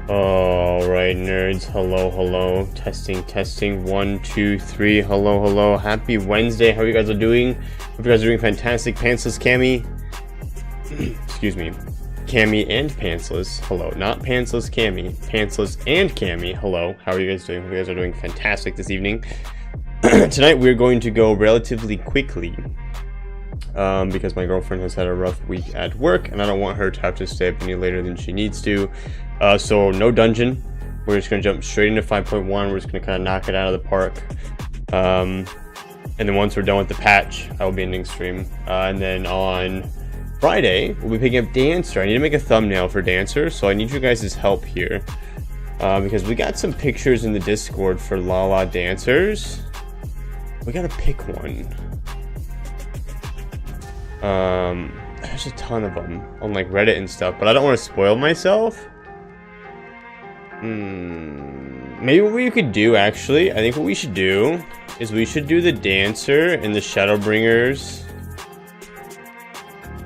All right, nerds. Hello. Testing. 1, 2, 3. Hello. Happy Wednesday. How you guys are doing? Hope you guys are doing fantastic. Pantsless Cammy. Excuse me. Cammy and pantsless. Hello. Not pantsless Cammy. Pantsless and Cammy. Hello. How are you guys doing? Hope you guys are doing fantastic this evening. Tonight we're going to go relatively quickly. Because my girlfriend has had a rough week at work and I don't want her to have to stay up any later than she needs to. So no dungeon. We're just going to jump straight into 5.1. We're just going to kind of knock it out of the park. And then once we're done with the patch, I will be ending stream. And then on Friday, we'll be picking up Dancer. I need to make a thumbnail for Dancer, so I need you guys' help here. Because we got some pictures in the Discord for Lala Dancers. We got to pick one. There's a ton of them on like Reddit and stuff, but I don't want to spoil myself. Maybe what we could do, actually, I think what we should do is we should do the Dancer and the Shadowbringers.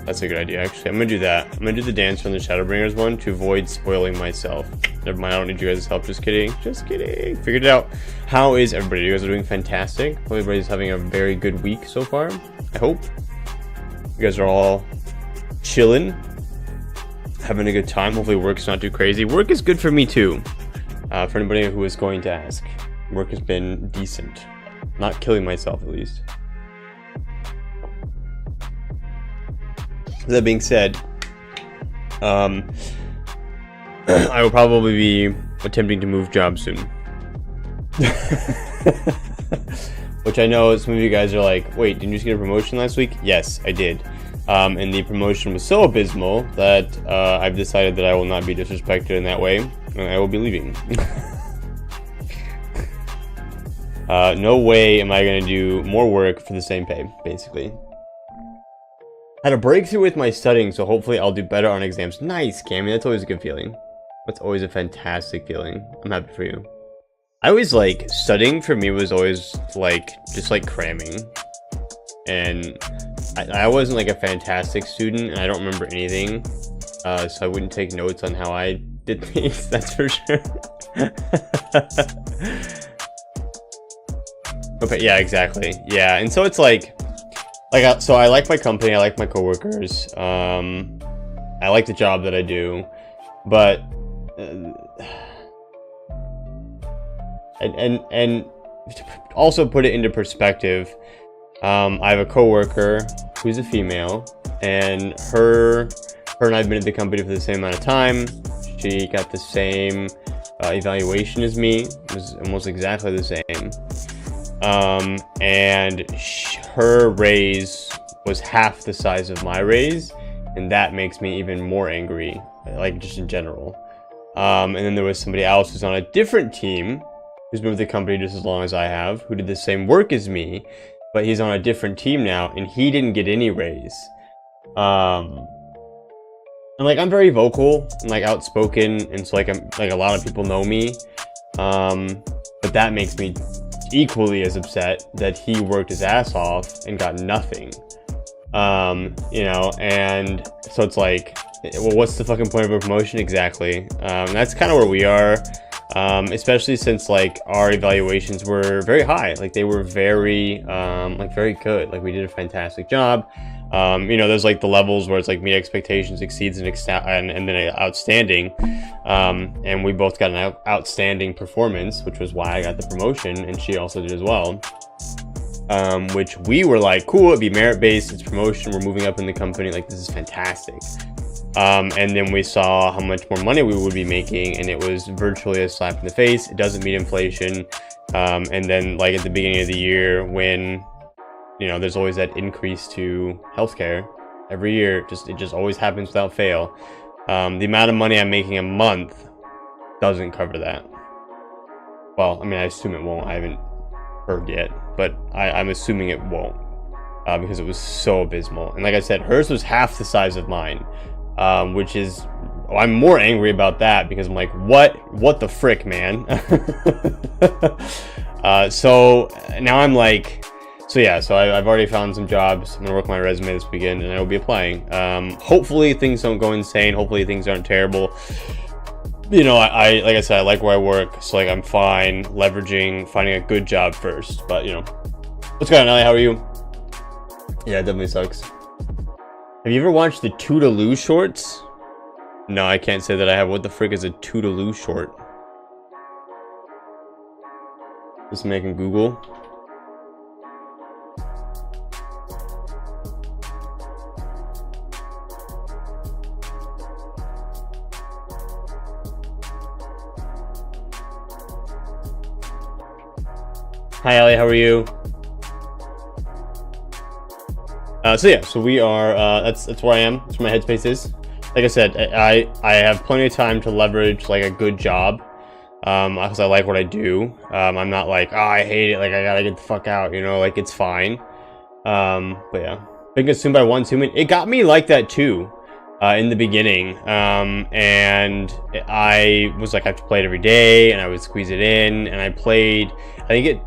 That's a good idea, actually. I'm gonna do that. I'm gonna do the Dancer and the Shadowbringers one to avoid spoiling myself. Never mind, I don't need you guys' help. Just kidding. Figured it out. How is everybody? You guys are doing fantastic. Hope everybody's having a very good week so far. I hope. You guys are all chilling, having a good time. Hopefully work's not too crazy. Work is good for me too. For anybody who is going to ask, work has been decent. Not killing myself, at least. That being said, I will probably be attempting to move jobs soon. Which I know some of you guys are like, wait, didn't you just get a promotion last week? Yes, I did. And the promotion was so abysmal that I've decided that I will not be disrespected in that way, and I will be leaving. No way am I going to do more work for the same pay, basically. Had a breakthrough with my studying, so hopefully I'll do better on exams. Nice, Cammy. That's always a good feeling. That's always a fantastic feeling. I'm happy for you. I always like studying for me was always like just like cramming, and I wasn't like a fantastic student and I don't remember anything, so I wouldn't take notes on how I did things. That's for sure. Okay, yeah, exactly. Yeah, and so it's like so I like my company, I like my coworkers, I like the job that I do, but and also put it into perspective, I have a coworker who's a female, and her and I've been at the company for the same amount of time. She got the same evaluation as me. It was almost exactly the same, and her raise was half the size of my raise, and that makes me even more angry, like just in general. And then there was somebody else who's on a different team, who's been with the company just as long as I have, who did the same work as me, but he's on a different team now, and he didn't get any raise. And like, I'm very vocal and like outspoken, and so like I'm like, a lot of people know me, but that makes me equally as upset that he worked his ass off and got nothing. You know, and so it's like, well, what's the fucking point of a promotion? Exactly. That's kind of where we are. Especially since like our evaluations were very high, like they were very like very good, like we did a fantastic job. You know, there's like the levels where it's like meet expectations, exceeds, and then outstanding, and we both got an outstanding performance, which was why I got the promotion, and she also did as well. Which we were like, cool, it'd be merit based, it's promotion, we're moving up in the company, like this is fantastic. And then we saw how much more money we would be making, and it was virtually a slap in the face. It doesn't meet inflation. And then like at the beginning of the year, when there's always that increase to healthcare every year, it just always happens without fail. The amount of money I'm making a month doesn't cover that. Well, I mean, I assume it won't. I haven't heard yet, but I'm assuming it won't, because it was so abysmal. And like I said, hers was half the size of mine, which is, I'm more angry about that because I'm like, what the frick, man? So now I'm like, so I've already found some jobs. I'm gonna work on my resume this weekend, and I will be applying. Hopefully things don't go insane. Hopefully things aren't terrible. I like I said, I like where I work, so like I'm fine finding a good job first. But what's going on, Ellie? How are you? Yeah, it definitely sucks. Have you ever watched the Toodaloo shorts? No, I can't say that I have. What the frick is a Toodaloo short? Just making Google. Hi, Ellie. How are you? So we are. That's where I am. That's where my headspace is. Like I said, I have plenty of time to leverage like a good job, because I like what I do. I'm not like, oh, I hate it. Like I gotta get the fuck out. Like it's fine. But yeah, being consumed by one human, it got me like that too. In the beginning, and I was like, I have to play it every day, and I would squeeze it in, and I played. I think it,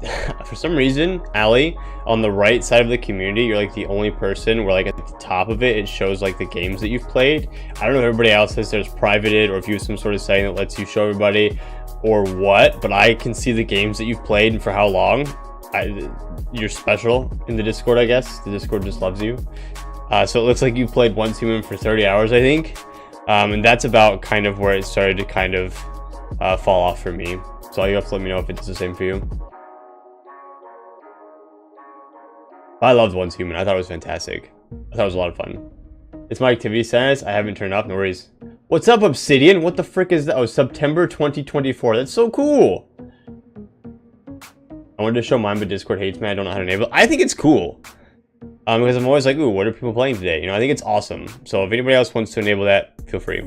for some reason, Allie, on the right side of the community, you're like the only person where like at the top of it, it shows like the games that you've played. I don't know if everybody else says there's privated, or if you have some sort of setting that lets you show everybody, or what, but I can see the games that you've played and for how long. You're special in the Discord, I guess. The Discord just loves you. So it looks like you played Once Human for 30 hours, I think. And that's about kind of where it started to kind of fall off for me. So you have to let me know if it's the same for you. I loved Once Human. I thought it was fantastic. I thought it was a lot of fun. It's my activity status. I haven't turned off. No worries. What's up, Obsidian? What the frick is that? Oh, September 2024. That's so cool. I wanted to show mine, but Discord hates me. I don't know how to enable it. I think it's cool. Because I'm always like, ooh, what are people playing today? I think it's awesome. So if anybody else wants to enable that, feel free.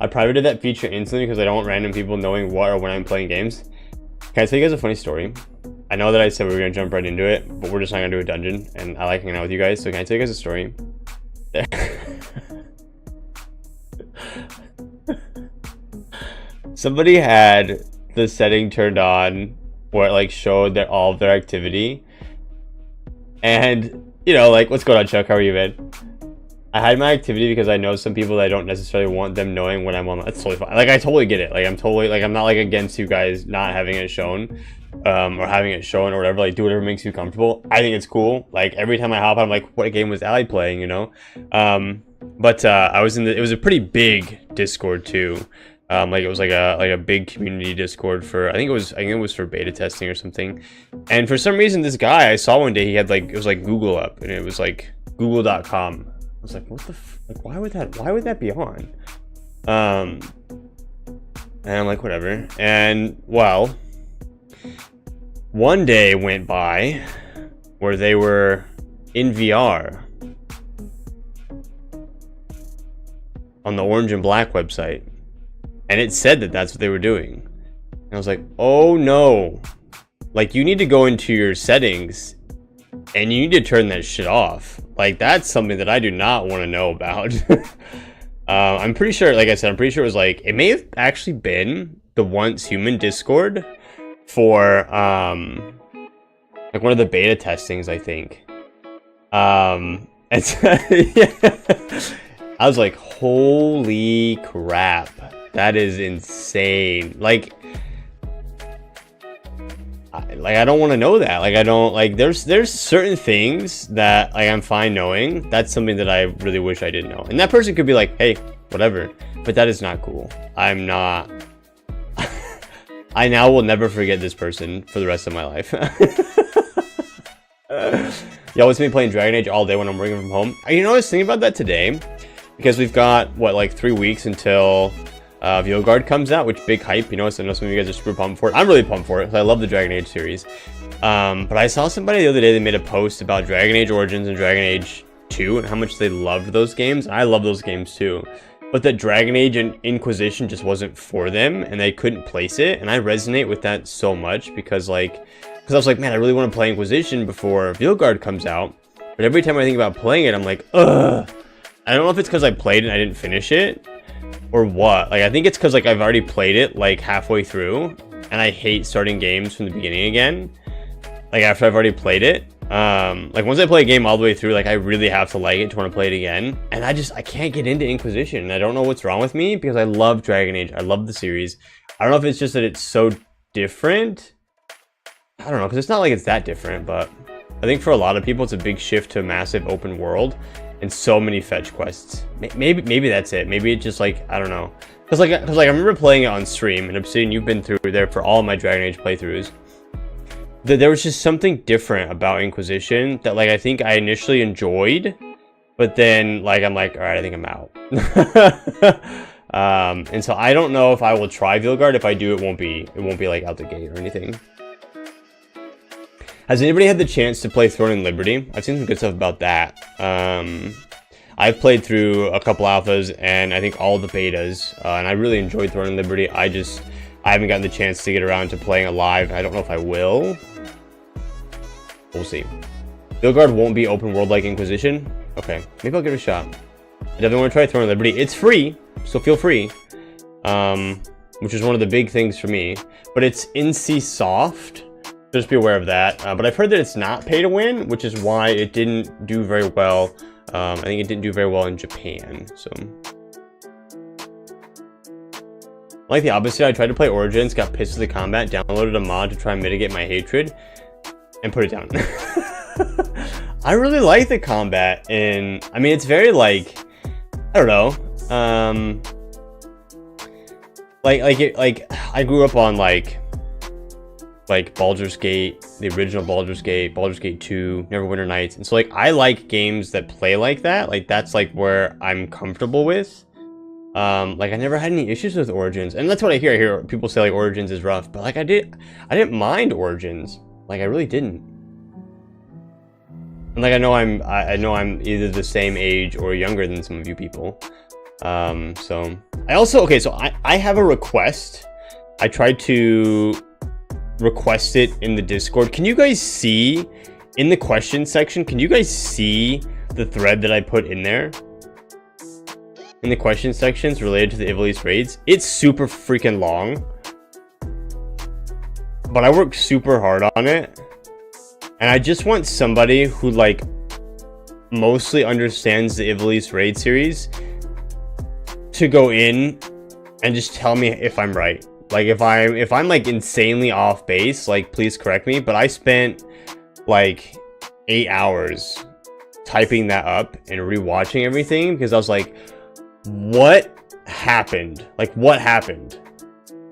I privated that feature instantly because I don't want random people knowing what or when I'm playing games. Can I tell you guys a funny story? I know that I said we were going to jump right into it, but we're just not going to do a dungeon, and I like hanging out with you guys, so can I tell you guys a story? Somebody had the setting turned on where it like showed all of their activity. And, like, what's going on, Chuck? How are you, man? I hide my activity because I know some people that I don't necessarily want them knowing when I'm on. That's totally fine. Like, I totally get it. Like, I'm not, like, against you guys not having it shown, or having it shown or whatever. Like, do whatever makes you comfortable. I think it's cool. Like, every time I hop on, I'm like, what game was Ali playing, But I was it was a pretty big Discord, too. Like it was like a big community Discord for I think it was for beta testing or something. And for some reason this guy I saw one day, he had it was like Google up, and it was like google.com. I was like, what the why would that be on? And I'm like, whatever. And well, one day went by where they were in VR on the Orange and Black website. And it said that that's what they were doing. And I was like, oh no. Like, you need to go into your settings and you need to turn that shit off. Like, that's something that I do not want to know about. I'm pretty sure, like I said, it was like, it may have actually been the Once Human Discord for, like one of the beta testings, I think. Yeah. I was like, holy crap. That is insane. Like I don't want to know that. Like, I don't like. There's certain things that like I'm fine knowing. That's something that I really wish I didn't know. And that person could be like, hey, whatever. But that is not cool. I'm not. I now will never forget this person for the rest of my life. Y'all was me playing Dragon Age all day when I'm working from home. You know, I was thinking about that today. because we've got what, like 3 weeks until Veilguard comes out, which big hype. You know, so I know some of you guys are super pumped for it. I'm really pumped for it because I love the Dragon Age series. But I saw somebody the other day, they made a post about Dragon Age Origins and Dragon Age 2 and how much they loved those games. I love those games too. But that Dragon Age and Inquisition just wasn't for them, and they couldn't place it. And I resonate with that so much because I was like, man, I really want to play Inquisition before Veilguard comes out. But every time I think about playing it, I'm like, ugh. I don't know if it's because I played it and I didn't finish it, or what. Like, I think it's because, like, I've already played it, like, halfway through, and I hate starting games from the beginning again. Like, after I've already played it. Like, once I play a game all the way through, like, I really have to like it to want to play it again. And I can't get into Inquisition. And I don't know what's wrong with me, because I love Dragon Age. I love the series. I don't know if it's just that it's so different. I don't know, because it's not like it's that different, but I think for a lot of people, it's a big shift to a massive open world and so many fetch quests. Maybe that's it. Maybe it's just, like, I don't know. Because I remember playing it on stream, and Obsidian, you've been through there for all my Dragon Age playthroughs. There was just something different about Inquisition that, like, I think I initially enjoyed, but then, like, I'm like, all right, I think I'm out. And so I don't know if I will try Veilguard. If I do, it won't be like out the gate or anything. Has anybody had the chance to play Throne and Liberty? I've seen some good stuff about that. I've played through a couple alphas and I think all the betas, and I really enjoyed Throne and Liberty. I haven't gotten the chance to get around to playing it live. I don't know if I will. We'll see. Veilguard won't be open world like Inquisition. Okay, maybe I'll give it a shot. I definitely want to try Throne and Liberty. It's free, so feel free. Which is one of the big things for me. But it's NC Soft. Just be aware of that. But I've heard that it's not pay to win, which is why it didn't do very well. I think it didn't do very well in Japan. So, like the opposite, I tried to play Origins, got pissed with the combat, downloaded a mod to try and mitigate my hatred, and put it down. I really like the combat, and I mean, it's very, like, I don't know. Like I grew up on like Baldur's Gate, the original Baldur's Gate 2, Neverwinter Nights. And so, like, I like games that play like that. Like, that's, like, where I'm comfortable with. Like, I never had any issues with Origins. And that's what I hear. I hear people say, like, Origins is rough. But, like, I didn't mind Origins. Like, I really didn't. And, like, I know I'm either the same age or younger than some of you people. So, I also, okay, so I have a request. I tried to request it in the Discord. Can you guys see in the question section, can you guys see the thread that I put in there in the question sections related to the Ivalice raids? It's super freaking long, but I worked super hard on it, and I just want somebody who, like, mostly understands the Ivalice raid series to go in and just tell me if I'm right. Like, if I'm like insanely off base, like, please correct me. But I spent like 8 hours typing that up and rewatching everything because I was like, what happened? Like, what happened?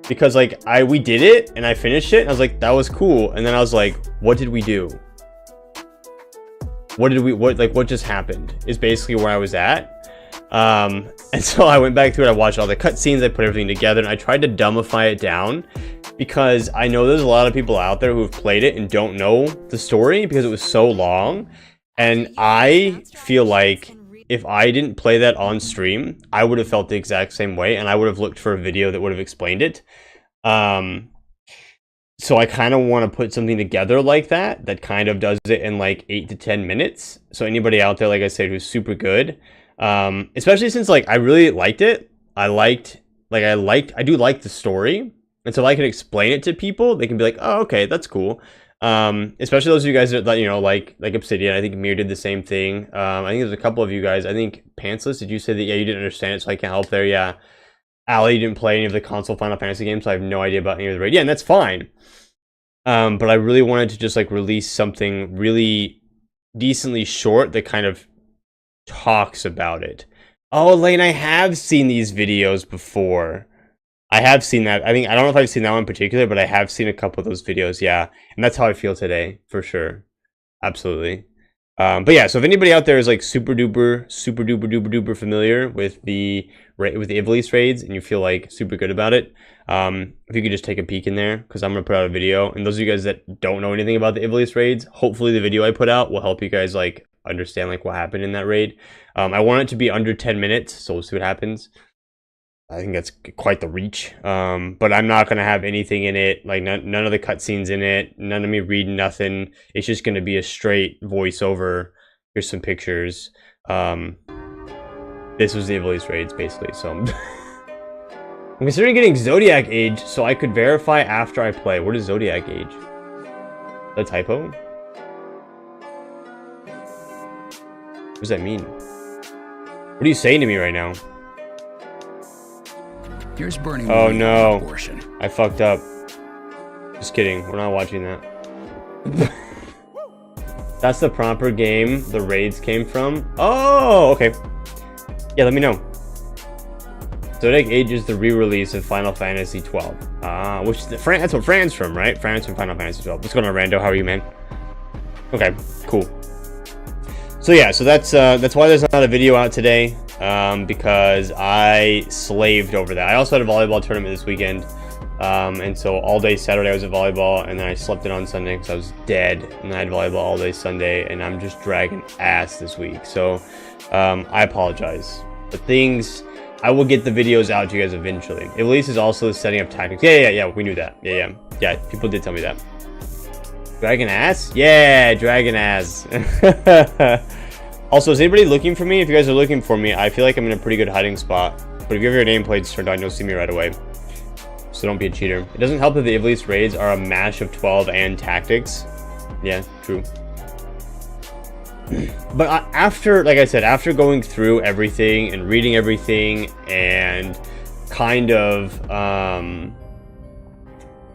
Because, like, we did it and I finished it and I was like, that was cool. And then I was like, what did we do? What just happened is basically where I was at. And so I went back through it, I watched all the cutscenes, I put everything together, and I tried to dumbify it down because I know there's a lot of people out there who have played it and don't know the story because it was so long. And I feel like if I didn't play that on stream, I would have felt the exact same way, and I would have looked for a video that would have explained it. So I kind of want to put something together like that kind of does it in like 8 to 10 minutes. So anybody out there, like I said, who's super good, especially since, like, I really liked it. I do like the story. And so if I can explain it to people, they can be like, oh, okay, that's cool. Especially those of you guys that, you know, like Obsidian. I think Mir did the same thing. I think there's a couple of you guys. I think Pantsless, did you say that, yeah, you didn't understand it, so I can't help there? Yeah. Ali didn't play any of the console Final Fantasy games, so I have no idea about any of the raid. Yeah, and that's fine. But I really wanted to just, like, release something really decently short that kind of talks about it. Oh, Lane, I have seen these videos before. I have seen that. I don't know if I've seen that one in particular, but I have seen a couple of those videos, yeah. And that's how I feel today, for sure. Absolutely. But yeah, so if anybody out there is like super duper familiar with the Ivalice raids and you feel like super good about it, if you could just take a peek in there, because I'm gonna put out a video. And those of you guys that don't know anything about the Ivalice raids, hopefully the video I put out will help you guys like understand like what happened in that raid. I want it to be under 10 minutes, so we'll see what happens. I think that's quite the reach. But I'm not gonna have anything in it, like none of the cutscenes in it, none of me reading nothing. It's just gonna be a straight voiceover. Here's some pictures. This was the Ivalice raids basically. So I'm considering getting Zodiac Age so I could verify after I play. What is Zodiac Age? A typo? What does that mean? What are you saying to me right now? Here's burning. Oh no, I fucked up. Just kidding, we're not watching that. That's the proper game the raids came from. Oh, okay. Yeah, let me know. Zodiac Age is the re-release of Final Fantasy 12. Which that's what Fran's from, right? Fran's from Final Fantasy 12. What's going on, Rando? How are you, man? Okay, cool. So yeah, so that's why there's not a video out today. Because I slaved over that. I also had a volleyball tournament this weekend, and so all day Saturday I was at volleyball, and then I slept in on Sunday because I was dead, and I had volleyball all day Sunday, and I'm just dragging ass this week. So I apologize. But things, I will get the videos out to you guys eventually. Ivalice is also setting up tactics. Yeah, we knew that. Yeah, people did tell me that. Dragon ass? Yeah, dragon ass. Also, is anybody looking for me? If you guys are looking for me, I feel like I'm in a pretty good hiding spot. But if you have your nameplates turned on, you'll see me right away. So don't be a cheater. It doesn't help that the Ivalice raids are a mash of 12 and tactics. Yeah, true. But after, like I said, after going through everything and reading everything and kind of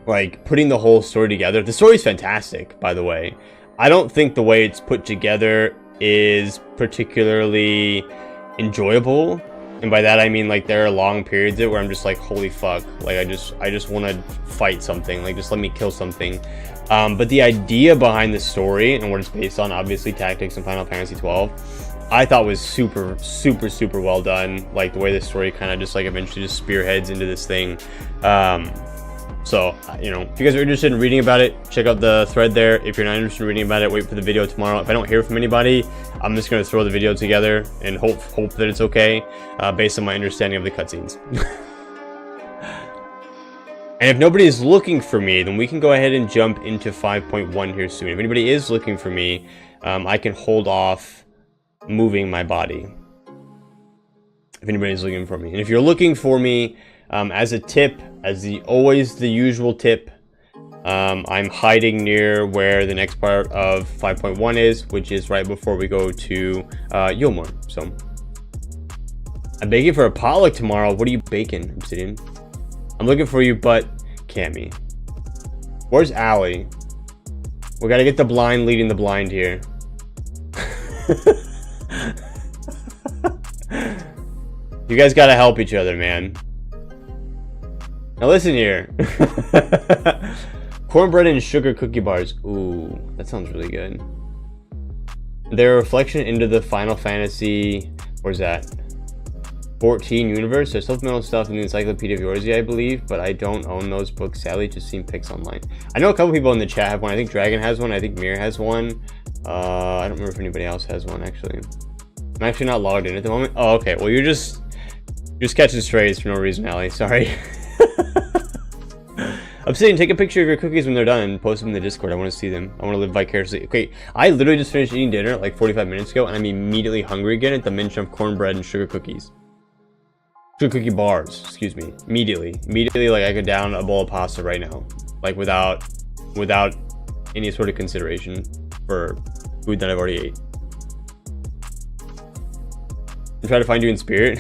like putting the whole story together, the story's fantastic, by the way. I don't think the way it's put together is particularly enjoyable, and by that I mean like there are long periods where I'm just like, holy fuck, like I just want to fight something, like just let me kill something. But the idea behind the story and what it's based on, obviously tactics in Final Fantasy 12, I thought was super well done. Like the way the story kind of just like eventually just spearheads into this thing. So, you know, if you guys are interested in reading about it, check out the thread there. If you're not interested in reading about it, wait for the video tomorrow. If I don't hear from anybody, I'm just going to throw the video together and hope that it's okay, based on my understanding of the cutscenes. And if nobody is looking for me, then we can go ahead and jump into 5.1 here soon. If anybody is looking for me, I can hold off moving my body. If anybody's looking for me. And if you're looking for me, as a tip, as always the usual tip, I'm hiding near where the next part of 5.1 is, which is right before we go to Eulmore. So I'm baking for a potluck tomorrow. What are you baking, Obsidian? I'm looking for you, but Cammy. Where's Allie? We gotta get the blind leading the blind here. You guys gotta help each other, man. Now listen here. Cornbread and sugar cookie bars. Ooh, that sounds really good. They're a reflection into the Final Fantasy, where's that? 14 universe. There's supplemental stuff in the Encyclopedia of Eorzea, I believe, but I don't own those books. Sadly, just seen pics online. I know a couple people in the chat have one. I think Dragon has one. I think Mir has one. I don't remember if anybody else has one, actually. I'm actually not logged in at the moment. Oh, okay. Well, you're just catching strays for no reason, Allie. Sorry. Obsidian, take a picture of your cookies when they're done and post them in the Discord. I want to see them. I want to live vicariously. Okay, I literally just finished eating dinner like 45 minutes ago, and I'm immediately hungry again at the mention of cornbread and sugar cookies. Sugar cookie bars, excuse me. Immediately, like I could down a bowl of pasta right now, like without any sort of consideration for food that I've already ate. I'm trying to find you in spirit.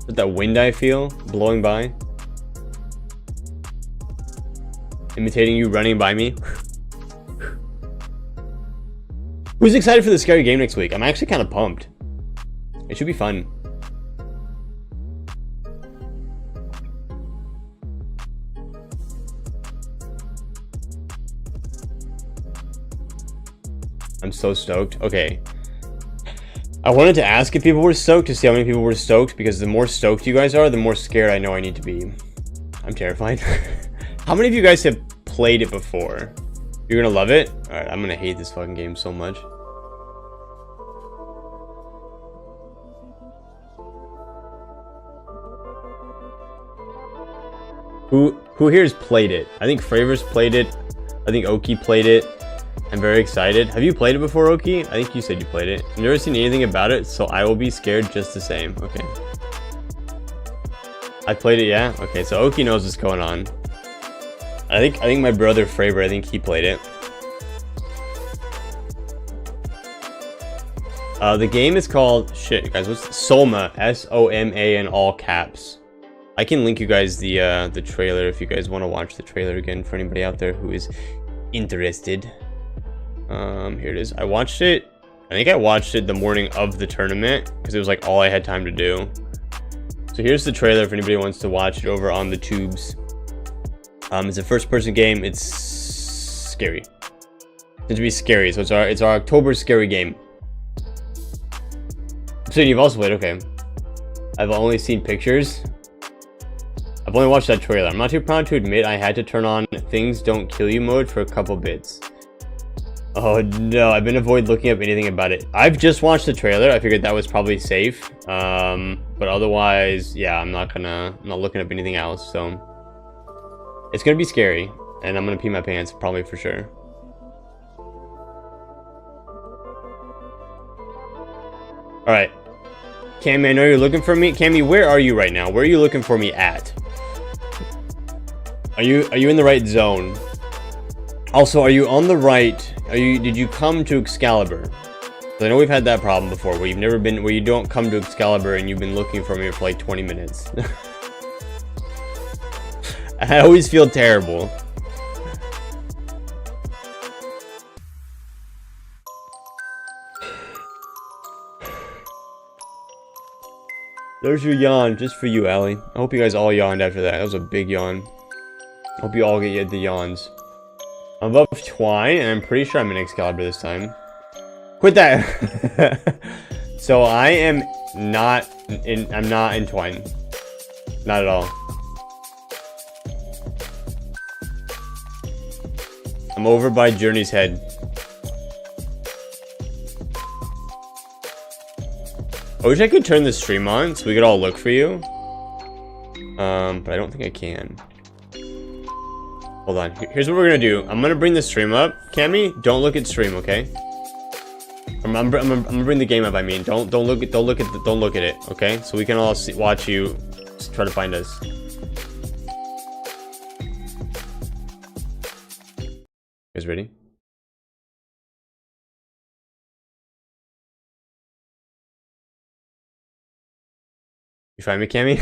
With that wind I feel blowing by, imitating you running by me. Who's excited for the scary game next week? I'm actually kind of pumped. It should be fun. I'm so stoked. Okay. I wanted to ask if people were stoked to see how many people were stoked, because the more stoked you guys are, the more scared I know I need to be. I'm terrified. How many of you guys have played it before? You're gonna love it? Alright, I'm gonna hate this fucking game so much. Who here has played it? I think Fraver's played it. I think Oki played it. I'm very excited. Have you played it before, Oki? I think you said you played it. I've never seen anything about it, so I will be scared just the same. Okay. I played it, yeah? Okay, so Oki knows what's going on. I think my brother Fraver, I think he played it. The game is called, shit, guys, what's Soma? S-O-M-A in all caps. I can link you guys the trailer if you guys want to watch the trailer again for anybody out there who is interested. Here it is. I watched it. I think I watched it the morning of the tournament because it was like all I had time to do. So here's the trailer if anybody wants to watch it over on the tubes. It's a first-person game. It's scary. It's meant to be scary. So it's our October scary game. So you've also played, okay. I've only seen pictures. I've only watched that trailer. I'm not too proud to admit I had to turn on things don't kill you mode for a couple bits. Oh no, I've been avoiding looking up anything about it. I've just watched the trailer. I figured that was probably safe. But otherwise, yeah, I'm not looking up anything else. So it's gonna be scary, and I'm gonna pee my pants probably for sure. All right, Cammy, I know you're looking for me. Cammy, where are you right now? Where are you looking for me at? Are you in the right zone? Also, are you on the right? Did you come to Excalibur? I know we've had that problem before, where you don't come to Excalibur and you've been looking for me for like 20 minutes. I always feel terrible. There's your yawn, just for you, Allie. I hope you guys all yawned after that. That was a big yawn. Hope you all get the yawns. I'm above Twine, and I'm pretty sure I'm in Excalibur this time. Quit that! So I am not in... I'm not in Twine. Not at all. I'm over by Journey's Head. I wish I could turn the stream on so we could all look for you. But I don't think I can. Hold on. Here's what we're gonna do. I'm gonna bring the stream up. Cammy, don't look at stream, okay? I'm gonna bring the game up. I mean, don't look at it, okay? So we can all watch you try to find us. You guys ready? You find me, Cammy?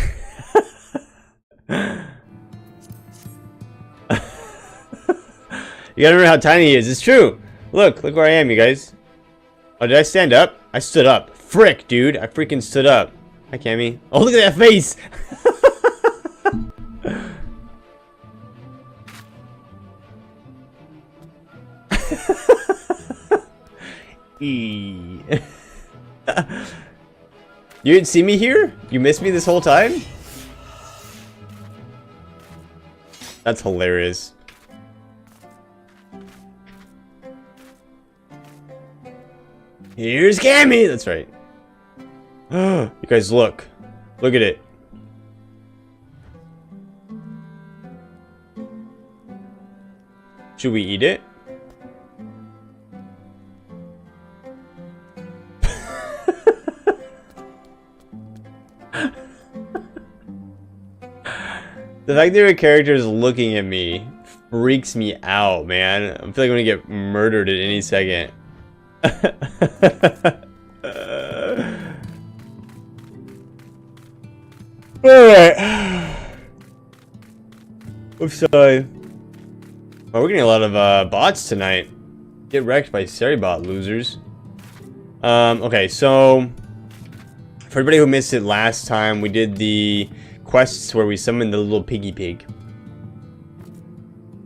You gotta remember how tiny he is. It's true. Look where I am, you guys. Oh, did I stand up? I stood up. Frick, dude. I freaking stood up. Hi, Cammy. Oh, look at that face. You didn't see me here? You missed me this whole time? That's hilarious. Here's Cammy! That's right. You guys, look. Look at it. Should we eat it? The fact that your character is looking at me freaks me out, man. I feel like I'm gonna get murdered at any second. Alright. I'm sorry. Well, we're getting a lot of bots tonight. Get wrecked by Seribot losers. Okay, so for everybody who missed it last time, we did the quests where we summoned the little piggy pig.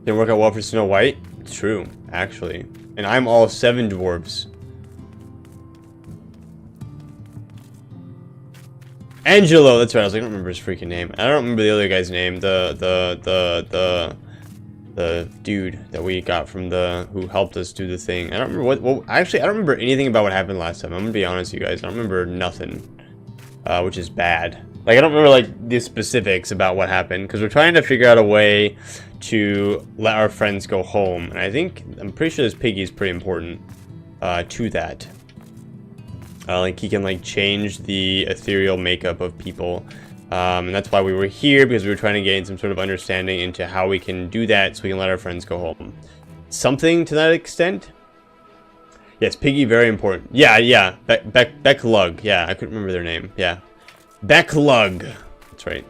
Didn't work out well for Snow White. It's true, actually. And I'm all 7 dwarves. Angelo, that's right. I was like, I don't remember his freaking name. I don't remember the other guy's name. The dude that we got from who helped us do the thing. I don't remember what actually, I don't remember anything about what happened last time. I'm gonna be honest with you guys. I don't remember nothing, which is bad. Like, I don't remember, like, the specifics about what happened, because we're trying to figure out a way to let our friends go home. And I'm pretty sure this piggy is pretty important to that. Like, he can, like, change the ethereal makeup of people. And that's why we were here, because we were trying to gain some sort of understanding into how we can do that so we can let our friends go home. Something to that extent. Yes, piggy, very important. Yeah. Beck Lug. Yeah, I couldn't remember their name. Yeah. Beck Lug. That's right.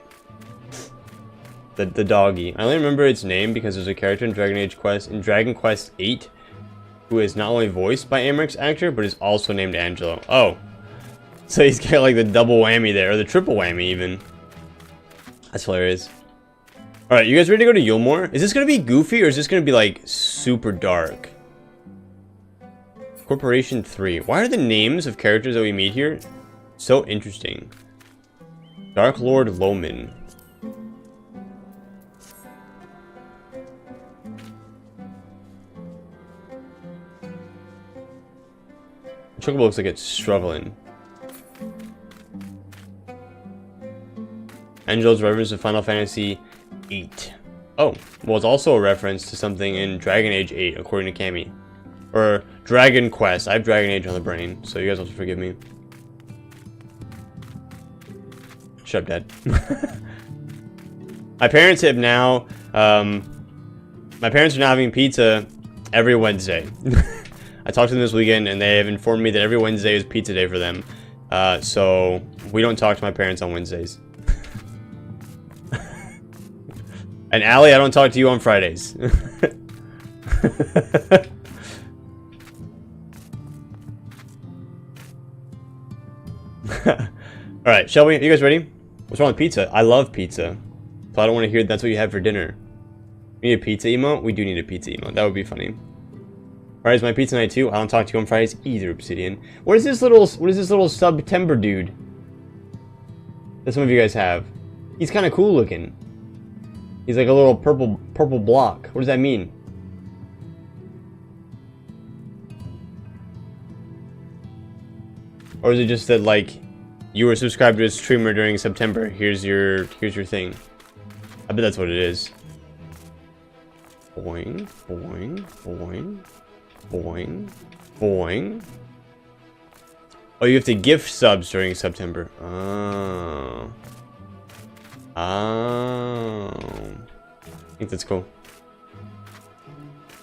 The doggy. I only remember its name because there's a character in Dragon Quest 8 who is not only voiced by Americ's actor, but is also named Angelo. Oh. So he's got like the double whammy there, or the triple whammy even. That's hilarious. Alright, you guys ready to go to Eulmore? Is this gonna be goofy, or is this gonna be like super dark? Corporation 3. Why are the names of characters that we meet here so interesting? Dark Lord Loman. Chocobo looks like it's struggling. Angelo's reference to Final Fantasy 8. Oh, well, it's also a reference to something in Dragon Age 8, according to Cammy. Or Dragon Quest. I have Dragon Age on the brain, so you guys have to forgive me. Shut up, Dad. My parents have now, my parents are now having pizza every Wednesday. I talked to them this weekend, and they have informed me that every Wednesday is pizza day for them. So we don't talk to my parents on Wednesdays. And Allie, I don't talk to you on Fridays. Alright, shall we? Are you guys ready? What's wrong with pizza? I love pizza. So I don't want to hear that's what you had for dinner. We need a pizza emote? We do need a pizza emote. That would be funny. Alright, it's my pizza night too. I don't talk to you on Fridays either, Obsidian. What is this little September dude that some of you guys have? He's kind of cool looking. He's like a little purple block. What does that mean? Or is it just that, like, you were subscribed to a streamer during September? Here's your thing. I bet that's what it is. Boing, boing, boing, boing, boing. Oh, you have to gift subs during September. Oh. Oh. I think that's cool.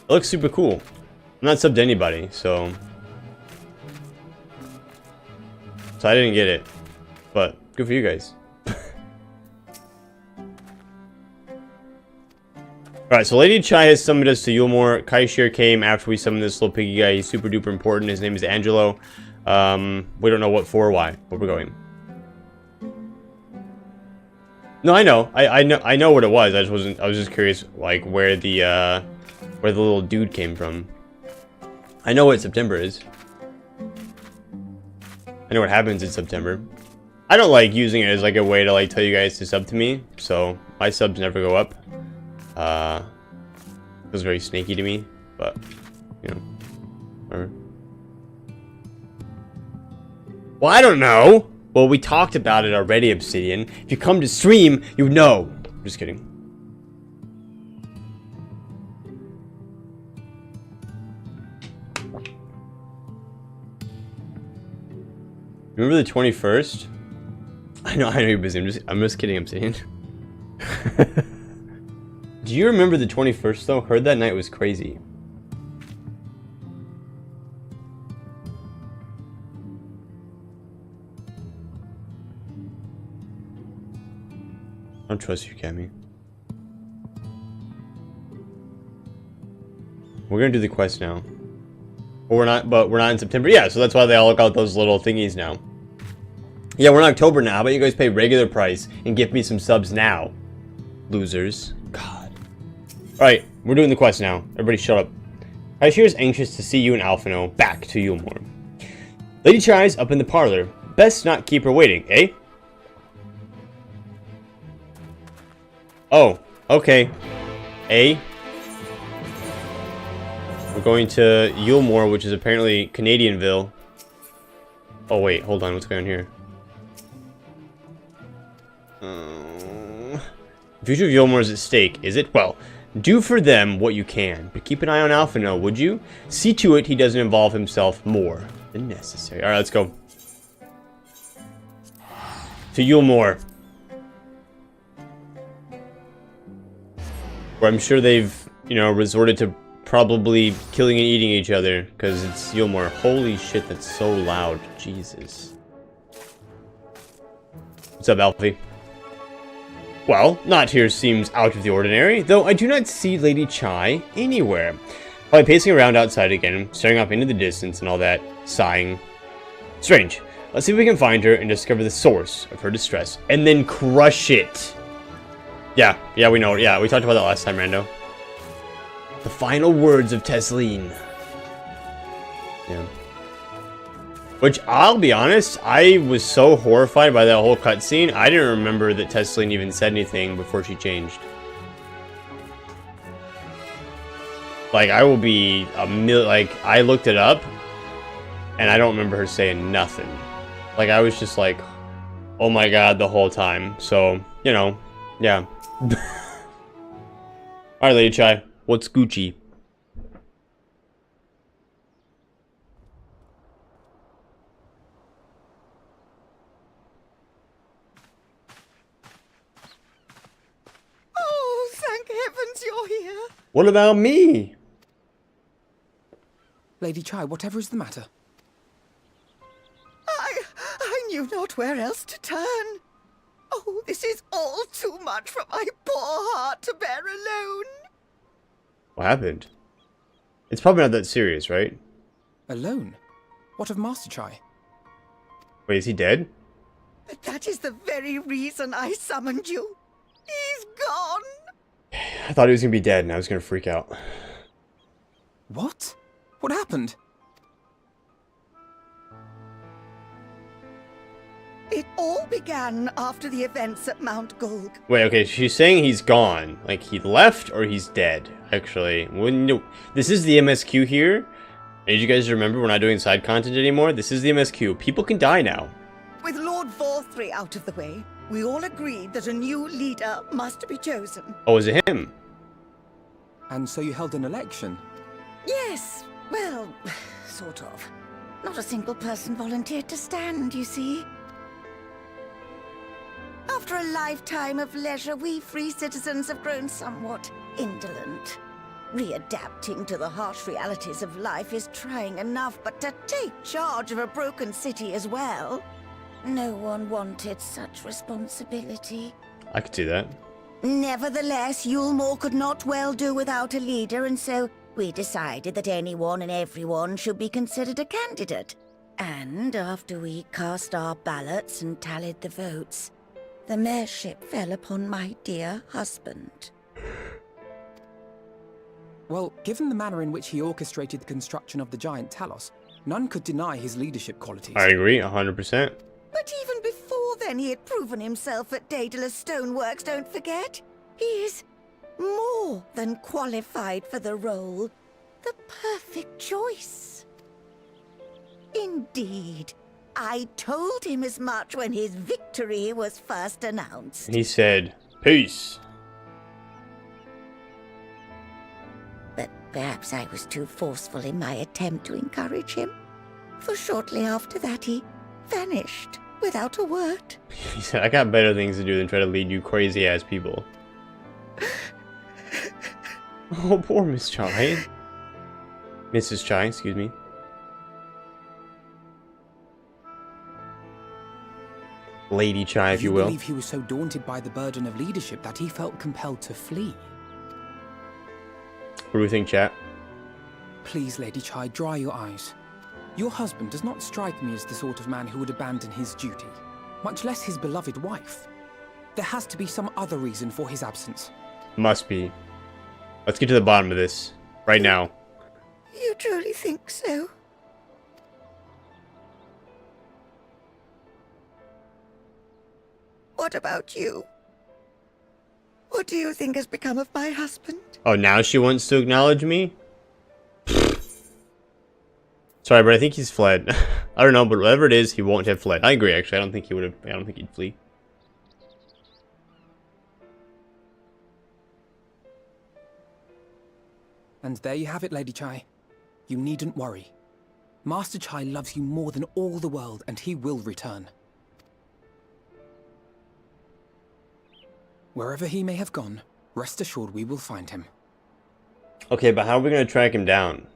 It looks super cool. I'm not subbed to anybody, so I didn't get it. But good for you guys. Alright, so Lady Chai has summoned us to Eulmore. Kaishir came after we summoned this little piggy guy. He's super duper important. His name is Angelo. We don't know what for or why, but we're going. No, I know. I know what it was. I was just curious, like, where the little dude came from. I know what September is. I know what happens in September. I don't like using it as like a way to like tell you guys to sub to me, so my subs never go up. It was very snaky to me, but you know, whatever. Well, I don't know. Well, we talked about it already, Obsidian. If you come to stream, you know. I'm just kidding. Remember the 21st? I know you're busy. I'm just kidding, Obsidian. Do you remember the 21st though? Heard that night was crazy. I don't trust you, Cammy. We're gonna do the quest now. Well, we're not in September. Yeah, so that's why they all look out those little thingies now. Yeah, we're in October now. How about you guys pay regular price and give me some subs now? Losers. God. Alright, we're doing the quest now. Everybody shut up. Aishir is anxious to see you and Alphino back to Eulmore. Lady Chai's up in the parlor. Best not keep her waiting, eh? Oh, okay. Eh? We're going to Eulmore, which is apparently Canadianville. Oh wait, hold on, what's going on here? The future of Eulmore is at stake, is it? Well, do for them what you can, but keep an eye on Alphino, would you? See to it he doesn't involve himself more than necessary. Alright, let's go. To Eulmore. Where I'm sure they've, you know, resorted to probably killing and eating each other, because it's Eulmore. Holy shit, that's so loud. Jesus. What's up, Alfie? Well, not here seems out of the ordinary, though I do not see Lady Chai anywhere. Probably pacing around outside again, staring off into the distance and all that, sighing. Strange. Let's see if we can find her and discover the source of her distress, and then crush it. Yeah, we know. Yeah, we talked about that last time, Rando. The final words of Tesleen. Yeah. Which, I'll be honest, I was so horrified by that whole cutscene, I didn't remember that Tesleen even said anything before she changed. Like, I will be like, I looked it up, and I don't remember her saying nothing. Like, I was just like, oh my god, the whole time. So, you know, yeah. Alright, Lady Chai, what's Gucci? Oh, thank heavens you're here. What about me? Lady Chai, whatever is the matter? I knew not where else to turn. Oh, this is all too much for my poor heart to bear alone. What happened? It's probably not that serious, right? Alone? What of Master Chai? Wait, is he dead? But that is the very reason I summoned you. He's gone. I thought he was gonna be dead and I was gonna freak out. What? What happened? It all began after the events at Mount Gulg. Wait, okay, she's saying he's gone. Like, he left or he's dead, actually. No, this is the MSQ here. Did you guys remember we're not doing side content anymore? This is the MSQ. People can die now. With Lord Vorthry out of the way, we all agreed that a new leader must be chosen. Oh, is it him? And so you held an election? Yes, well, sort of. Not a single person volunteered to stand, you see. After a lifetime of leisure, we free citizens have grown somewhat indolent. Readapting to the harsh realities of life is trying enough, but to take charge of a broken city as well? No one wanted such responsibility. I could see that. Nevertheless, Eulmore could not well do without a leader, and so we decided that anyone and everyone should be considered a candidate. And after we cast our ballots and tallied the votes, the mayorship fell upon my dear husband. Well, given the manner in which he orchestrated the construction of the giant Talos, none could deny his leadership qualities. I agree, 100%. But even before then, he had proven himself at Daedalus Stoneworks, don't forget. He is more than qualified for the role. The perfect choice. Indeed. I told him as much when his victory was first announced. He said, peace. But perhaps I was too forceful in my attempt to encourage him. For shortly after that, he vanished without a word. He said, I got better things to do than try to lead you crazy-ass people. Oh, poor Miss Chai. Mrs. Chai, excuse me. Lady Chai, if you will. I believe he was so daunted by the burden of leadership that he felt compelled to flee. What do we think, chat? Please, Lady Chai, dry your eyes. Your husband does not strike me as the sort of man who would abandon his duty, much less his beloved wife. There has to be some other reason for his absence. Must be. Let's get to the bottom of this. Right now. You truly think so? What about you? What do you think has become of my husband? Oh, now she wants to acknowledge me? Sorry, but I think he's fled. I don't know, but whatever it is, he won't have fled. I agree, actually. I don't think he would have. I don't think he'd flee. And there you have it, Lady Chai. You needn't worry. Master Chai loves you more than all the world, and he will return. Wherever he may have gone, rest assured we will find him. Okay, but how are we going to track him down?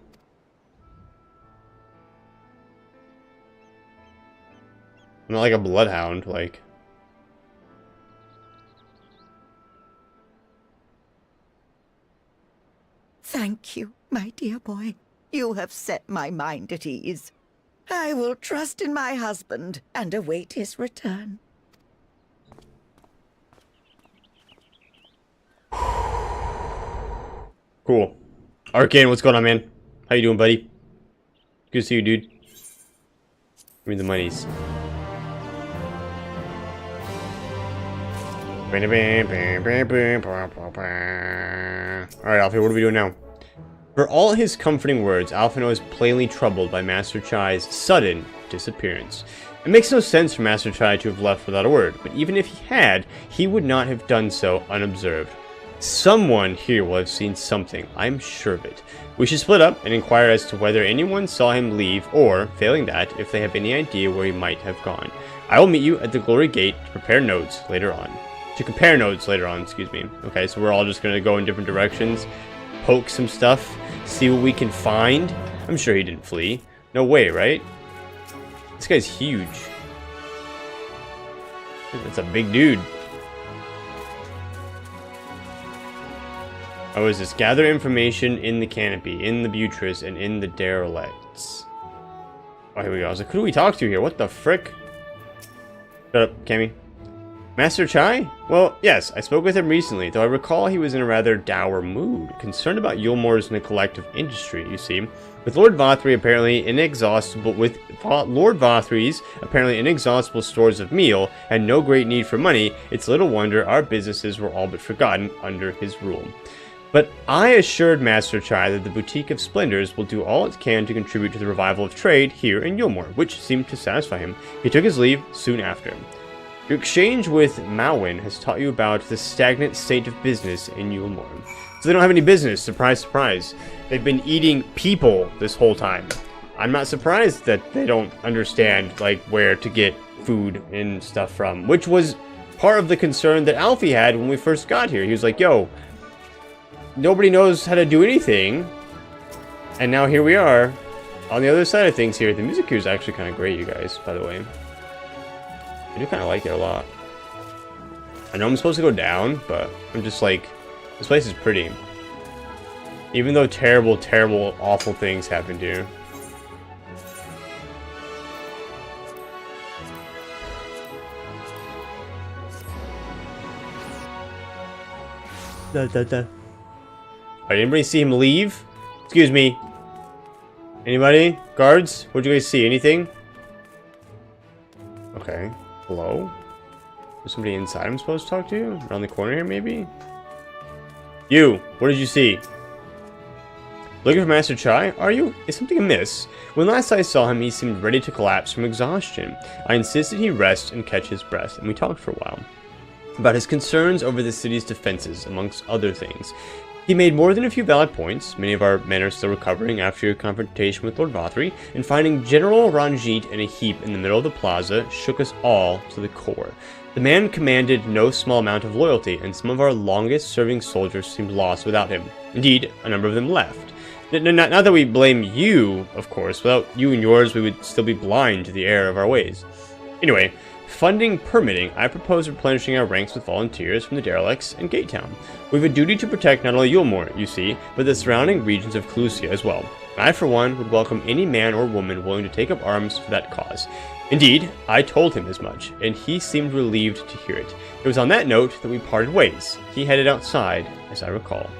I'm not like a bloodhound, like... Thank you, my dear boy. You have set my mind at ease. I will trust in my husband and await his return. Cool. Arcane, what's going on, man? How you doing, buddy? Good to see you, dude. Give me the monies. Alright, Alfie, what are we doing now? For all his comforting words, Alphino is plainly troubled by Master Chai's sudden disappearance. It makes no sense for Master Chai to have left without a word, but even if he had, he would not have done so unobserved. Someone here will have seen something, I'm sure of it. We should split up and inquire as to whether anyone saw him leave, or, failing that, if they have any idea where he might have gone. I will meet you at the Glory Gate to compare notes later on. Excuse me. Okay, so we're all just gonna go in different directions, poke some stuff, see what we can find. I'm sure he didn't flee. No way, right? This guy's huge. That's a big dude. Oh, is this? Gather information in the canopy, in the buttress, and in the derelicts. Oh, here we go. I was like, who do we talk to here? What the frick? Shut up, Cammy. Master Chai? Well, yes, I spoke with him recently, though I recall he was in a rather dour mood, concerned about Eulmore's neglect of industry, you see. With Lord Vathry's apparently inexhaustible stores of meal and no great need for money, it's little wonder our businesses were all but forgotten under his rule. But I assured Master Chai that the Boutique of Splendors will do all it can to contribute to the revival of trade here in Eulmore, which seemed to satisfy him. He took his leave soon after. Your exchange with Mawin has taught you about the stagnant state of business in Eulmore. So they don't have any business, surprise, surprise. They've been eating people this whole time. I'm not surprised that they don't understand, like, where to get food and stuff from, which was part of the concern that Alfie had when we first got here. He was like, yo, nobody knows how to do anything, and now here we are on the other side of things here. The music here is actually kind of great, you guys, by the way. I do kind of like it a lot. I know I'm supposed to go down, but I'm just like, this place is pretty. Even though terrible, terrible, awful things happened here. Alright, anybody see him leave? Excuse me. Anybody? Guards? What'd you guys see? Anything? Okay. Hello? There's somebody inside I'm supposed to talk to? Around the corner here, maybe? You! What did you see? Looking for Master Chai? Are you? Is something amiss? When last I saw him, he seemed ready to collapse from exhaustion. I insisted he rest and catch his breath, and we talked for a while. About his concerns over the city's defenses, amongst other things. He made more than a few valid points. Many of our men are still recovering after your confrontation with Lord Vathry, and finding General Ranjit in a heap in the middle of the plaza shook us all to the core. The man commanded no small amount of loyalty, and some of our longest-serving soldiers seemed lost without him. Indeed, a number of them left. Not that we blame you, of course. Without you and yours, we would still be blind to the error of our ways. Anyway, funding permitting, I propose replenishing our ranks with volunteers from the derelicts and Gatetown. We have a duty to protect not only Eulmore, you see, but the surrounding regions of Clusia as well. I, for one, would welcome any man or woman willing to take up arms for that cause. Indeed, I told him as much, and he seemed relieved to hear it. It was on that note that we parted ways. He headed outside, as I recall.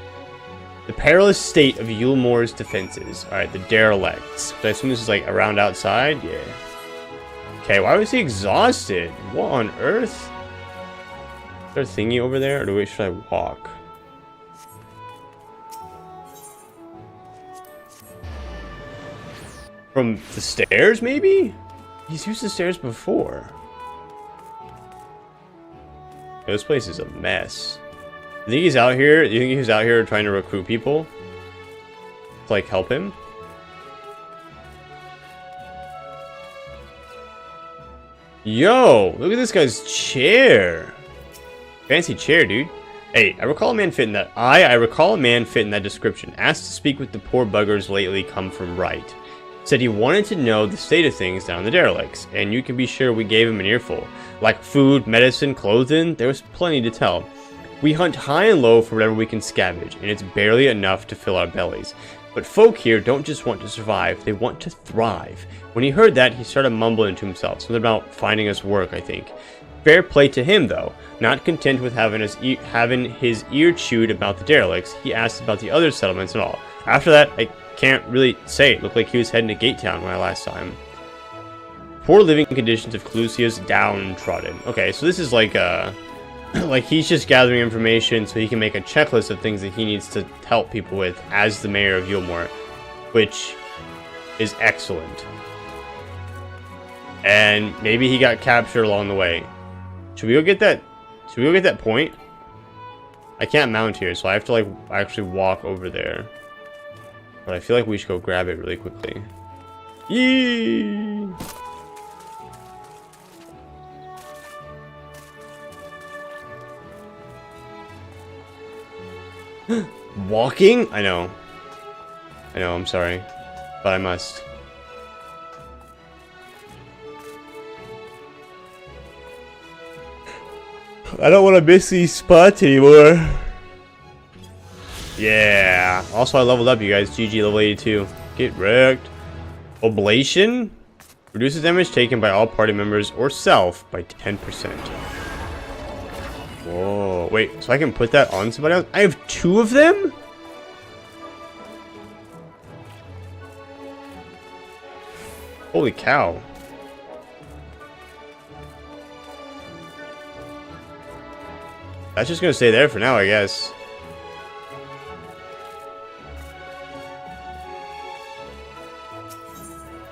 The perilous state of Eulmore's defenses. Alright, the derelicts. So I assume this is like around outside? Yeah. Okay, why was he exhausted? What on earth? Is there a thingy over there, or should I walk? From the stairs, maybe? He's used the stairs before. This place is a mess. You think he's out here? You think he's out here trying to recruit people? To, like, help him? Yo, look at this guy's chair. Fancy chair, dude. Hey, I recall a man fit in that. I recall a man fit in that description. Asked to speak with the poor buggers lately come from right. Said he wanted to know the state of things down the derelicts, and you can be sure we gave him an earful. Like food, medicine, clothing, there was plenty to tell. We hunt high and low for whatever we can scavenge, and it's barely enough to fill our bellies. But folk here don't just want to survive, they want to thrive. When he heard that, he started mumbling to himself, something about finding us work, I think. Fair play to him, though. Not content with having his ear chewed about the derelicts, he asked about the other settlements and all. After that, I can't really say. It looked like he was heading to Gate Town when I last saw him. Poor living conditions of Clusia's downtrodden. Okay, so this is like like he's just gathering information so he can make a checklist of things that he needs to help people with as the mayor of Eulmore, which is excellent. And maybe he got captured along the way. Should we go get that? Should we go get that point? I can't mount here, so I have to like actually walk over there. But I feel like we should go grab it really quickly. Yee! Walking? I know, I'm sorry. But I must. I don't want to miss these spots anymore. Yeah. Also, I leveled up, you guys. GG level 82. Get wrecked. Oblation reduces damage taken by all party members or self by 10%. Whoa. Wait, so I can put that on somebody else? I have 2 of them? Holy cow. That's just gonna stay there for now, I guess.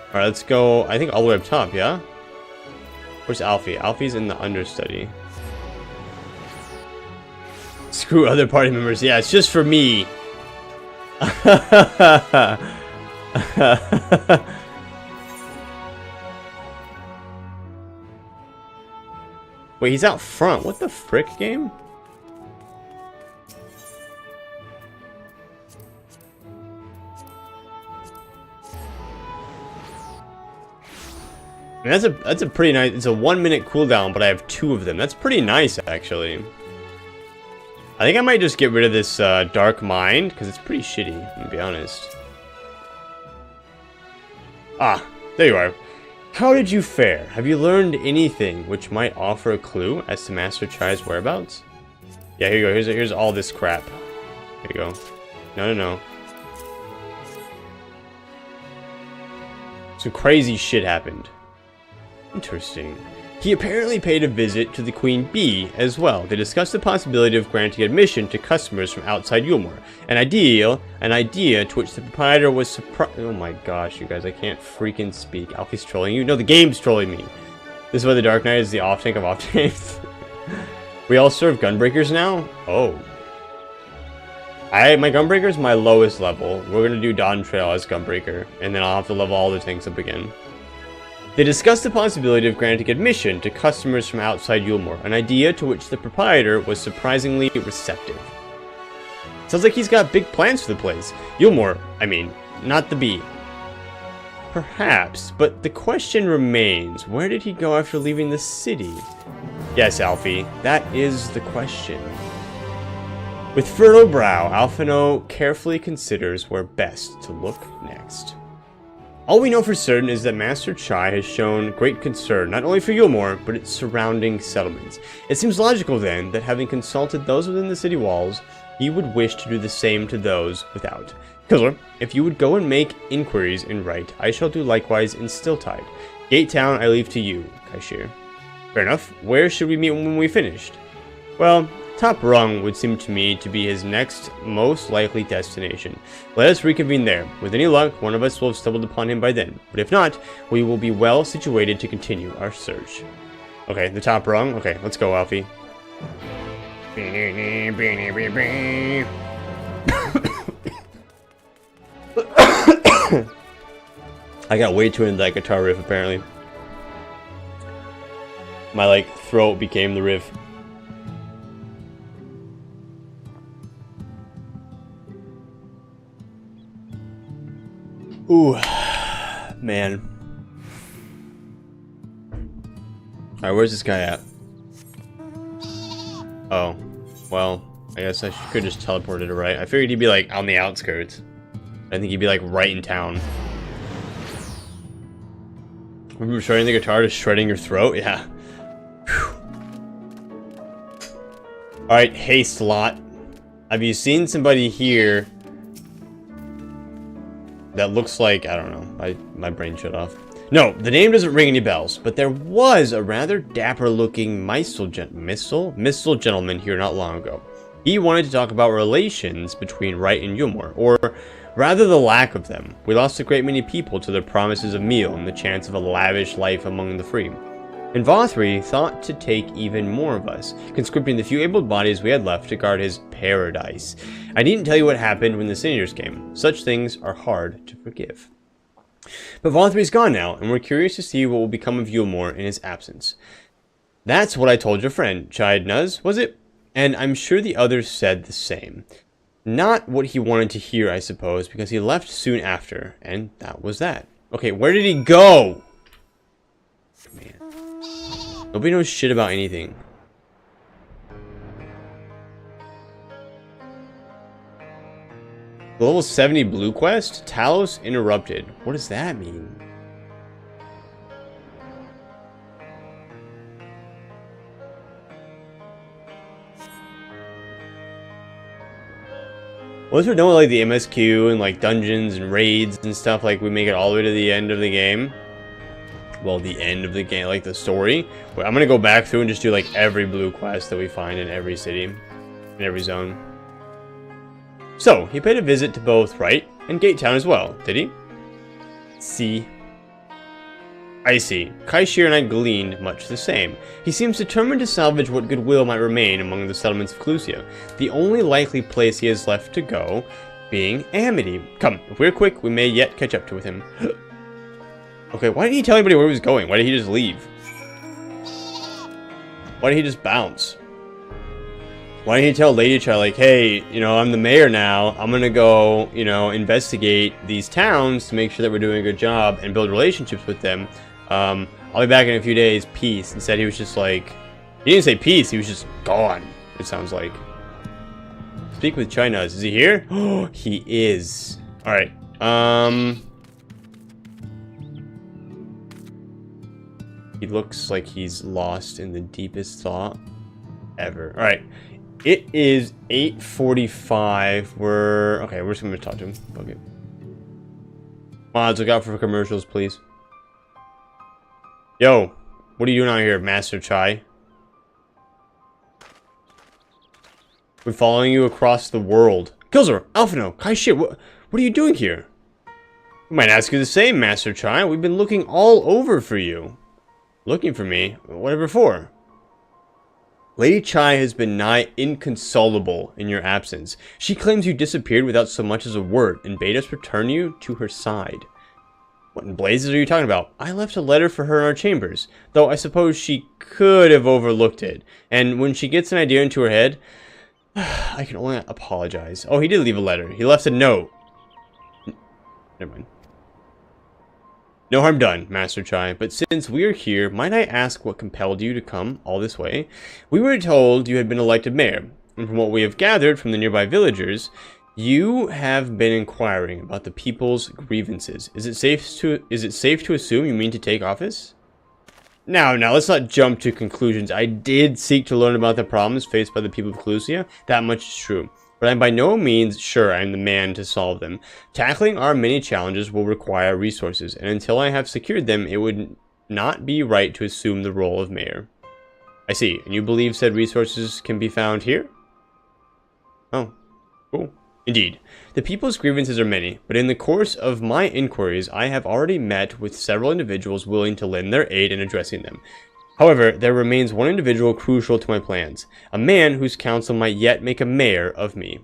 Alright, let's go, I think all the way up top, yeah? Where's Alfie? Alfie's in the understudy. Screw other party members. Yeah, it's just for me. Wait, he's out front. What the frick, game? I mean, that's a pretty nice. It's a 1-minute cooldown, but I have 2 of them. That's pretty nice, actually. I think I might just get rid of this Dark Mind, because it's pretty shitty, to be honest. Ah, there you are. How did you fare? Have you learned anything which might offer a clue as to Master Chai's whereabouts? Yeah, here you go. Here's all this crap. Here you go. No. Some crazy shit happened. Interesting. He apparently paid a visit to the Queen Bee as well. They discussed the possibility of granting admission to customers from outside Eulmore. An idea to which the proprietor was surprised. Oh my gosh, you guys, I can't freaking speak. Alfie's trolling you? No, the game's trolling me. This is why the Dark Knight is the off-tank of off-tanks. We all serve Gunbreakers now? Oh. My Gunbreaker's my lowest level. We're gonna do Dawn Trail as Gunbreaker, and then I'll have to level all the tanks up again. They discussed the possibility of granting admission to customers from outside Eulmore, an idea to which the proprietor was surprisingly receptive. Sounds like he's got big plans for the place. Eulmore, I mean, not the bee. Perhaps, but the question remains, where did he go after leaving the city? Yes, Alfie, that is the question. With furrowed brow, Alphino carefully considers where best to look next. All we know for certain is that Master Chai has shown great concern not only for Eulmore, but its surrounding settlements. It seems logical then that having consulted those within the city walls, he would wish to do the same to those without. Killer, if you would go and make inquiries in Right, I shall do likewise in Stilltide. Gate Town I leave to you, Kaishir. Fair enough. Where should we meet when we finished? Well, Top Rung would seem to me to be his next most likely destination. Let us reconvene there. With any luck, one of us will have stumbled upon him by then. But if not, we will be well situated to continue our search. Okay, the Top Rung. Okay, let's go, Alfie. I got way too into that guitar riff, apparently. My, like, throat became the riff. Ooh, man. Alright, where's this guy at? Oh, well, I guess I could just teleport it, right? I figured he'd be, like, on the outskirts. I think he'd be, like, right in town. Remember shredding the guitar to shredding your throat? Yeah. Alright, haste lot. Have you seen somebody here that looks like, I don't know, my brain shut off. No, the name doesn't ring any bells, but there was a rather dapper looking Missile gentleman here not long ago. He wanted to talk about relations between Wright and Eulmore, or rather the lack of them. We lost a great many people to their promises of meal and the chance of a lavish life among the free. And Vothri thought to take even more of us, conscripting the few able bodies we had left to guard his paradise. I needn't tell you what happened when the Senators came. Such things are hard to forgive. But Vothri's gone now, and we're curious to see what will become of Eulmore in his absence. That's what I told your friend, Chide Nuz, was it? And I'm sure the others said the same. Not what he wanted to hear, I suppose, because he left soon after, and that was that. Okay, where did he go? Man. Nobody knows shit about anything. Level 70 blue quest? Talos interrupted. What does that mean? Once we're done with like the MSQ and like dungeons and raids and stuff, like we make it all the way to the end of the game. Well, the end of the game, like the story. I'm gonna go back through and just do like every blue quest that we find in every city, in every zone. So, he paid a visit to both Wright and Gate Town as well, did he? See. I see. Kaishir and I gleaned much the same. He seems determined to salvage what goodwill might remain among the settlements of Clusia, the only likely place he has left to go being Amity. Come, if we're quick, we may yet catch up to with him. Okay, why didn't he tell anybody where he was going? Why did he just leave? Why did he just bounce? Why didn't he tell Lady Chai, like, hey, you know, I'm the mayor now. I'm gonna go, you know, investigate these towns to make sure that we're doing a good job and build relationships with them. I'll be back in a few days. Peace. Instead, he was just like, he didn't say peace. He was just gone, it sounds like. Speak with Chai Nuz. Is he here? Oh, he is. All right. He looks like he's lost in the deepest thought ever. All right. It is 8:45. We're just gonna talk to him. Okay. Mods, look out for commercials, please. Yo, what are you doing out here, Master Chai? We're following you across the world. Killzor, Alphino, Kai shit, what are you doing here? We might ask you the same, Master Chai. We've been looking all over for you. Looking for me? Whatever for? Lady Chai has been nigh inconsolable in your absence. She claims you disappeared without so much as a word and bade us return you to her side. What in blazes are you talking about? I left a letter for her in our chambers, though I suppose she could have overlooked it. And when she gets an idea into her head, I can only apologize. Oh, he did leave a letter. He left a note. Never mind. No harm done, Master Chai, but since we're here, might I ask what compelled you to come all this way? We were told you had been elected mayor, and from what we have gathered from the nearby villagers, you have been inquiring about the people's grievances. Is it safe to assume you mean to take office? Now, let's not jump to conclusions. I did seek to learn about the problems faced by the people of Clusia. That much is true. but I'm by no means sure I'm the man to solve them. Tackling our many challenges will require resources, and until I have secured them, it would not be right to assume the role of mayor. I see, and you believe said resources can be found here? Oh, cool. Indeed. The people's grievances are many, but in the course of my inquiries, I have already met with several individuals willing to lend their aid in addressing them. However, there remains one individual crucial to my plans, a man whose counsel might yet make a mayor of me.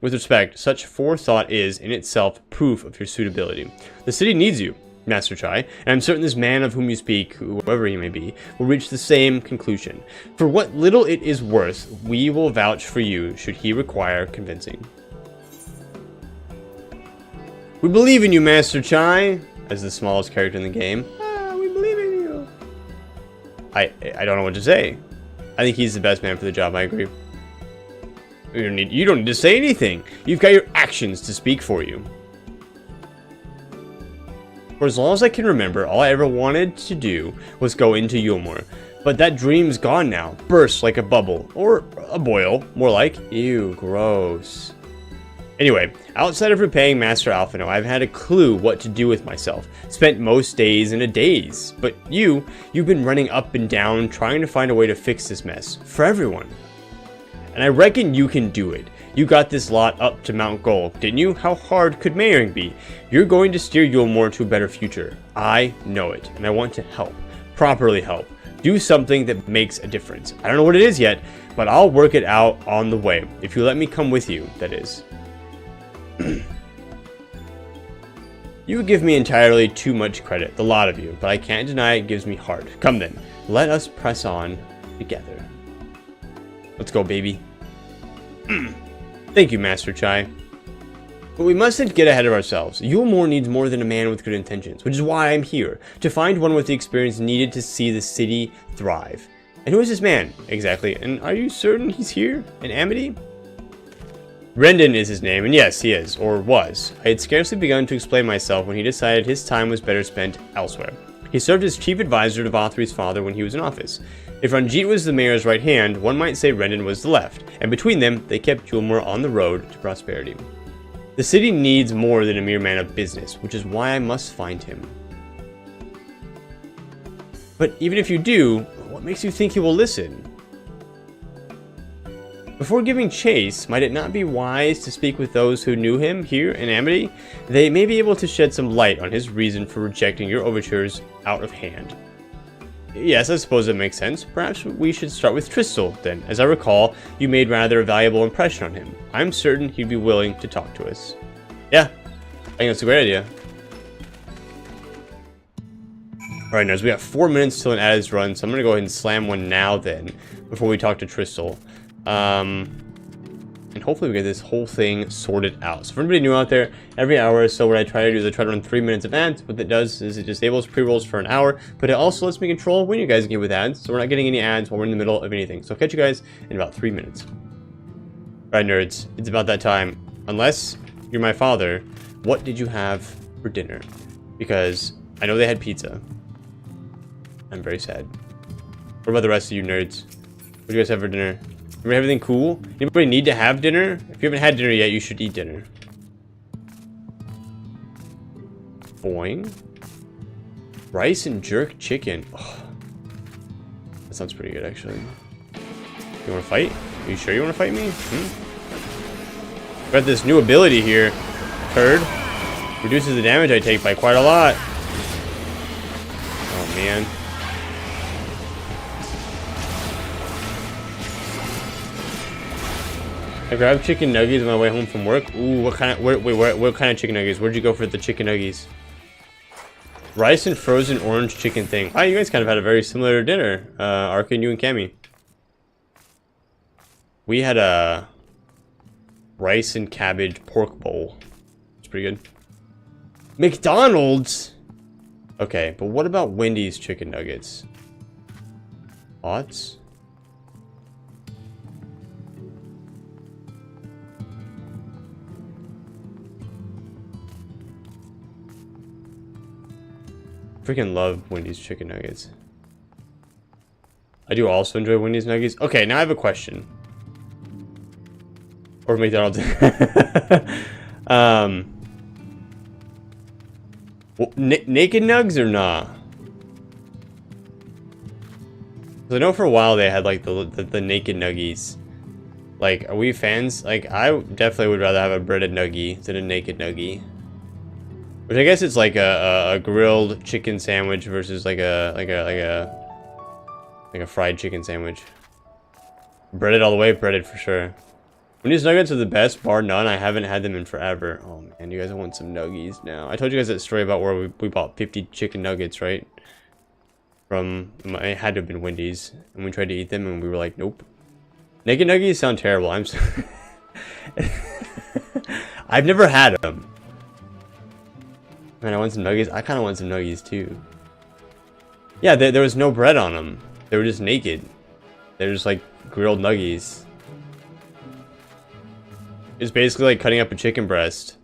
With respect, such forethought is, in itself, proof of your suitability. The city needs you, Master Chai, and I'm certain this man of whom you speak, whoever he may be, will reach the same conclusion. For what little it is worth, we will vouch for you should he require convincing. We believe in you, Master Chai, as the smallest character in the game. We believe in you. I don't know what to say. I think he's the best man for the job, I agree. You don't need to say anything. You've got your actions to speak for you. For as long as I can remember, all I ever wanted to do was go into Eulmore. But that dream's gone now. Burst like a bubble. Or a boil. More like, ew, gross. Anyway, outside of repaying Master Alphino, I've had a clue what to do with myself. Spent most days in a daze. But you've been running up and down trying to find a way to fix this mess. For everyone. And I reckon you can do it. You got this lot up to Mount Gold, didn't you? How hard could mayoring be? You're going to steer Eulmore to a better future. I know it, and I want to help. Properly help. Do something that makes a difference. I don't know what it is yet, but I'll work it out on the way. If you let me come with you, that is. You give me entirely too much credit, the lot of you, but I can't deny it gives me heart. Come then, let us press on together. Let's go, baby. Thank you, Master Chai. But we mustn't get ahead of ourselves. Eulmore needs more than a man with good intentions, which is why I'm here, to find one with the experience needed to see the city thrive. And who is this man, exactly? And are you certain he's here, in Amity? Rendon is his name, and yes, he is, or was. I had scarcely begun to explain myself when he decided his time was better spent elsewhere. He served as chief advisor to Vothri's father when he was in office. If Ranjit was the mayor's right hand, one might say Rendon was the left, and between them, they kept Eulmore on the road to prosperity. The city needs more than a mere man of business, which is why I must find him. But even if you do, what makes you think he will listen? Before giving chase, might it not be wise to speak with those who knew him here in Amity? They may be able to shed some light on his reason for rejecting your overtures out of hand. Yes, I suppose it makes sense. Perhaps we should start with Tristal, then. As I recall, you made rather a valuable impression on him. I'm certain he'd be willing to talk to us. Yeah, I think that's a great idea. Alright, nerds, we got 4 minutes till an ad is run, so I'm going to go ahead and slam one now, then, before we talk to Tristal. And hopefully we get this whole thing sorted out. So for anybody new out there, every hour or so what I try to do is I try to run 3 minutes of ads. What that does is it disables pre-rolls for an hour, but it also lets me control when you guys get with ads, so we're not getting any ads while we're in the middle of anything. So I'll catch you guys in about 3 minutes. Alright, nerds, it's about that time. Unless you're my father, what did you have for dinner? Because I know they had pizza. I'm very sad. What about the rest of you nerds? What do you guys have for dinner? Remember everything cool? Anybody need to have dinner? If you haven't had dinner yet, you should eat dinner. Boing. Rice and jerk chicken. Oh, that sounds pretty good, actually. You want to fight? Are you sure you want to fight me? Got this new ability here. Turd. Reduces the damage I take by quite a lot. Oh, man. I grabbed chicken nuggets on my way home from work. Ooh, what kind of what kind of chicken nuggets? Where'd you go for the chicken nuggets? Rice and frozen orange chicken thing. Wow, you guys kind of had a very similar dinner. Arkin, you and Cammy. We had a rice and cabbage pork bowl. It's pretty good. McDonald's? Okay, but what about Wendy's chicken nuggets? Thoughts? Freaking love Wendy's chicken nuggets. I do also enjoy Wendy's nuggets. Okay, now I have a question. Or McDonald's. Well, naked nugs or nah? I know for a while they had like the naked nuggies. Like, are we fans? Like, I definitely would rather have a breaded nuggie than a naked nuggie. Which I guess it's like a grilled chicken sandwich versus like a fried chicken sandwich. Breaded all the way, breaded for sure. Wendy's nuggets are the best, bar none. I haven't had them in forever. Oh man, you guys want some nuggies now. I told you guys that story about where we bought 50 chicken nuggets, right? From, it had to have been Wendy's. And we tried to eat them and we were like, nope. Naked nuggies sound terrible. I'm so I've never had them. Man, I want some nuggies. I kind of want some nuggies too. Yeah, there was no bread on them. They were just naked. They're just like grilled nuggies. It's basically like cutting up a chicken breast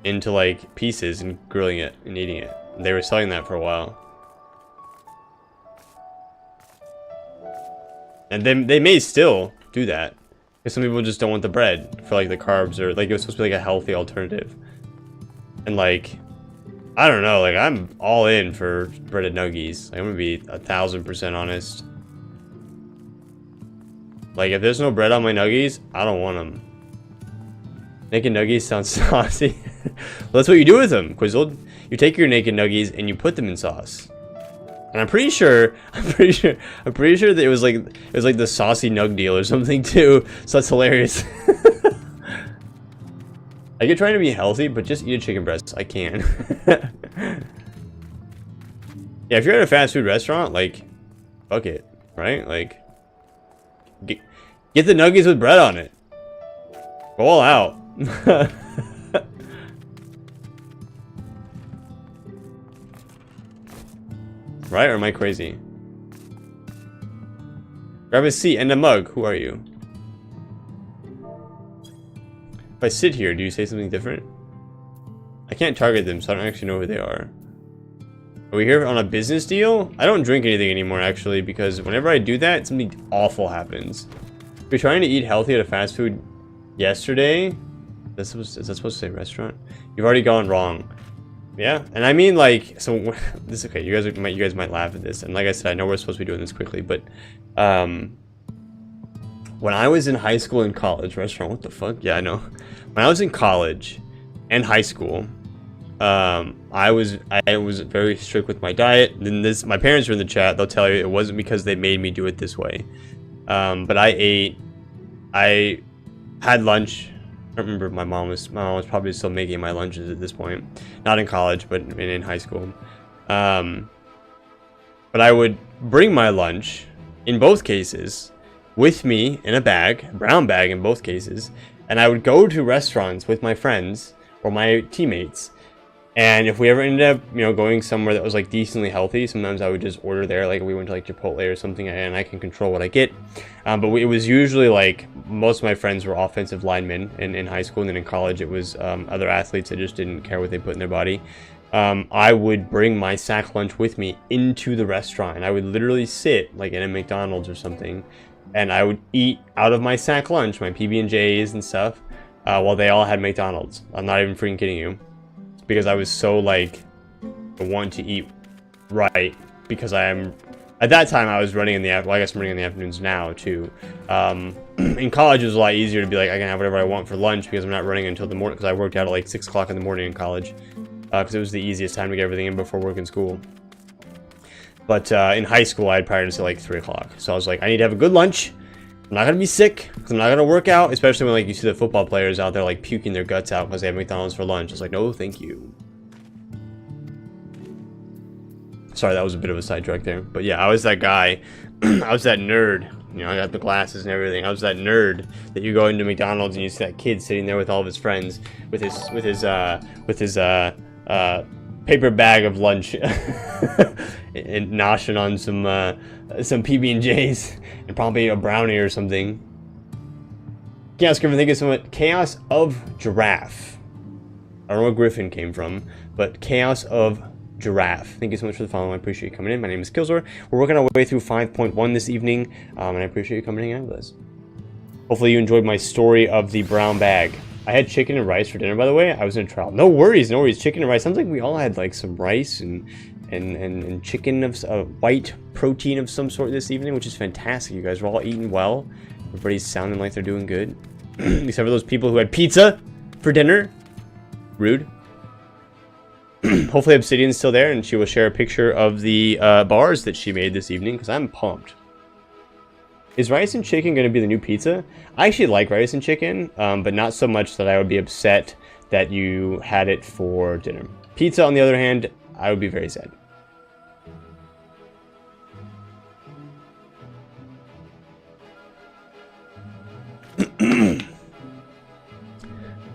into like pieces and grilling it and eating it. They were selling that for a while. And then they may still do that. Because some people just don't want the bread for like the carbs, or like it was supposed to be like a healthy alternative. And like, I don't know, like I'm all in for breaded nuggies. Like, I'm gonna be 1000% honest. Like, if there's no bread on my nuggies, I don't want them. Naked nuggies sounds saucy. Well, that's what you do with them, Quizzled. You take your naked nuggies and you put them in sauce. And I'm pretty sure that it was like the saucy nug deal or something too. So that's hilarious. I get trying to be healthy, but just eat a chicken breast. I can. Yeah, if you're at a fast food restaurant, like, fuck it, right? Like, get the nuggies with bread on it. Go all out. Right, or am I crazy? Grab a seat and a mug. Who are you? If I sit here, do you say something different? I can't target them, so I don't actually know who they are. Are we here on a business deal? I don't drink anything anymore, actually, because whenever I do that, something awful happens. We're trying to eat healthy at a fast food yesterday. Is that supposed to say restaurant? You've already gone wrong. Yeah, and I mean, like, so this is okay. You guys might laugh at this, and like I said, I know we're supposed to be doing this quickly, but when I was in high school and college, restaurant, what the fuck? Yeah, I know. When I was in college and high school, I was very strict with my diet. And my parents are in the chat. They'll tell you it wasn't because they made me do it this way. But I had lunch. I don't remember. My mom was probably still making my lunches at this point. Not in college, but in high school. But I would bring my lunch in both cases with me in a bag, brown bag in both cases, and I would go to restaurants with my friends or my teammates. And if we ever ended up, going somewhere that was like decently healthy, sometimes I would just order there. Like, we went to like Chipotle or something, and I can control what I get. But it was usually like most of my friends were offensive linemen in high school, and then in college it was other athletes that just didn't care what they put in their body. I would bring my sack lunch with me into the restaurant, and I would literally sit like in a McDonald's or something, and I would eat out of my sack lunch, my PB&Js and stuff, while they all had McDonald's. I'm not even freaking kidding you. Because I was so like, I want to eat right, because at that time I was running in the, well, I guess I'm running in the afternoons now too. In college it was a lot easier to be like, I can have whatever I want for lunch because I'm not running until the morning, because I worked out at like 6 o'clock in the morning in college. Because it was the easiest time to get everything in before work and school. But in high school I had prior to say like 3 o'clock. So I was like, I need to have a good lunch. I'm not gonna be sick, because I'm not gonna work out, especially when like you see the football players out there like puking their guts out because they have McDonald's for lunch. It's like, no, thank you. Sorry, that was a bit of a sidetrack there, but yeah, I was that guy. I was that nerd. I got the glasses and everything. I was that nerd that you go into McDonald's and you see that kid sitting there with all of his friends with his paper bag of lunch and noshing on some PB&Js and probably a brownie or something. Chaos Griffin, thank you so much. Chaos of Giraffe. I don't know where Griffin came from, but Chaos of Giraffe. Thank you so much for the follow. I appreciate you coming in. My name is Killzor. We're working our way through 5.1 this evening, and I appreciate you coming in with us. Hopefully you enjoyed my story of the brown bag. I had chicken and rice for dinner, by the way. I was in a trial. No worries, no worries. Chicken and rice. Sounds like we all had like some rice and chicken of white protein of some sort this evening, which is fantastic. You guys are all eating well. Everybody's sounding like they're doing good. Except for those people who had pizza for dinner. Rude. Hopefully Obsidian's still there and she will share a picture of the bars that she made this evening, because I'm pumped. Is rice and chicken going to be the new pizza? I actually like rice and chicken, but not so much that I would be upset that you had it for dinner. Pizza, on the other hand, I would be very sad.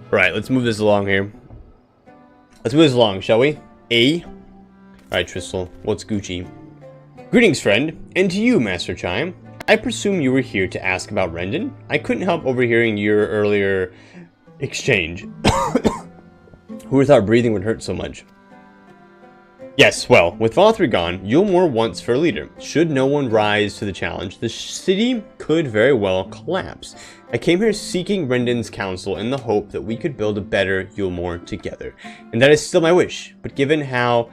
Right, let's move this along here. Let's move this along, shall we? Alright, Tristel, what's Gucci? Greetings, friend, and to you, Master Chime. I presume you were here to ask about Rendon? I couldn't help overhearing your earlier exchange. Who would thought breathing would hurt so much? Yes, well, with Vothri gone, Eulmore wants for a leader. Should no one rise to the challenge, the city could very well collapse. I came here seeking Rendon's counsel in the hope that we could build a better Eulmore together. And that is still my wish, but given how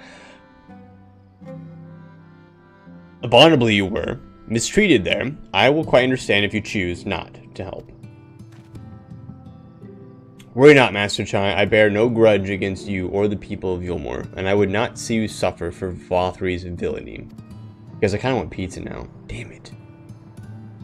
abominably you were mistreated there, I will quite understand if you choose not to help. Worry not, Master Chai. I bear no grudge against you or the people of Eulmore, and I would not see you suffer for Vothri's villainy. Because I kind of want pizza now. Damn it.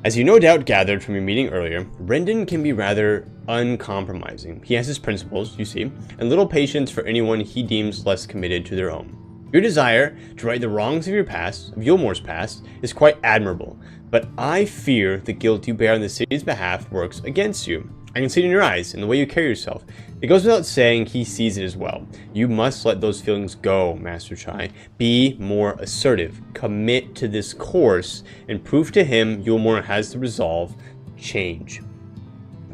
As you no doubt gathered from your meeting earlier, Rendon can be rather uncompromising. He has his principles, you see, and little patience for anyone he deems less committed to their own. Your desire to right the wrongs of your past, of Eulmore's past, is quite admirable, but I fear the guilt you bear on the city's behalf works against you. I can see it in your eyes, in the way you carry yourself. It goes without saying he sees it as well. You must let those feelings go, Master Chai. Be more assertive. Commit to this course, and prove to him Eulmore has the resolve to change.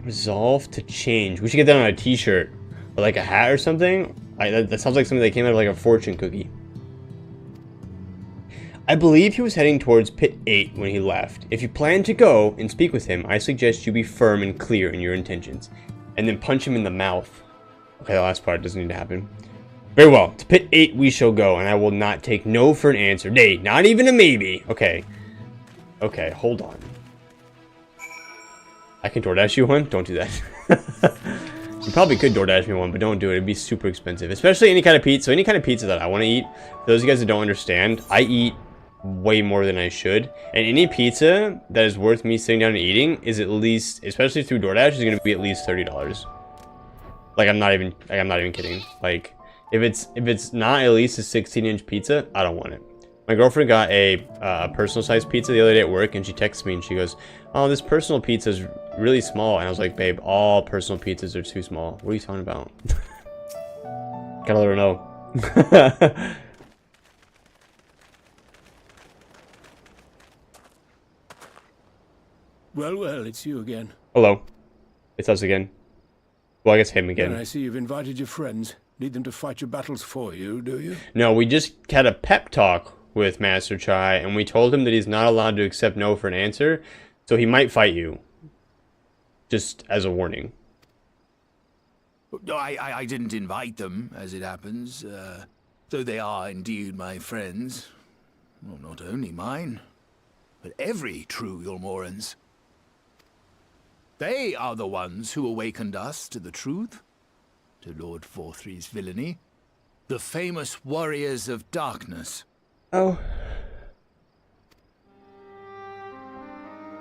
Resolve to change. We should get that on a t-shirt, or like a hat or something. That sounds like something that came out of like a fortune cookie. I believe he was heading towards Pit 8 when he left. If you plan to go and speak with him, I suggest you be firm and clear in your intentions. And then punch him in the mouth. Okay, the last part doesn't need to happen. Very well, to Pit 8 we shall go, and I will not take no for an answer. Nay, not even a maybe. Okay. Okay, hold on. I can DoorDash you one? Don't do that. You probably could DoorDash me one, but don't do it. It'd be super expensive. Especially any kind of pizza. So any kind of pizza that I want to eat. For those of you guys that don't understand, I eat way more than I should, and any pizza that is worth me sitting down and eating is at least, especially through DoorDash, is going to be at least $30. Like I'm not even kidding. Like if it's not at least a 16-inch pizza, I don't want it. My girlfriend got a personal size pizza the other day at work, and she texts me and she goes, "Oh, this personal pizza is really small." And I was like, "Babe, all personal pizzas are too small. What are you talking about?" Gotta let her know. Well, it's you again. Hello. It's us again. Well, I guess him again. And I see you've invited your friends. Need them to fight your battles for you, do you? No, we just had a pep talk with Master Chai, and we told him that he's not allowed to accept no for an answer, so he might fight you. Just as a warning. I didn't invite them, as it happens, though they are indeed my friends. Well, not only mine, but every true Eulmoreans. They are the ones who awakened us to the truth, to Lord Vothri's villainy, the famous warriors of darkness. Oh.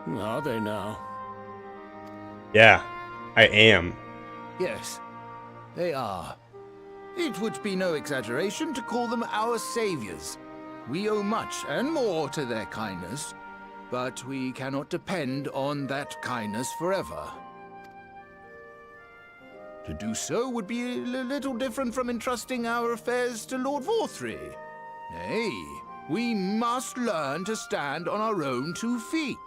Are they now? Yeah, I am. Yes, they are. It would be no exaggeration to call them our saviors. We owe much and more to their kindness, but we cannot depend on that kindness forever. To do so would be a little different from entrusting our affairs to Lord Vothri. Nay, we must learn to stand on our own 2 feet.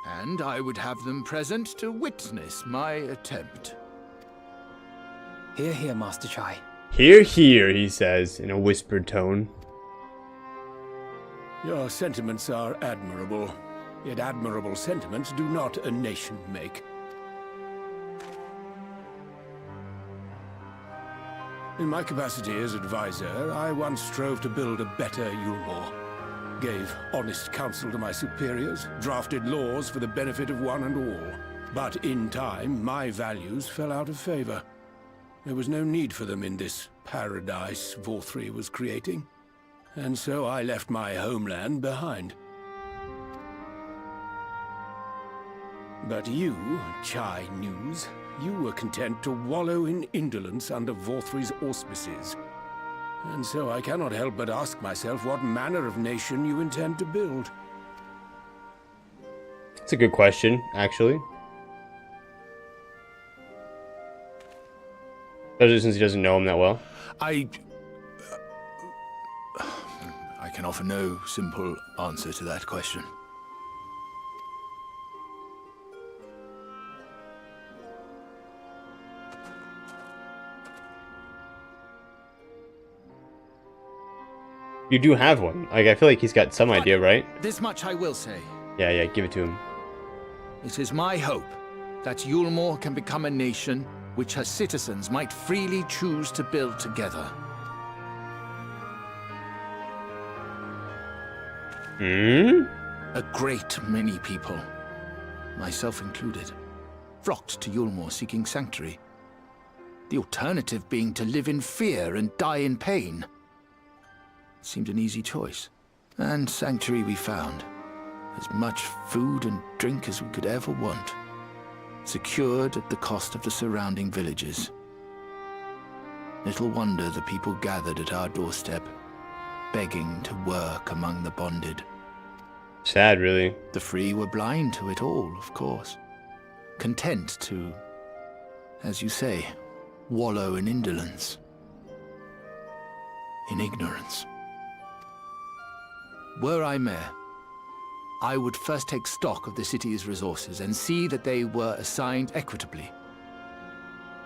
And I would have them present to witness my attempt. Hear, hear, Master Chai. Hear, hear, he says in a whispered tone. Your sentiments are admirable, yet admirable sentiments do not a nation make. In my capacity as advisor, I once strove to build a better Eulmore. Gave honest counsel to my superiors, drafted laws for the benefit of one and all. But in time, my values fell out of favor. There was no need for them in this paradise Vorthri was creating. And so I left my homeland behind. But you, Chai News, you were content to wallow in indolence under Vorthri's auspices. And so I cannot help but ask myself what manner of nation you intend to build. It's a good question, actually. Especially since he doesn't know him that well. I can offer no simple answer to that question. You do have one. Like, I feel like he's got some idea, right? This much I will say. Yeah, give it to him. It is my hope that Eulmore can become a nation which her citizens might freely choose to build together. A great many people, myself included, flocked to Eulmore seeking sanctuary. The alternative being to live in fear and die in pain. It seemed an easy choice. And sanctuary we found. As much food and drink as we could ever want. Secured at the cost of the surrounding villages. Little wonder the people gathered at our doorstep, begging to work among the bonded. Sad, really. The free were blind to it all, of course. Content to, as you say, wallow in indolence. In ignorance. Were I mayor, I would first take stock of the city's resources and see that they were assigned equitably.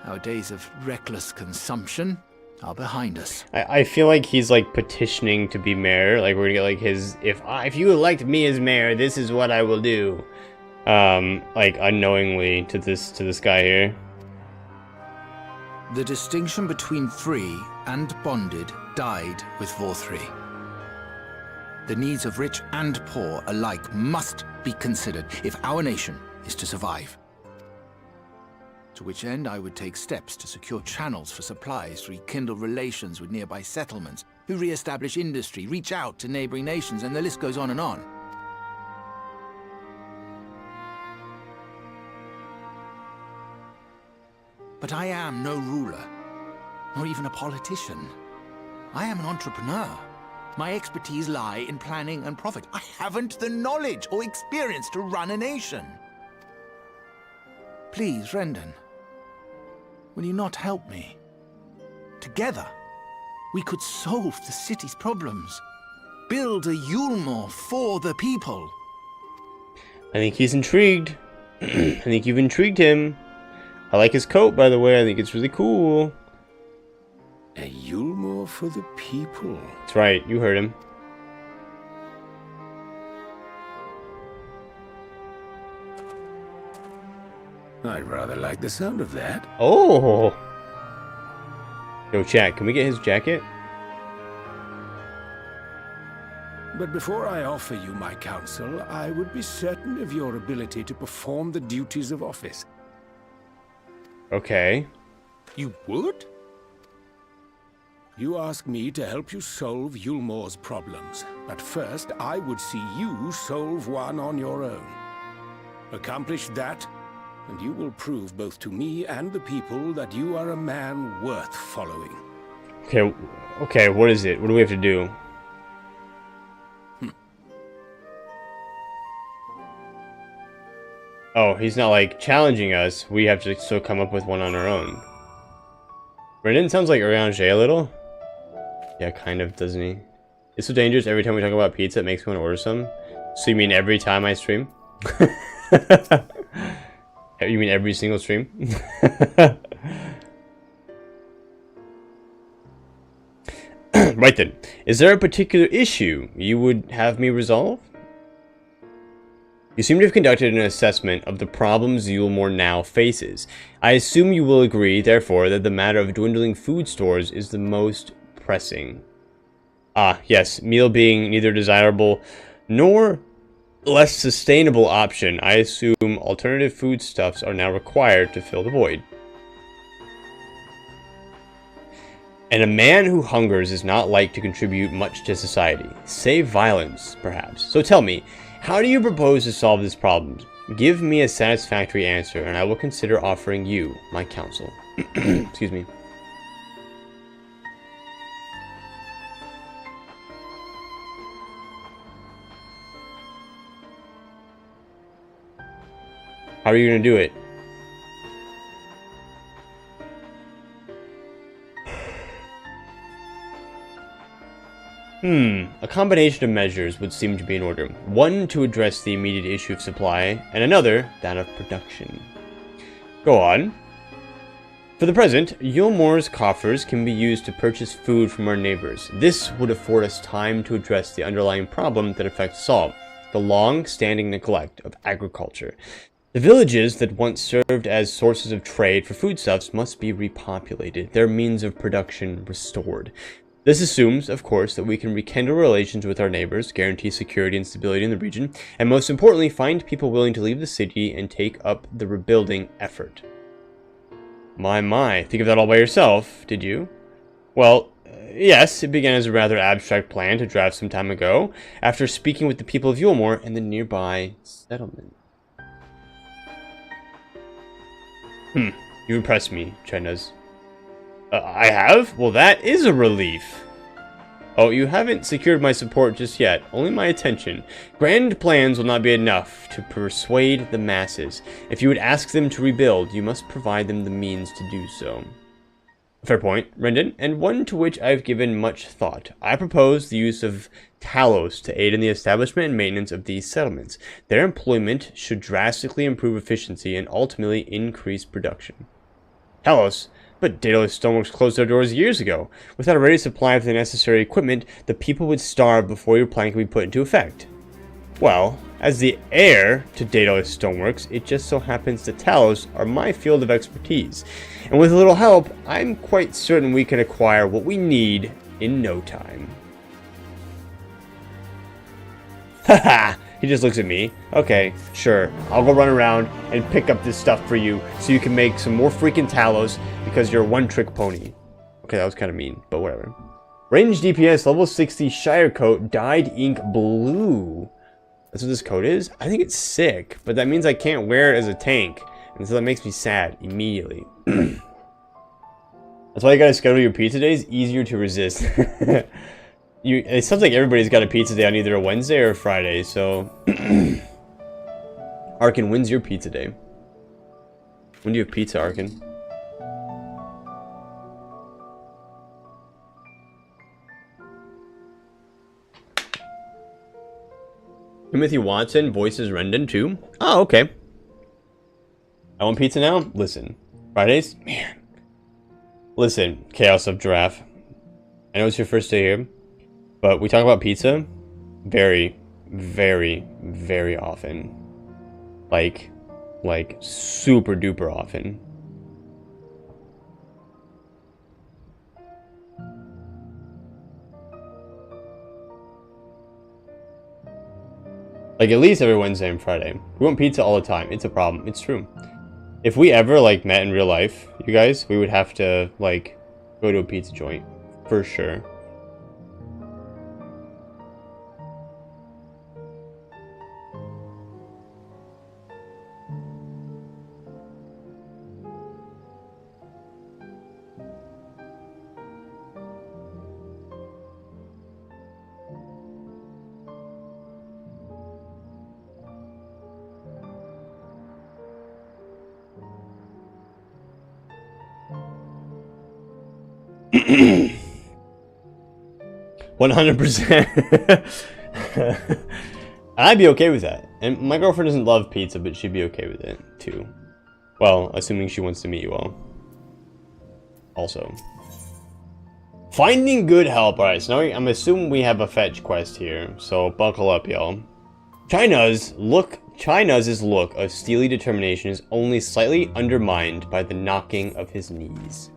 Our days of reckless consumption are behind us. I feel like he's like petitioning to be mayor. Like, we're gonna get like his, if you elect me as mayor, this is what I will do. Like unknowingly to this guy here. The distinction between free and bonded died with Vorthri. The needs of rich and poor alike must be considered if our nation is to survive. To which end I would take steps to secure channels for supplies, rekindle relations with nearby settlements, who re-establish industry, reach out to neighboring nations, and the list goes on and on. But I am no ruler, nor even a politician. I am an entrepreneur. My expertise lie in planning and profit. I haven't the knowledge or experience to run a nation. Please, Rendon, will you not help me? Together, we could solve the city's problems. Build a Eulmore for the people. I think he's intrigued. I think you've intrigued him. I like his coat, by the way. I think it's really cool. A Eulmore for the people. That's right, you heard him. I'd rather like the sound of that. Oh! Yo, chat, can we get his jacket? But before I offer you my counsel, I would be certain of your ability to perform the duties of office. Okay. You would? You ask me to help you solve Eulmore's problems, but first I would see you solve one on your own. Accomplish that, and you will prove both to me and the people that you are a man worth following. Okay, what is it? What do we have to do? Oh, he's not like challenging us. We have to still come up with one on our own. Brendan sounds like Orange a little. Yeah, kind of, doesn't he? It's so dangerous. Every time we talk about pizza, it makes me want to order some. So you mean every time I stream? You mean every single stream? Right then. Is there a particular issue you would have me resolve? You seem to have conducted an assessment of the problems Eulmore now faces. I assume you will agree, therefore, that the matter of dwindling food stores is the most pressing. Ah, yes, meal being neither desirable nor less sustainable option, I assume alternative foodstuffs are now required to fill the void. And a man who hungers is not like to contribute much to society, save violence, perhaps. So tell me, how do you propose to solve this problem? Give me a satisfactory answer, and I will consider offering you my counsel. Excuse me. How are you going to do it? A combination of measures would seem to be in order. One to address the immediate issue of supply, and another, that of production. Go on. For the present, Eulmore's coffers can be used to purchase food from our neighbors. This would afford us time to address the underlying problem that affects us all, the long-standing neglect of agriculture. The villages that once served as sources of trade for foodstuffs must be repopulated, their means of production restored. This assumes, of course, that we can rekindle relations with our neighbors, guarantee security and stability in the region, and most importantly, find people willing to leave the city and take up the rebuilding effort. My, think of that all by yourself, did you? Well, yes, it began as a rather abstract plan to draft some time ago, after speaking with the people of Eulmore and the nearby settlement. You impress me, China's. I have? Well, that is a relief. Oh, you haven't secured my support just yet. Only my attention. Grand plans will not be enough to persuade the masses. If you would ask them to rebuild, you must provide them the means to do so. Fair point, Rendon, and one to which I've given much thought. I propose the use of Talos to aid in the establishment and maintenance of these settlements. Their employment should drastically improve efficiency and ultimately increase production. Talos? But Daedalus Stoneworks closed their doors years ago. Without a ready supply of the necessary equipment, the people would starve before your plan could be put into effect. Well, as the heir to Daedalus Stoneworks, it just so happens that Talos are my field of expertise. And with a little help, I'm quite certain we can acquire what we need in no time. Haha! He just looks at me. Okay, sure. I'll go run around and pick up this stuff for you so you can make some more freaking Talos because you're a one-trick pony. Okay, that was kind of mean, but whatever. Range DPS, level 60, Shire coat, dyed ink blue. That's what this coat is? I think it's sick, but that means I can't wear it as a tank. And so that makes me sad immediately. That's why you gotta schedule your pizza days easier to resist. It sounds like everybody's got a pizza day on either a Wednesday or a Friday, so... Arkin, when's your pizza day? When do you have pizza, Arkin? Timothy Watson voices Rendon too? Oh, okay. I want pizza now? Listen. Fridays? Man. Listen, Chaos of Giraffe. I know it's your first day here. But we talk about pizza very, very, very often. Like super duper often. Like at least every Wednesday and Friday. We want pizza all the time. It's a problem. It's true. If we ever like met in real life, you guys, we would have to like go to a pizza joint. For sure. $100%. I'd be okay with that. And my girlfriend doesn't love pizza, but she'd be okay with it, too. Well, assuming she wants to meet you all. Also. Finding good help. Alright, so now I'm assuming we have a fetch quest here. So buckle up, y'all. China's look Chai-Nuz's look of steely determination is only slightly undermined by the knocking of his knees.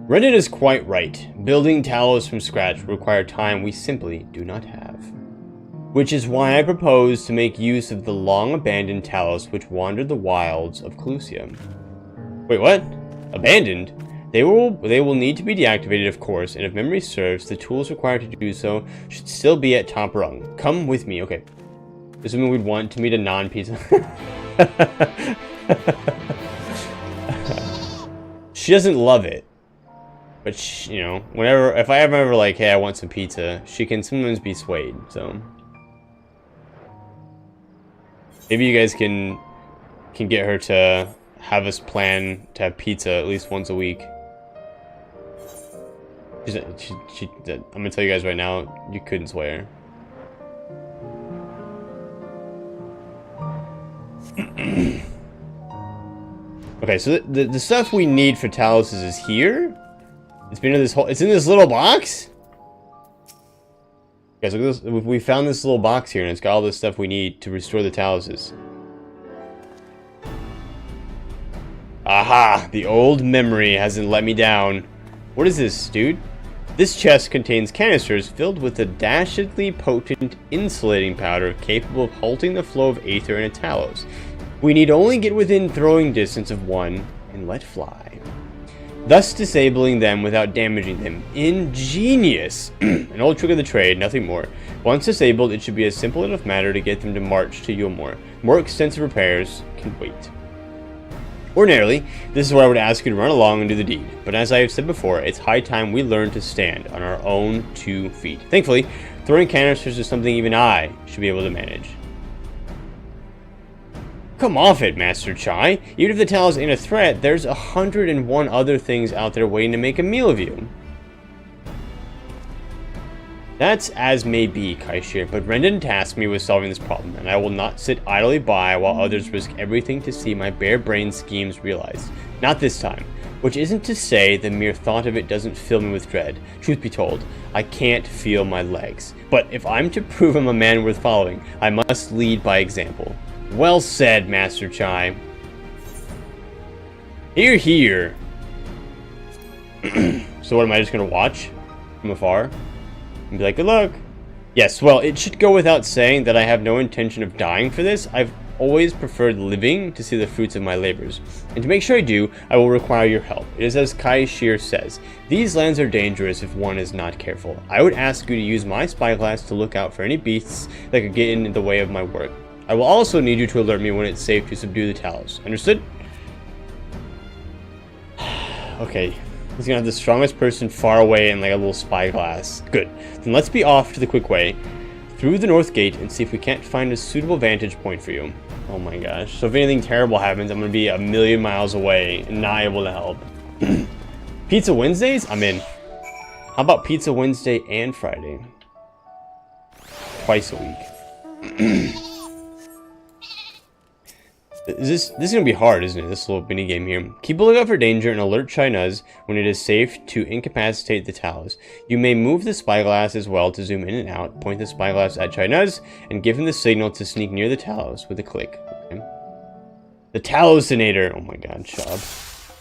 Rendon is quite right. Building Talos from scratch will require time we simply do not have. Which is why I propose to make use of the long-abandoned Talos which wandered the wilds of Clusia. Wait, what? Abandoned? They will need to be deactivated, of course, and if memory serves, the tools required to do so should still be at top rung. Come with me, okay. Assuming we'd want to meet a non-pizza. She doesn't love it. But, she, you know, whenever, if I ever like, hey, I want some pizza, she can sometimes be swayed, so. Maybe you guys can get her to have us plan to have pizza at least once a week. I'm gonna tell you guys right now, you couldn't sway her. Okay, so the stuff we need for Talos is here. It's been in this whole. It's in this little box. Guys, look at this. We found this little box here, and it's got all the stuff we need to restore the Taloses. Aha! The old memory hasn't let me down. What is this, dude? This chest contains canisters filled with a dastardly potent insulating powder capable of halting the flow of aether in a Talos. We need only get within throwing distance of one and let fly, thus disabling them without damaging them. Ingenious! An old trick of the trade, nothing more. Once disabled, it should be a simple enough matter to get them to march to Eulmore. More extensive repairs can wait. Ordinarily, this is where I would ask you to run along and do the deed, but as I have said before, it's high time we learn to stand on our own 2 feet. Thankfully, throwing canisters is something even I should be able to manage. Come off it, Master Chai. Even if the Talos ain't a threat, there's 101 other things out there waiting to make a meal of you. That's as may be, Kaishir, but Rendon tasked me with solving this problem, and I will not sit idly by while others risk everything to see my bare-brained schemes realized. Not this time. Which isn't to say the mere thought of it doesn't fill me with dread. Truth be told, I can't feel my legs. But if I'm to prove I'm a man worth following, I must lead by example. Well said, Master Chai. Hear, hear. So what, am I just gonna watch from afar? And be like, good luck. Yes, well, it should go without saying that I have no intention of dying for this. I've always preferred living to see the fruits of my labors. And to make sure I do, I will require your help. It is as Kaishir says, these lands are dangerous if one is not careful. I would ask you to use my spyglass to look out for any beasts that could get in the way of my work. I will also need you to alert me when it's safe to subdue the Talos. Understood? Okay. He's gonna have the strongest person far away and like a little spyglass. Good. Then let's be off to the quick way through the north gate and see if we can't find a suitable vantage point for you. Oh my gosh. So if anything terrible happens, I'm gonna be a million miles away and not able to help. Pizza Wednesdays? I'm in. How about Pizza Wednesday and Friday? Twice a week. This is gonna be hard, isn't it? This little mini game here. Keep a lookout for danger and alert Chai-Nuz when it is safe to incapacitate the Talos. You may move the spyglass as well to zoom in and out. Point the spyglass at Chai-Nuz and give him the signal to sneak near the Talos with a click. Okay. The Talosinator. Oh my god, ShB.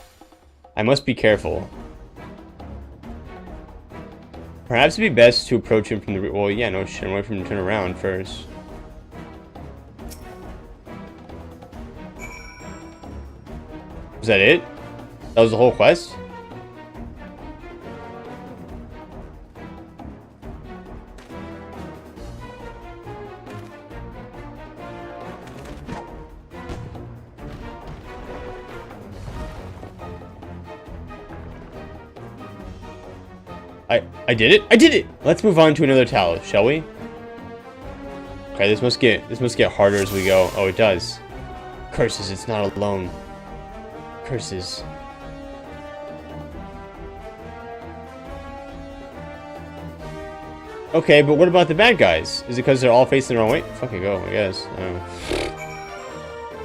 I must be careful. Perhaps it'd be best to approach him from the well, yeah, no shit. I'm waiting for him to turn around first. Was that it? That was the whole quest? I did it? I did it! Let's move on to another Talos, shall we? Okay, this must get harder as we go. Oh, it does. Curses, it's not alone. Curses. Okay, but what about the bad guys? Is it because they're all facing the wrong way? Fuck it, go, I guess.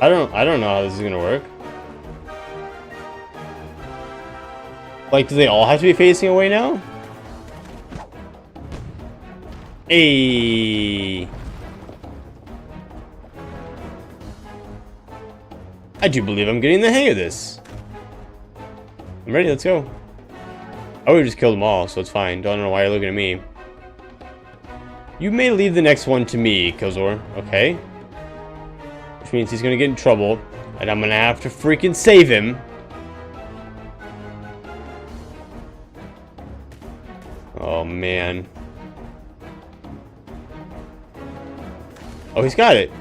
I don't know how this is gonna work. Like, do they all have to be facing away now? Hey. I do believe I'm getting the hang of this. I'm ready, let's go. I would have just killed them all, so it's fine. Don't know why you're looking at me. You may leave the next one to me, Kozor. Okay. Which means he's gonna get in trouble, and I'm gonna have to freaking save him. Oh, man. Oh, he's got it.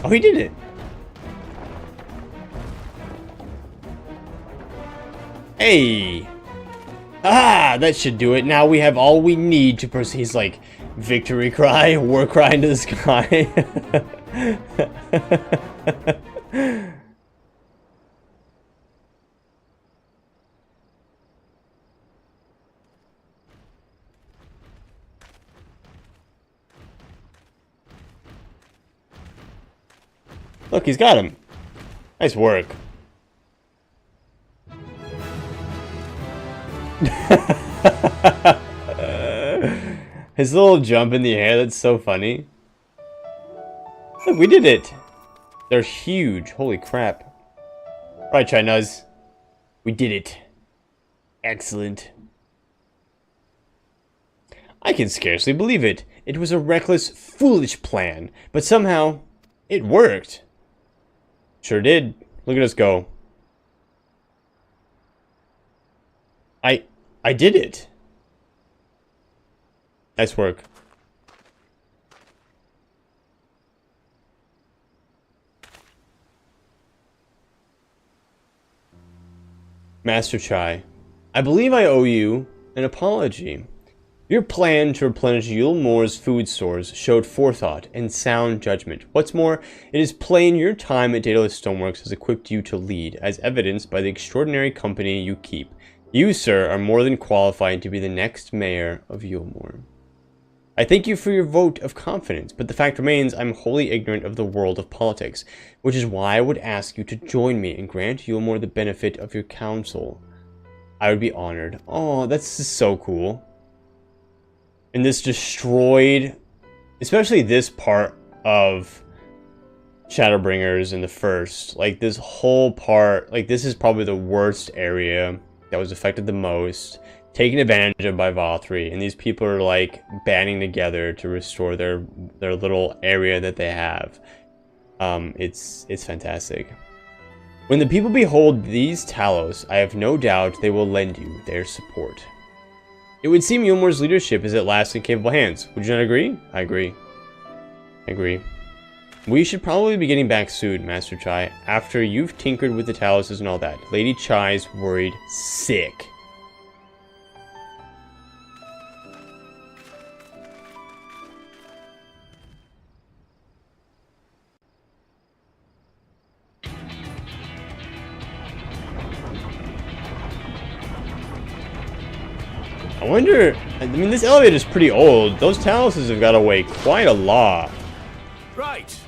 Oh, he did it. Hey. Ah, that should do it. Now we have all we need to proceed. He's like, victory cry, war cry into the sky. Look, he's got him. Nice work. His little jump in the air, that's so funny. Look, we did it. They're huge. Holy crap. Right, Chinuz. We did it. Excellent. I can scarcely believe it. It was a reckless, foolish plan, but somehow it worked. Sure did. Look at us go. I did it. Nice work. Master Chai, I believe I owe you an apology. Your plan to replenish Eulmore's food stores showed forethought and sound judgment. What's more, it is plain your time at Daedalus Stoneworks has equipped you to lead, as evidenced by the extraordinary company you keep. You, sir, are more than qualified to be the next mayor of Eulmore. I thank you for your vote of confidence, but the fact remains I'm wholly ignorant of the world of politics, which is why I would ask you to join me and grant Eulmore the benefit of your counsel. I would be honored. Oh, that's just so cool. And this destroyed, especially this part of Shadowbringers in the first, like this whole part, like this is probably the worst area that was affected the most, taken advantage of by Vothri, and these people are like banding together to restore their little area that they have. It's fantastic. When the people behold these Talos, I have no doubt they will lend you their support. It would seem Eulmore's leadership is at last in capable hands. Would you not agree? I agree. I agree. We should probably be getting back soon, Master Chai, after you've tinkered with the Taloses and all that. Lady Chai's worried sick. I wonder, I mean, this elevator is pretty old. Those Taloses have got to weigh quite a lot. Right.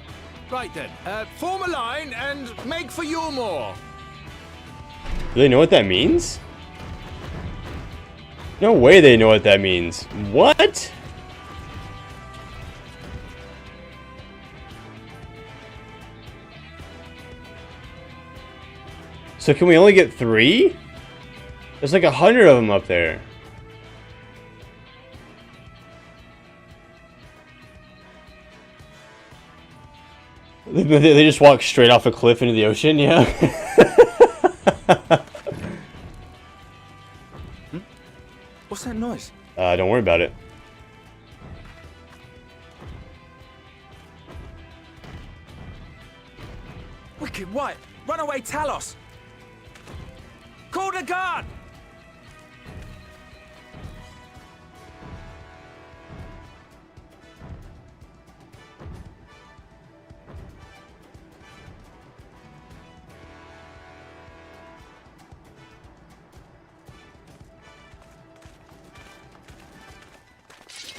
Right then. Form a line and make for Eulmore. Do they know what that means? No way they know what that means. What? So can we only get 3? There's like 100 of them up there. They just walk straight off a cliff into the ocean, yeah. What's that noise? Don't worry about it. Wicked White! Runaway Talos! Call the guard!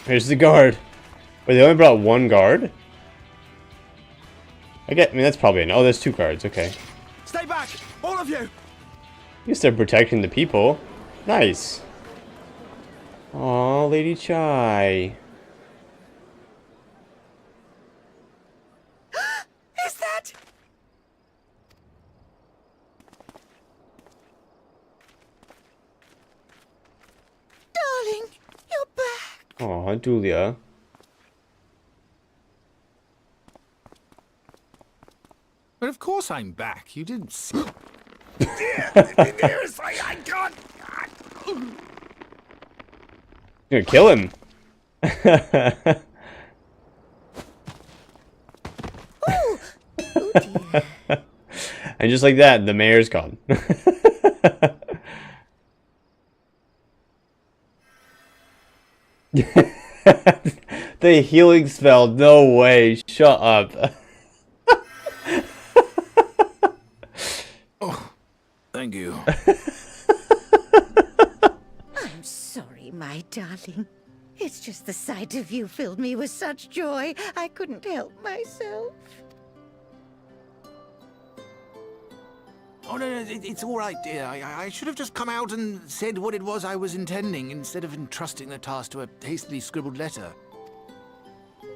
Here's the guard. Wait, they only brought 1 guard? I mean, that's probably an... Oh, there's 2 guards. Okay. Stay back! All of you! At least they're protecting the people. Nice. Aw, Lady Chai. Is that... Aw, Julia. But of course I'm back. You didn't see. Dearest, I can't. You're gonna kill him. Oh dear. And just like that, the mayor's gone. The healing spell, no way. Shut up. Oh, thank you. I'm sorry, my darling. It's just the sight of you filled me with such joy, I couldn't help myself. Oh, no, it's all right, dear. I should have just come out and said what it was I was intending instead of entrusting the task to a hastily scribbled letter.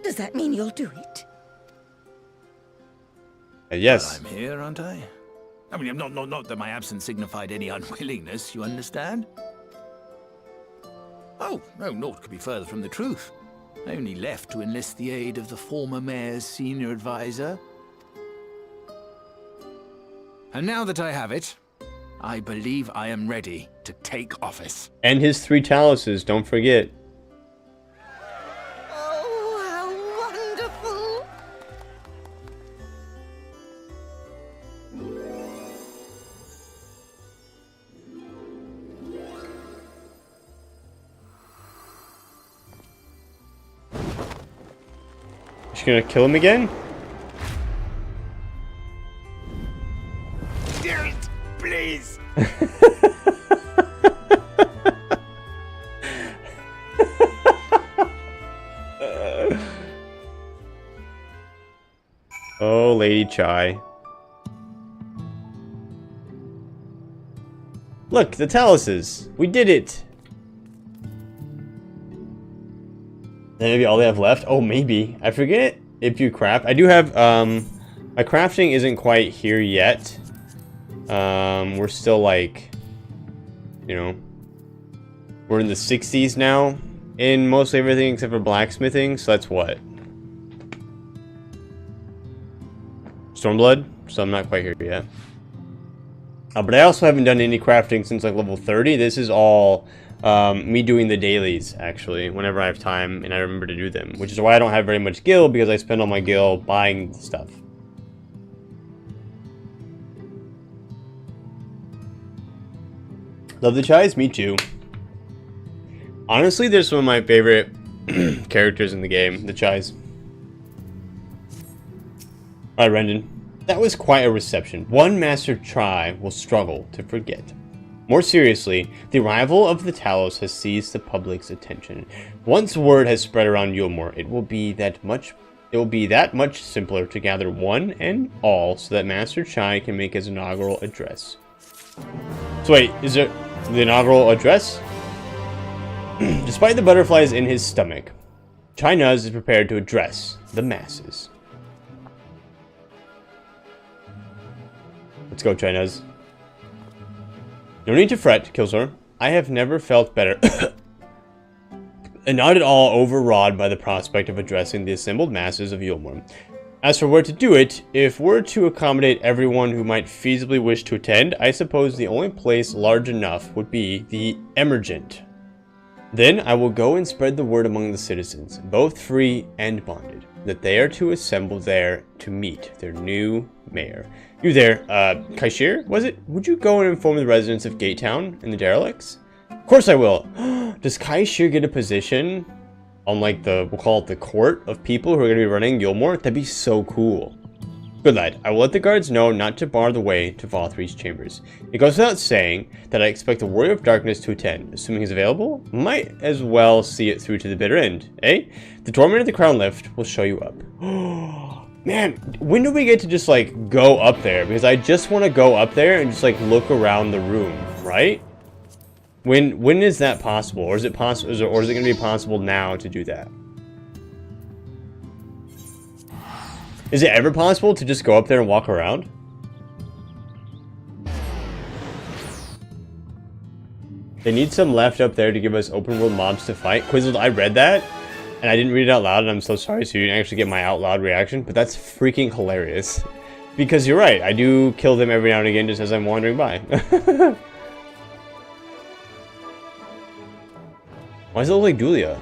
Does that mean you'll do it? Yes. But I'm here, aren't I? I mean, not that my absence signified any unwillingness, you understand? Oh, no, naught could be further from the truth. I only left to enlist the aid of the former mayor's senior advisor. And now that I have it, I believe I am ready to take office. And his 3 taluses, don't forget. Oh, how wonderful! She's gonna kill him again? Dearest, please! Oh, Lady Chai. Look, the taluses. We did it. Maybe all they have left? Oh, maybe. I forget if you craft. I do have, my crafting isn't quite here yet. We're still like, you know, we're in the 60s now in mostly everything except for blacksmithing. So that's what? Stormblood? So I'm not quite here yet. But I also haven't done any crafting since like level 30. This is all me doing the dailies, actually, whenever I have time and I remember to do them. Which is why I don't have very much gil, because I spend all my gil buying stuff. Love the Chais? Me too. Honestly, they're some of my favorite characters in the game, the Chais. Alright, Rendon. That was quite a reception. One Master Chai will struggle to forget. More seriously, the arrival of the Talos has seized the public's attention. Once word has spread around Eulmore, it will be that much simpler to gather one and all so that Master Chai can make his inaugural address. So wait, is there the inaugural address? Despite the butterflies in his stomach, Chai Nuz is prepared to address the masses. Let's go, Chai Nuz. No need to fret, Kilsor. I have never felt better. And not at all overawed by the prospect of addressing the assembled masses of Eulmore. As for where to do it, if we're to accommodate everyone who might feasibly wish to attend, I suppose the only place large enough would be the Emergent. Then I will go and spread the word among the citizens, both free and bonded, that they are to assemble there to meet their new mayor. You there, Kaishir, was it? Would you go and inform the residents of Gatetown and the derelicts? Of course I will. Does Kaishir get a position on, like, we'll call it the court of people who are going to be running Eulmore? That'd be so cool. Good lad, I will let the guards know not to bar the way to Vothri's chambers. It goes without saying that I expect the Warrior of Darkness to attend. Assuming he's available, might as well see it through to the bitter end, eh? The Torment of the Crown Lift will show you up. Man, when do we get to just, like, go up there? Because I just want to go up there and just, like, look around the room, right? When is that possible? Or is it possible, or is it going to be possible now to do that? Is it ever possible to just go up there and walk around? They need some left up there to give us open world mobs to fight. Quizzled, I read that, and I didn't read it out loud, and I'm so sorry, so you didn't actually get my out loud reaction, but that's freaking hilarious. Because you're right, I do kill them every now and again just as I'm wandering by. Why does it look like Julia?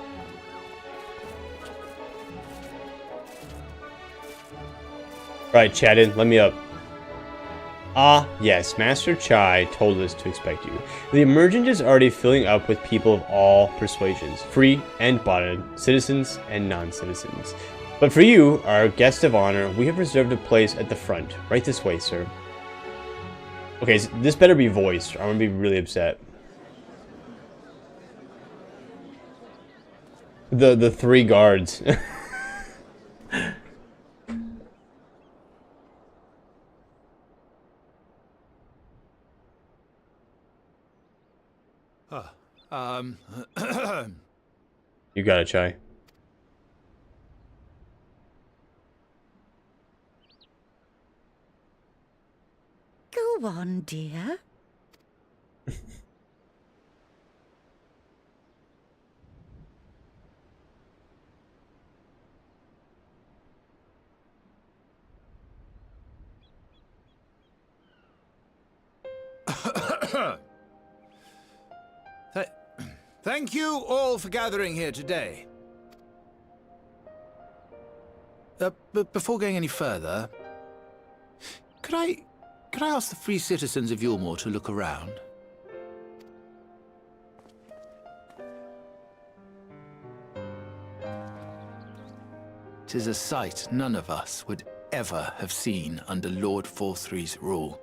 Right, Chadden, let me up. Ah, yes, Master Chai told us to expect you. The emergent is already filling up with people of all persuasions, free and bonded, citizens and non-citizens. But for you, our guest of honor, we have reserved a place at the front. Right this way, sir. Okay, so this better be voiced, or I'm gonna be really upset. The 3 guards. You got it, Chai. Go on, dear. Thank you all for gathering here today. But before going any further, could I ask the free citizens of Eulmore to look around? Tis a sight none of us would ever have seen under Lord Forthry's rule.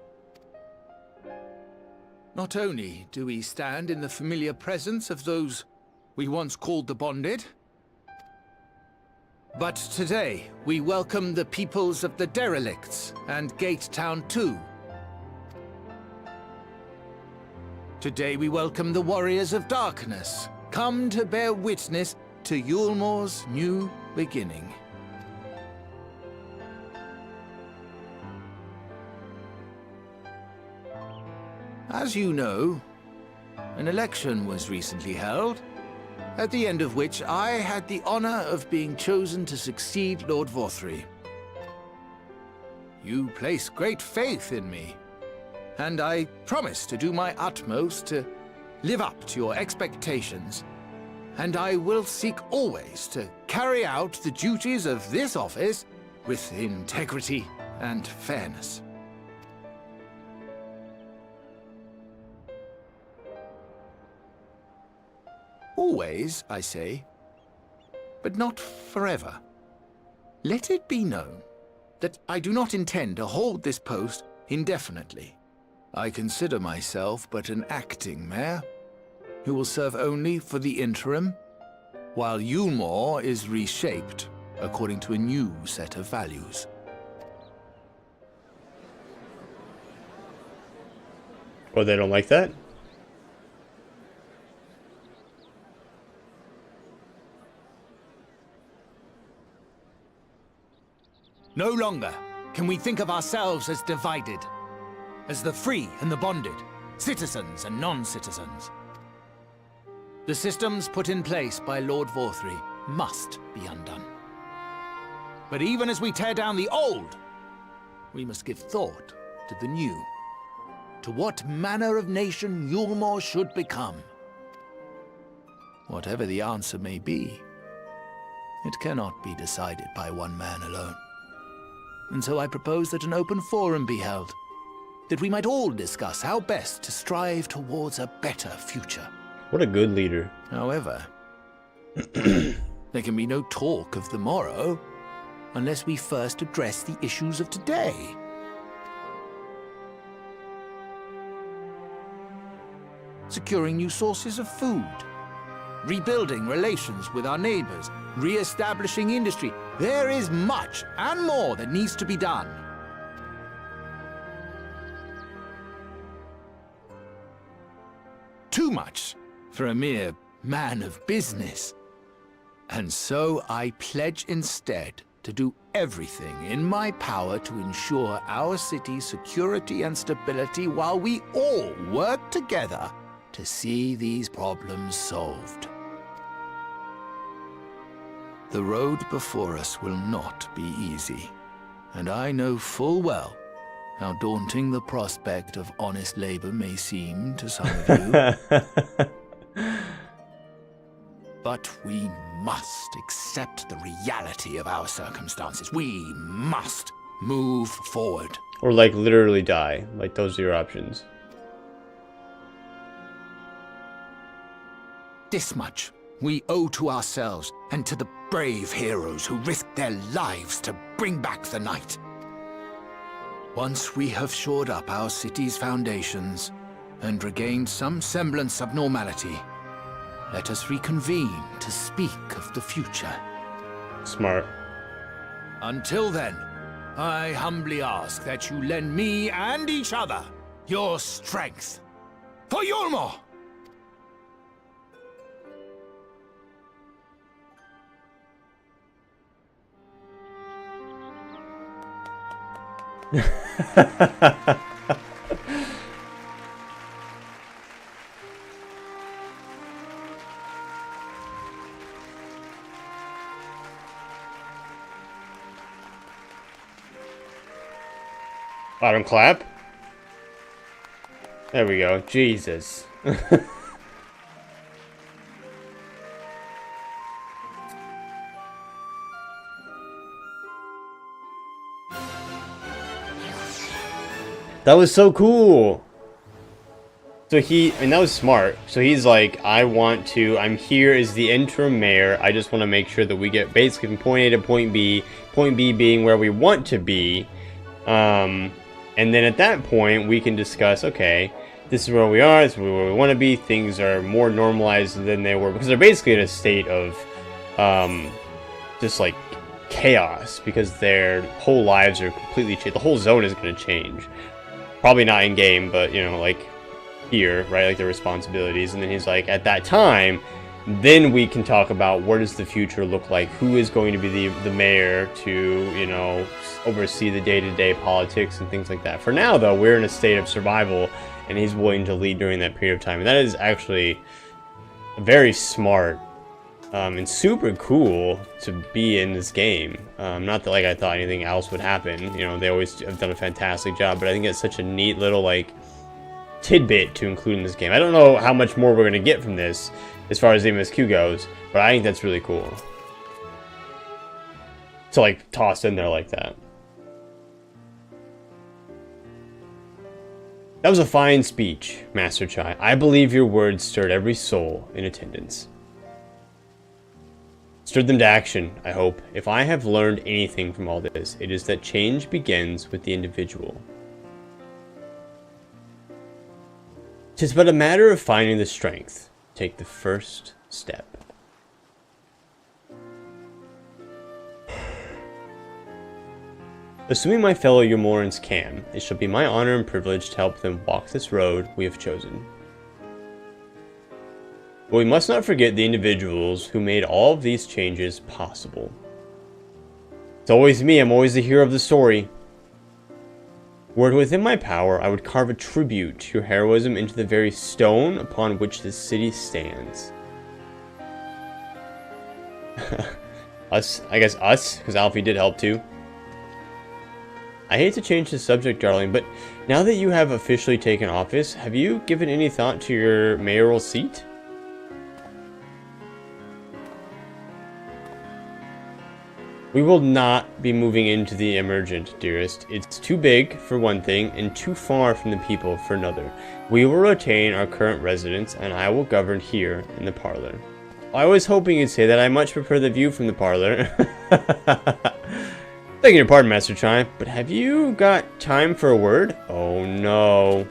Not only do we stand in the familiar presence of those we once called the Bonded, but today we welcome the peoples of the Derelicts and Gate Town too. Today we welcome the Warriors of Darkness, come to bear witness to Eulmore's new beginning. As you know, an election was recently held, at the end of which I had the honor of being chosen to succeed Lord Forthry. You place great faith in me, and I promise to do my utmost to live up to your expectations, and I will seek always to carry out the duties of this office with integrity and fairness. Always, I say, but not forever. Let it be known that I do not intend to hold this post indefinitely. I consider myself but an acting mayor, who will serve only for the interim, while Eulmore is reshaped according to a new set of values. Oh, they don't like that? No longer can we think of ourselves as divided, as the free and the bonded, citizens and non-citizens. The systems put in place by Lord Forthry must be undone. But even as we tear down the old, we must give thought to the new, to what manner of nation Eulmore should become. Whatever the answer may be, it cannot be decided by one man alone. And so I propose that an open forum be held, that we might all discuss how best to strive towards a better future. What a good leader. However, there can be no talk of the morrow unless we first address the issues of today. Securing new sources of food, rebuilding relations with our neighbors, re-establishing industry. There is much and more that needs to be done. Too much for a mere man of business. And so I pledge instead to do everything in my power to ensure our city's security and stability while we all work together to see these problems solved. The road before us will not be easy, and I know full well how daunting the prospect of honest labor may seem to some of you. But we must accept the reality of our circumstances. We must move forward. Or like literally die. Like those are your options. This much we owe to ourselves and to the brave heroes who risked their lives to bring back the night. Once we have shored up our city's foundations and regained some semblance of normality, let us reconvene to speak of the future. Smart. Until then, I humbly ask that you lend me and each other your strength. For Eulmore! Bottom clap. There we go. Jesus. That was so cool. So that was smart. So he's like, I'm here as the interim mayor. I just want to make sure that we get basically from point A to point B being where we want to be. And then at that point, we can discuss, okay, this is where we are, this is where we want to be. Things are more normalized than they were, because they're basically in a state of just like chaos, because their whole lives are completely changed. The whole zone is going to change. Probably not in game, but you know, like here, right? Like the responsibilities. And then he's like, at that time, then we can talk about what does the future look like? Who is going to be the mayor to, you know, oversee the day-to-day politics and things like that. For now, though, we're in a state of survival, and he's willing to lead during that period of time. And that is actually very smart and super cool to be in this game. Not that like I thought anything else would happen. You know, they always have done a fantastic job, but I think it's such a neat little like tidbit to include in this game. I don't know how much more we're going to get from this as far as the MSQ goes, but I think that's really cool to like toss in there like that. That was a fine speech, Master Chai. I believe your words stirred every soul in attendance. Stirred them to action, I hope. If I have learned anything from all this, it is that change begins with the individual. 'Tis but a matter of finding the strength. Take the first step. Assuming my fellow Eulmorans can, it shall be my honor and privilege to help them walk this road we have chosen. But we must not forget the individuals who made all of these changes possible. It's always me, I'm always the hero of the story. Were it within my power, I would carve a tribute to your heroism into the very stone upon which this city stands. Us, I guess us, because Alfie did help too. I hate to change the subject, darling, but now that you have officially taken office, have you given any thought to your mayoral seat? We will not be moving into the emergent, dearest. It's too big, for one thing, and too far from the people, for another. We will retain our current residence, and I will govern here in the parlor. I was hoping you'd say that I much prefer the view from the parlor. Begging your pardon, Master Chai, but have you got time for a word? Oh no.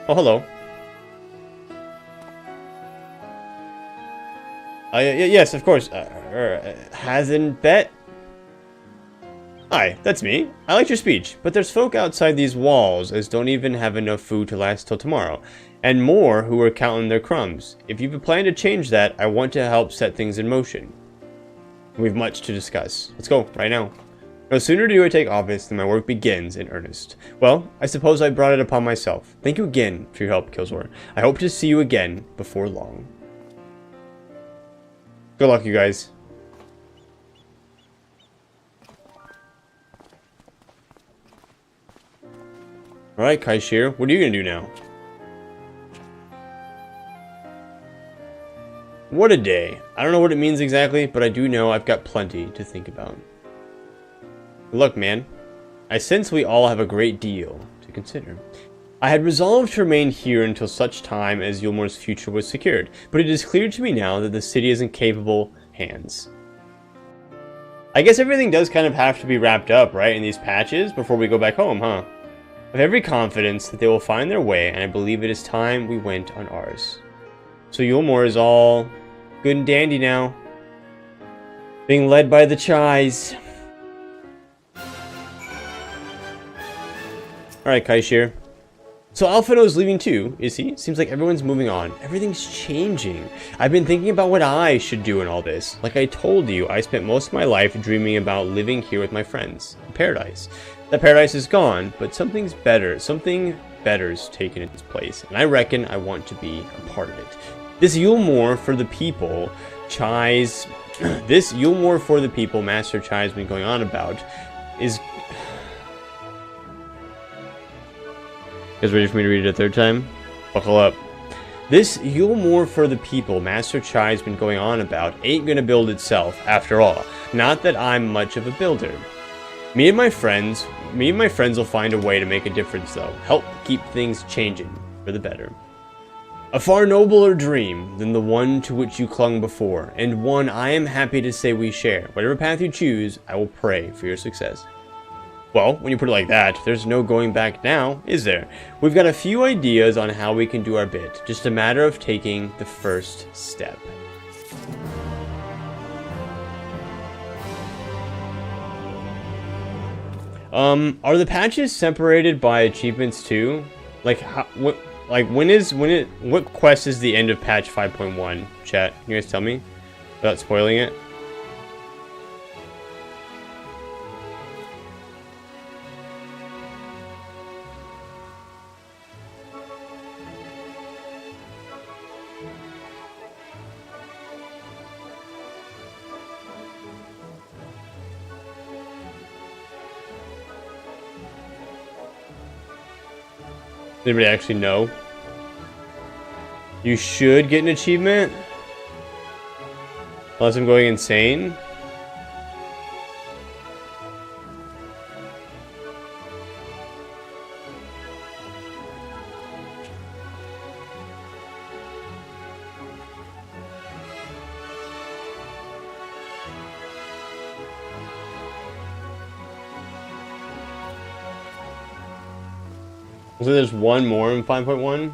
Oh, hello. Yes, of course. Hasn't bet? Hi, that's me. I liked your speech, but there's folk outside these walls as don't even have enough food to last till tomorrow, and more who are counting their crumbs. If you've a plan to change that, I want to help set things in motion. We've much to discuss. Let's go, right now. No sooner do I take office than my work begins in earnest. Well, I suppose I brought it upon myself. Thank you again for your help, Killzor. I hope to see you again before long. Good luck, you guys. Alright, Kaishir, what are you gonna do now? What a day. I don't know what it means exactly, but I do know I've got plenty to think about. Look, man. I sense we all have a great deal to consider. I had resolved to remain here until such time as Eulmore's future was secured, but it is clear to me now that the city is in capable hands. I guess everything does kind of have to be wrapped up, right, in these patches before we go back home, huh? I have every confidence that they will find their way, and I believe it is time we went on ours. So Eulmore is all good and dandy now. Being led by the Chais. Alright, Kaishir. So Alphino's leaving too, is he? Seems like everyone's moving on. Everything's changing. I've been thinking about what I should do in all this. Like I told you, I spent most of my life dreaming about living here with my friends. In paradise. That paradise is gone, but something better's taken its place. And I reckon I want to be a part of it. This Eulmore for the people, Chai's... this Eulmore for the people Master Chai has been going on about is... You guys ready for me to read it a third time? Buckle up. This Eulmore for the people Master Chai has been going on about ain't gonna build itself, after all. Not that I'm much of a builder. Me and my friends will find a way to make a difference though. Help keep things changing for the better. A far nobler dream than the one to which you clung before, and one I am happy to say we share. Whatever path you choose, I will pray for your success. Well, when you put it like that, there's no going back now, is there? We've got a few ideas on how we can do our bit. Just a matter of taking the first step. Are the patches separated by achievements too? Like, what quest is the end of patch 5.1? Chat, you guys tell me without spoiling it. Does anybody actually know? You should get an achievement? Unless I'm going insane? So there's one more in 5.1?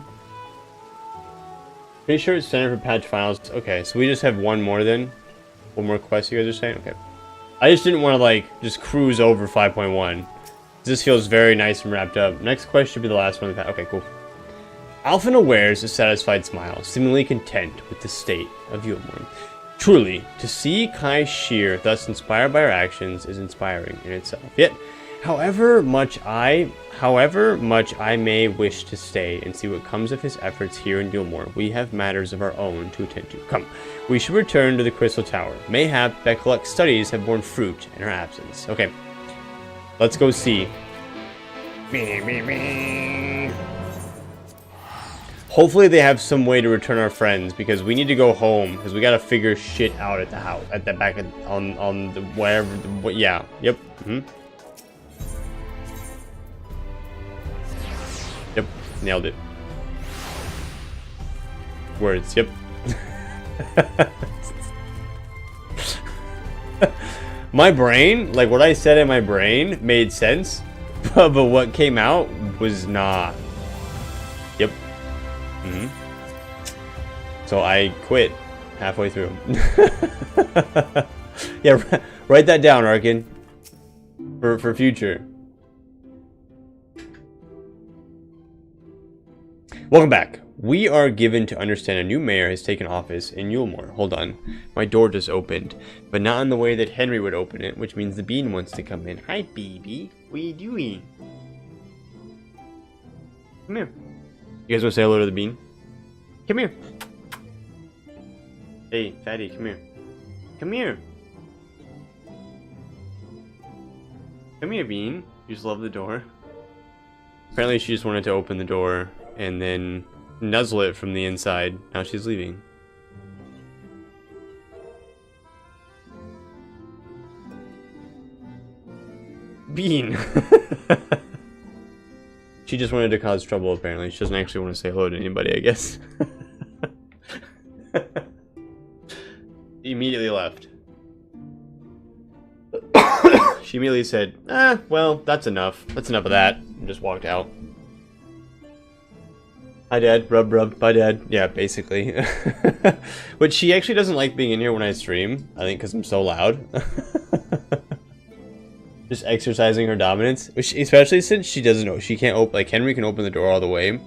Pretty sure it's standard for patch finals. Okay, so we just have one more then? One more quest you guys are saying? Okay. I just didn't want to like, just cruise over 5.1. This feels very nice and wrapped up. Next quest should be the last one. Okay, cool. Alphina wears a satisfied smile, seemingly content with the state of Eulmore. Truly, to see Kaishir thus inspired by her actions is inspiring in itself. Yet, however much I may wish to stay and see what comes of his efforts here in Eulmore, we have matters of our own to attend to. Come, we should return to the Crystal Tower. Mayhap Beckluck's studies have borne fruit in her absence. Okay, let's go see. Hopefully they have some way to return our friends, because we need to go home, because we gotta figure shit out at the house, at the back, on the whatever, yeah, yep, Yep, nailed it. Words, yep. My brain, like what I said in my brain made sense, but what came out was not. Yep. So I quit halfway through. Yeah, write that down, Arkin. For future. Welcome back. We are given to understand a new mayor has taken office in Eulmore. Hold on. My door just opened, but not in the way that Henry would open it, which means the bean wants to come in. Hi, baby. What are you doing? Come here. You guys want to say hello to the bean? Come here. Hey, fatty, come here. Come here. Come here, bean. You just love the door. Apparently she just wanted to open the door and then nuzzle it from the inside. Now she's leaving. Bean! She just wanted to cause trouble, apparently. She doesn't actually want to say hello to anybody, I guess. Immediately left. She immediately said, well, that's enough. That's enough of that. And just walked out. Hi, Dad. Rub, rub. Bye, Dad. Yeah, basically. But she actually doesn't like being in here when I stream. I think because I'm so loud. Just exercising her dominance. Especially since she doesn't know. She can't open... Like, Henry can open the door all the way.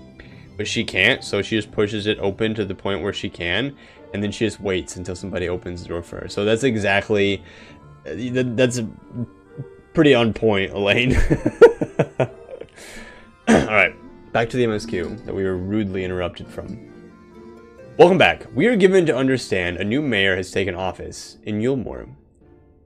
But she can't. So she just pushes it open to the point where she can. And then she just waits until somebody opens the door for her. So that's exactly... That's pretty on point, Elaine. Alright, back to the MSQ that we were rudely interrupted from. Welcome back. We are given to understand a new mayor has taken office in Eulmore.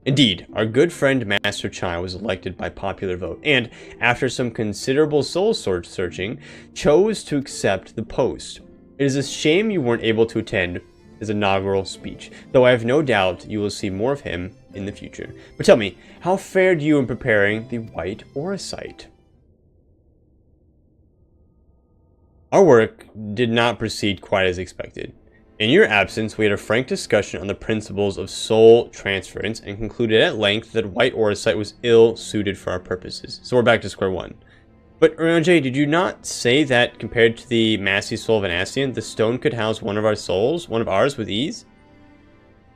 Indeed, our good friend Master Chai was elected by popular vote, and, after some considerable soul searching, chose to accept the post. It is a shame you weren't able to attend his inaugural speech, though I have no doubt you will see more of him in the future. But tell me, how fared you in preparing the White Orosite? Our work did not proceed quite as expected. In your absence, we had a frank discussion on the principles of soul transference and concluded at length that White Orosite was ill-suited for our purposes. So we're back to square one. But, Ronjay, did you not say that compared to the massy soul of an Ascian, the stone could house one of ours with ease?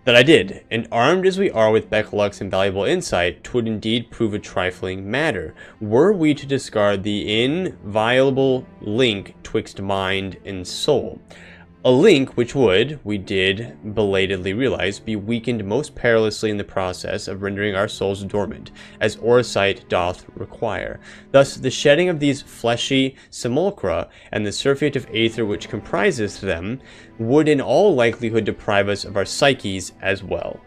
That I did, and armed as we are with Beck-Luck's invaluable insight, 'twould indeed prove a trifling matter, were we to discard the inviolable link twixt mind and soul. A link which would, we did belatedly realize, be weakened most perilously in the process of rendering our souls dormant, as Orosite doth require. Thus, the shedding of these fleshy simulacra, and the surfeit of aether which comprises them, would in all likelihood deprive us of our psyches as well.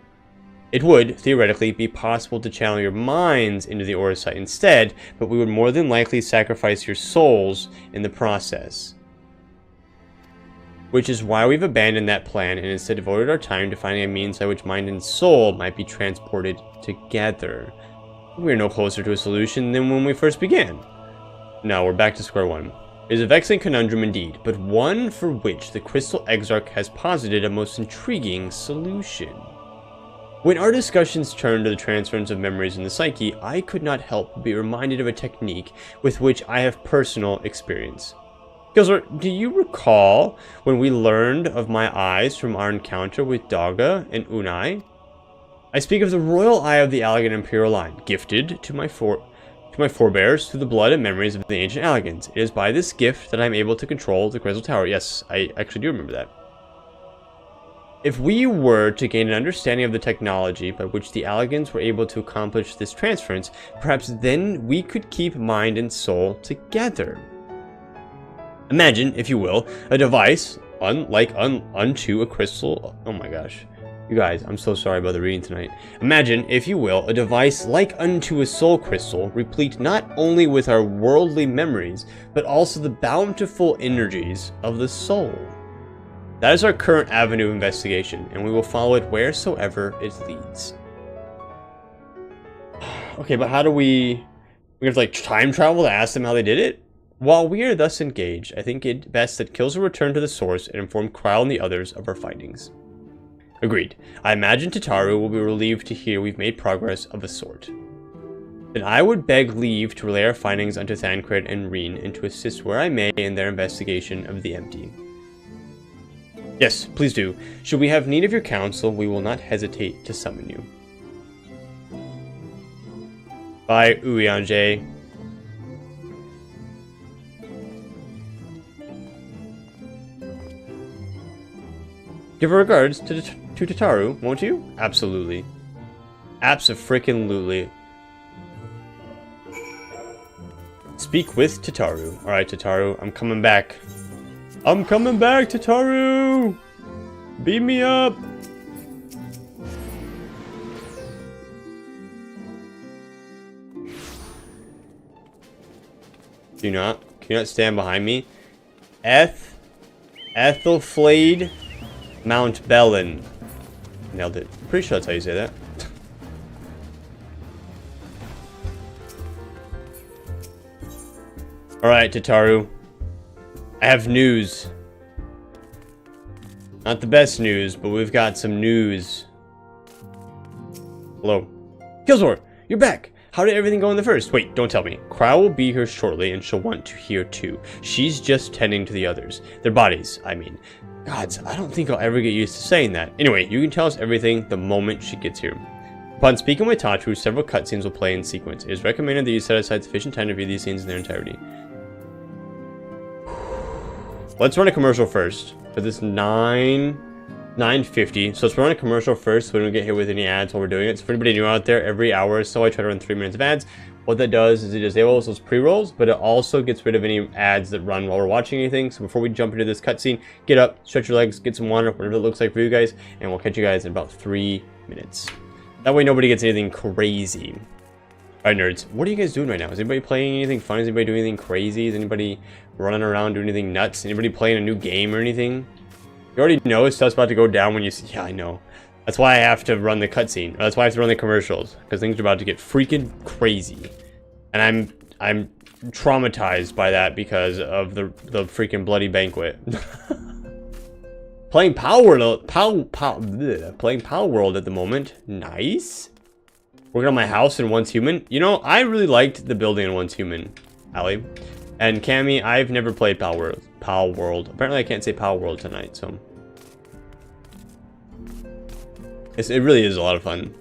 It would, theoretically, be possible to channel your minds into the Orosite instead, but we would more than likely sacrifice your souls in the process. Which is why we've abandoned that plan and instead devoted our time to finding a means by which mind and soul might be transported together. We're no closer to a solution than when we first began. Now we're back to square one. It is a vexing conundrum indeed, but one for which the Crystal Exarch has posited a most intriguing solution. When our discussions turned to the transference of memories in the psyche, I could not help but be reminded of a technique with which I have personal experience. Gilsler, do you recall when we learned of my eyes from our encounter with Daga and Unai? I speak of the royal eye of the Allegan Imperial line, gifted to my forebears through the blood and memories of the ancient Allegans. It is by this gift that I am able to control the Crystal Tower. Yes, I actually do remember that. If we were to gain an understanding of the technology by which the Allegans were able to accomplish this transference, perhaps then we could keep mind and soul together. Imagine, if you will, a device unto a crystal. Oh my gosh. You guys, I'm so sorry about the reading tonight. Imagine, if you will, a device like unto a soul crystal, replete not only with our worldly memories, but also the bountiful energies of the soul. That is our current avenue of investigation, and we will follow it wheresoever it leads. Okay, but how do we have to like time travel to ask them how they did it? While we are thus engaged, I think it best that Kills will return to the source and inform Kryle and the others of our findings. Agreed. I imagine Tataru will be relieved to hear we've made progress of a sort. Then I would beg leave to relay our findings unto Thancred and Reen and to assist where I may in their investigation of the empty. Yes, please do. Should we have need of your counsel, we will not hesitate to summon you. Bye, Uyanje. Give our regards to Tataru, won't you? Absolutely. Abso-freaking-lutely. Speak with Tataru. Alright, Tataru, I'm coming back. I'm coming back, Tataru! Beat me up! Can you not stand behind me? Ethelflade Mount Bellin. Nailed it. Pretty sure that's how you say that. Alright, Tataru. I have news. Not the best news, but we've got some news. Hello. Killzor, you're back! How did everything go in the first? Wait, don't tell me. Crow will be here shortly, and she'll want to hear too. She's just tending to the others. Their bodies, I mean. Gods, I don't think I'll ever get used to saying that. Anyway, you can tell us everything the moment she gets here. Upon speaking with Tataru, several cutscenes will play in sequence. It is recommended that you set aside sufficient time to view these scenes in their entirety. Let's run a commercial first. For this 9:50. So let's run a commercial first so we don't get hit with any ads while we're doing it. So for anybody new out there, every hour or so I try to run 3 minutes of ads. What that does is it disables those pre-rolls, but it also gets rid of any ads that run while we're watching anything. So before we jump into this cutscene, get up, stretch your legs, get some water, whatever it looks like for you guys, and we'll catch you guys in about 3 minutes. That way nobody gets anything crazy. Alright, nerds, what are you guys doing right now? Is anybody playing anything fun? Is anybody doing anything crazy? Is anybody running around doing anything nuts? Anybody playing a new game or anything? You already know stuff's about to go down when you see... Yeah, I know. That's why I have to run the cutscene. That's why I have to run the commercials. Because things are about to get freaking crazy. And I'm traumatized by that because of the freaking bloody banquet. Playing playing Power World at the moment. Nice. Working on my house in Once Human. You know, I really liked the building in Once Human, Allie. And Cammy, I've never played Power World. Apparently I can't say Power World tonight, so... it really is a lot of fun.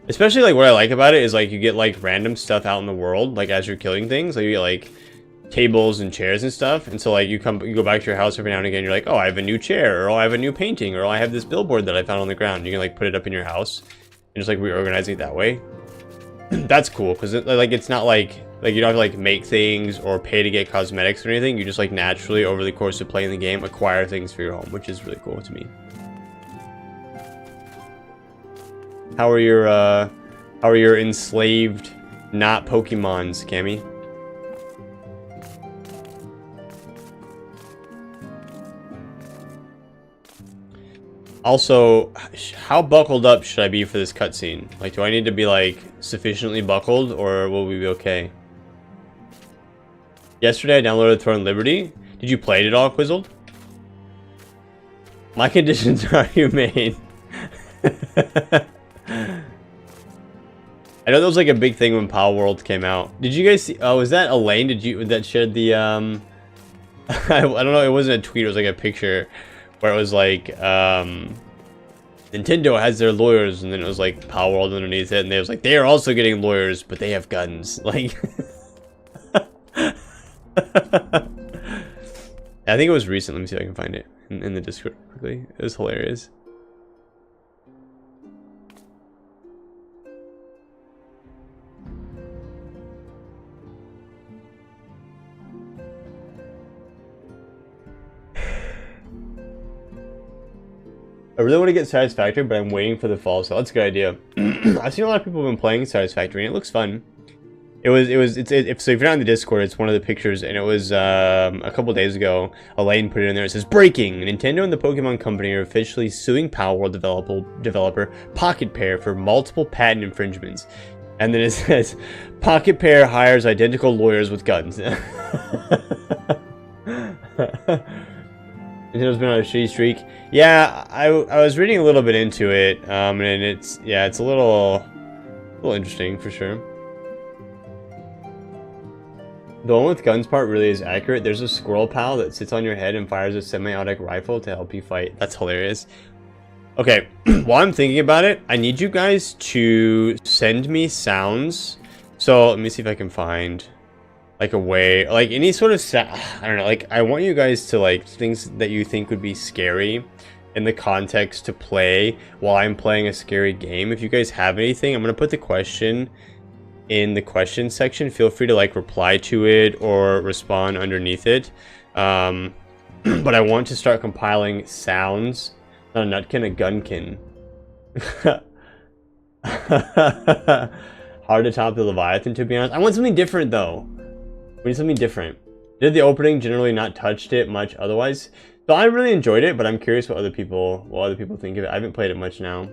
Especially, like, what I like about it is, like, you get, like, random stuff out in the world, like, as you're killing things. Like, you get, like, tables and chairs and stuff. And so, like, you go back to your house every now and again, you're like, oh, I have a new chair, or oh, I have a new painting, or oh, I have this billboard that I found on the ground. You can, like, put it up in your house and just, like, reorganize it that way. That's cool, because, like, it's not, like, you don't have to, like, make things or pay to get cosmetics or anything. You just, like, naturally, over the course of playing the game, acquire things for your home, which is really cool to me. How are your enslaved not Pokemons, Cammy? Also, how buckled up should I be for this cutscene? Like, do I need to be, like, sufficiently buckled, or will we be okay? Yesterday I downloaded Throne Liberty. Did you play it at all, Quizzled? My conditions are humane. I know that was like a big thing when Power World came out. Did you guys see? Oh, was that Elaine? That shared the I don't know. It wasn't a tweet. It was like a picture where it was like Nintendo has their lawyers, and then it was like Power World underneath it, and they was like they are also getting lawyers, but they have guns. Like, I think it was recent. Let me see if I can find it in the Discord quickly. It was hilarious. I really want to get Satisfactory, but I'm waiting for the fall, so that's a good idea. I've seen a lot of people have been playing Satisfactory, and it looks fun. So if you're not in the Discord, it's one of the pictures, and it was a couple days ago. Elaine put it in there. It says, "Breaking: Nintendo and the Pokemon Company are officially suing Power World developer Pocket Pair for multiple patent infringements." And then it says, "Pocket Pair hires identical lawyers with guns." Nintendo's been on a shitty streak. Yeah, I was reading a little bit into it, and it's a little interesting for sure. The one with guns part really is accurate. There's a squirrel pal that sits on your head and fires a semi-automatic rifle to help you fight. That's hilarious. Okay, while I'm thinking about it, I need you guys to send me sounds. So let me see if I can find like a way, like any sort of I don't know, like I want you guys to like things that you think would be scary in the context to play while I'm playing a scary game. If you guys have anything, I'm gonna put the question in the question section. Feel free to like reply to it or respond underneath it. But I want to start compiling sounds. Not a nutkin, a gunkin. Hard to top the Leviathan, to be honest. I want something different though. We need something different. Did the opening, generally not touched it much otherwise. So I really enjoyed it, but I'm curious what other people think of it. I haven't played it much now.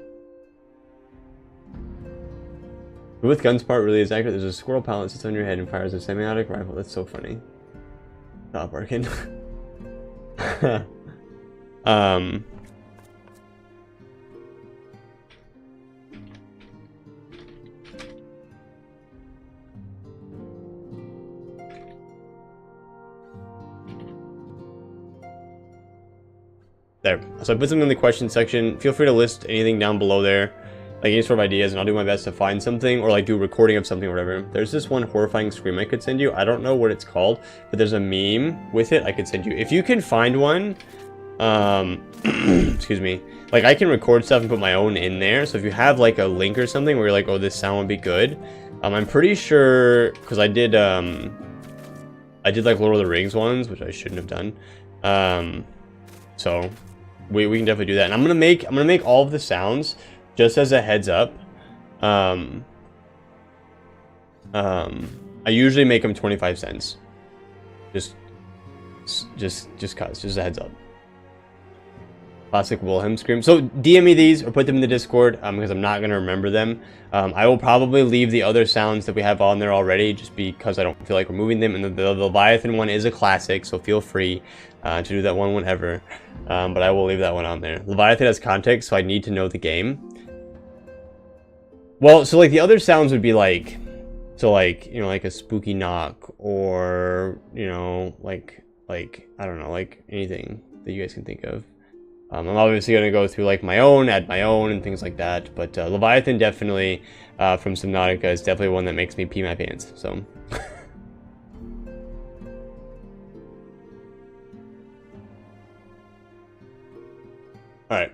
With guns part really is accurate. There's a squirrel pallet that sits on your head and fires a semi-automatic rifle. That's so funny. Stop barking. There. So I put something in the question section. Feel free to list anything down below there, like any sort of ideas, and I'll do my best to find something or like do a recording of something or whatever. There's this one horrifying scream I could send you. I don't know what it's called, but there's a meme with it I could send you. If you can find one, excuse me, like I can record stuff and put my own in there. So if you have like a link or something where you're like, oh, this sound would be good. I'm pretty sure, because I did like Lord of the Rings ones, which I shouldn't have done. So we can definitely do that. And I'm gonna make all of the sounds just as a heads up. I usually make them 25 cents. Just a heads up. Classic Wilhelm scream. So DM me these or put them in the Discord because I'm not gonna remember them. I will probably leave the other sounds that we have on there already just because I don't feel like removing them. And the Leviathan one is a classic, so feel free to do that one whenever. But I will leave that one on there. Leviathan has context, so I need to know the game. Well, so like the other sounds would be like, so like, you know, like a spooky knock or, you know, like I don't know, like anything that you guys can think of. I'm obviously going to go through like my own, add my own and things like that. But Leviathan definitely from Subnautica is definitely one that makes me pee my pants. So. Alright,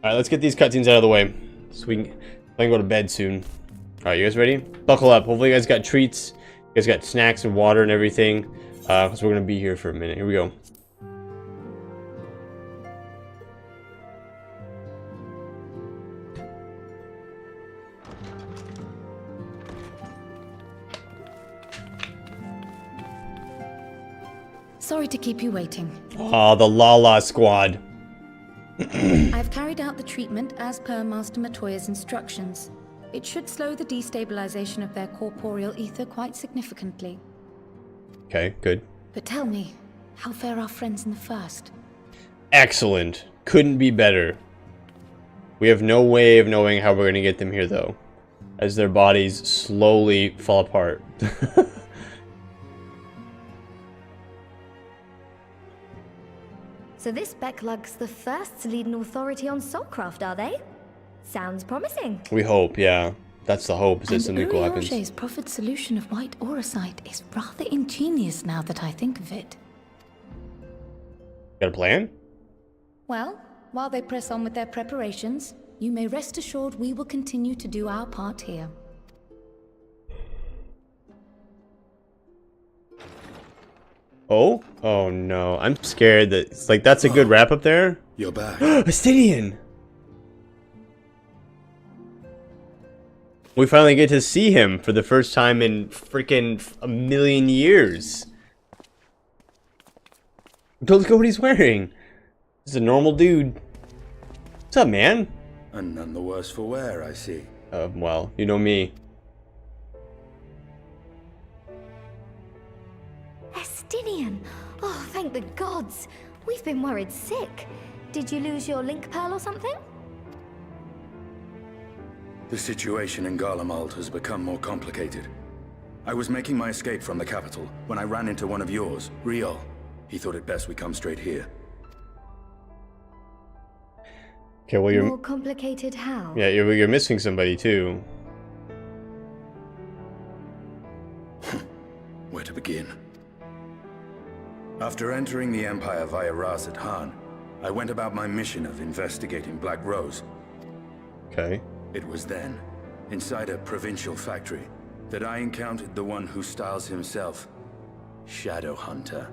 let's get these cutscenes out of the way so we can go to bed soon. Alright, you guys ready? Buckle up. Hopefully you guys got treats. You guys got snacks and water and everything. Because we're going to be here for a minute. Here we go. Sorry to keep you waiting. Ah, the Lala Squad. I've carried out the treatment as per Master Matoya's instructions. It should slow the destabilization of their corporeal ether quite significantly. Okay, good. But tell me, how fare our friends in the first? Excellent. Couldn't be better. We have no way of knowing how we're going to get them here, though, as their bodies slowly fall apart. So this Becklug's the first to lead an authority on soulcraft, are they? Sounds promising. We hope, yeah. That's the hope, is that something cool happens. Uriange's proffered solution of white auracite is rather ingenious now that I think of it. Got a plan? Well, while they press on with their preparations, you may rest assured we will continue to do our part here. Oh? Oh no. I'm scared that it's like that's a good wrap up there. You're back. Astidian! We finally get to see him for the first time in freaking a million years. Look at what he's wearing. He's a normal dude. What's up, man? And none the worse for wear, I see. Well, you know me. Estinian! Oh, thank the gods! We've been worried sick. Did you lose your link pearl or something? The situation in Garlemald has become more complicated. I was making my escape from the capital when I ran into one of yours, Riol. He thought it best we come straight here. Okay, well you're... More complicated how? Yeah, you're missing somebody too. Where to begin? After entering the Empire via Ras at Han, I went about my mission of investigating Black Rose. Okay. It was then, inside a provincial factory, that I encountered the one who styles himself Shadow Hunter,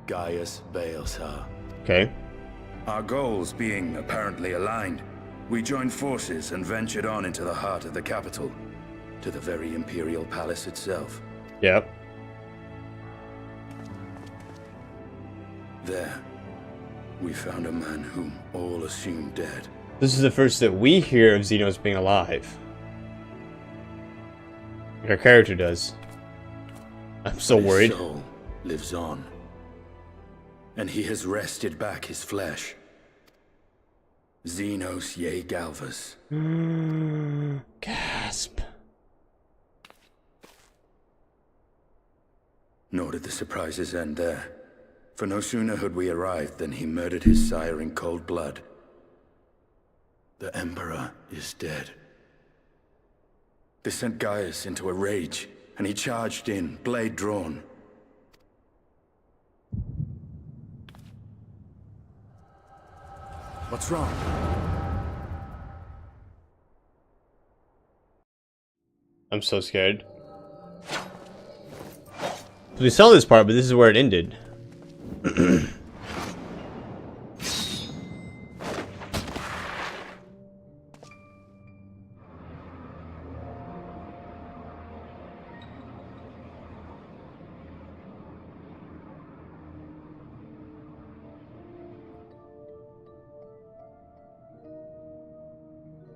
Gaius Balsar. Okay. Our goals being apparently aligned, we joined forces and ventured on into the heart of the capital, to the very Imperial Palace itself. Yep. There, we found a man whom all assumed dead. This is the first that we hear of Xenos being alive. Like our character does. I'm so worried. His soul lives on, and he has wrested back his flesh. Xenos ye Galvus. Gasp. Nor did the surprises end there. For no sooner had we arrived than he murdered his sire in cold blood. The Emperor is dead. This sent Gaius into a rage, and he charged in, blade drawn. What's wrong? I'm so scared. We saw this part, but this is where it ended.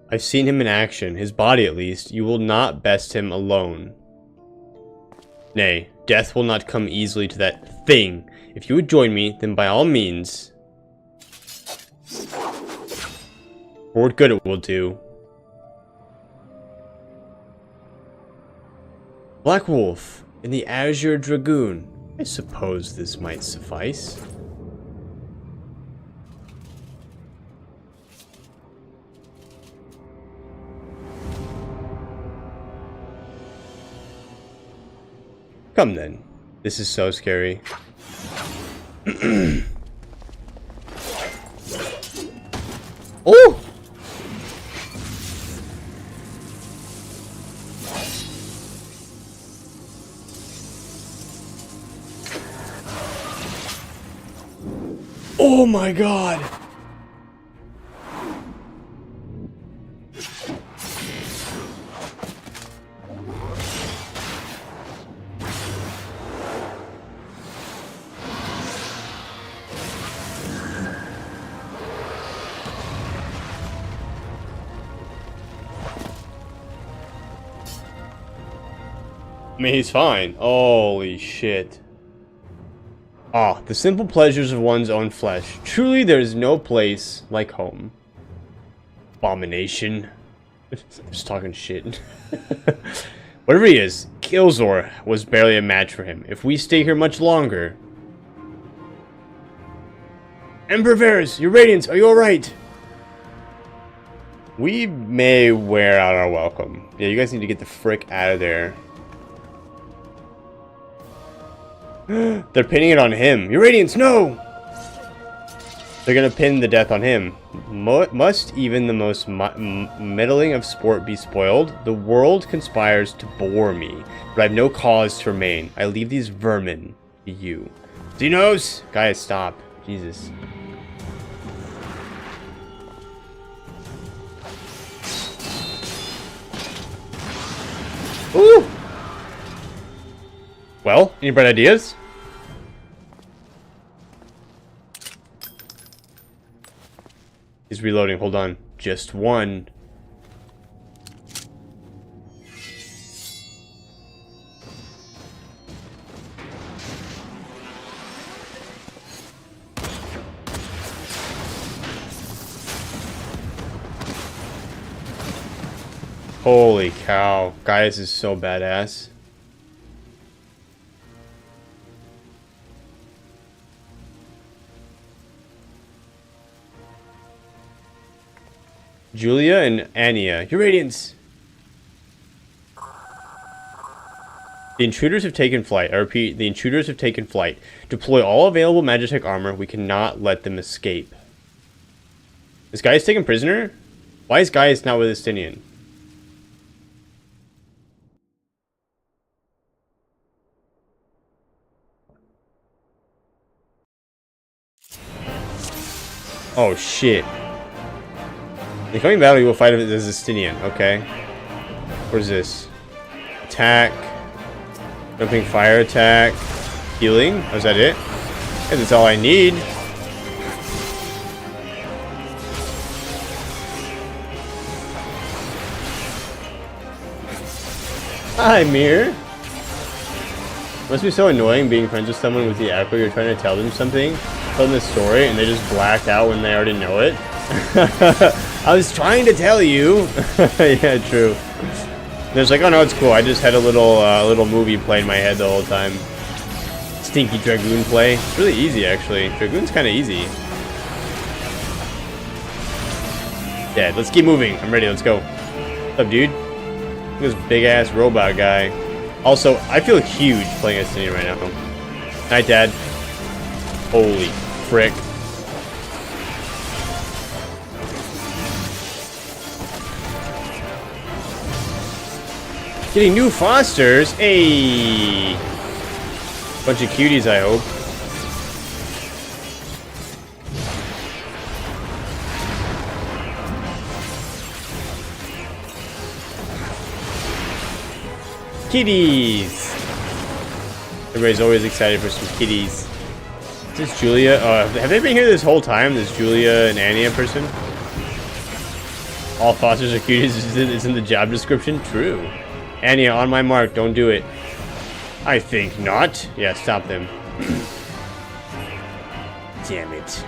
I've seen him in action, his body at least. You will not best him alone. Nay, death will not come easily to that thing. If you would join me, then by all means. For what good it will do. Black Wolf in the Azure Dragoon. I suppose this might suffice. Come then. This is so scary. Oh! Oh my god! I mean, he's fine. Holy shit. Ah, the simple pleasures of one's own flesh. Truly, there is no place like home. Abomination. Just talking shit. Whatever he is, Killzor was barely a match for him. If we stay here much longer... Emperor Varys, your radiance, are you alright? We may wear out our welcome. Yeah, you guys need to get the frick out of there. They're pinning it on him. Your radiance, no! They're gonna pin the death on him. Must even the most meddling of sport be spoiled? The world conspires to bore me, but I have no cause to remain. I leave these vermin to you. Xenos! Guys, stop. Jesus. Ooh! Well, any bright ideas? He's reloading, hold on. Just one. Holy cow. Gaius is so badass. Julia and Anya. Your radiance. The intruders have taken flight. I repeat, the intruders have taken flight. Deploy all available Magitech armor. We cannot let them escape. This guy is taken prisoner? Why is Gaius not with Estinian? Oh shit. In the coming battle, you will fight as Estinian. Okay. What is this? Attack. Jumping fire attack. Healing. Oh, is that it? Yeah, that's all I need. Hi, Mir. Must be so annoying being friends with someone with the echo. You're trying to tell them something, tell them a story, and they just black out when they already know it. I was trying to tell you. Yeah, true. And it's like, oh no, it's cool. I just had a little movie play in my head the whole time. Stinky Dragoon play. It's really easy, actually. Dragoon's kind of easy. Yeah, let's keep moving. I'm ready. Let's go. What's up, dude? Look at this big ass robot guy. Also, I feel huge playing Estinian right now. Night, Dad. Holy frick. Getting new Fosters. Hey. Bunch of cuties, I hope. Kitties! Everybody's always excited for some kitties. Is this Julia? Have they been here this whole time? This Julia and Annie person? All Fosters are cuties is in the job description? True. Annie, on my mark, don't do it. I think not. Yeah, stop them. Damn it.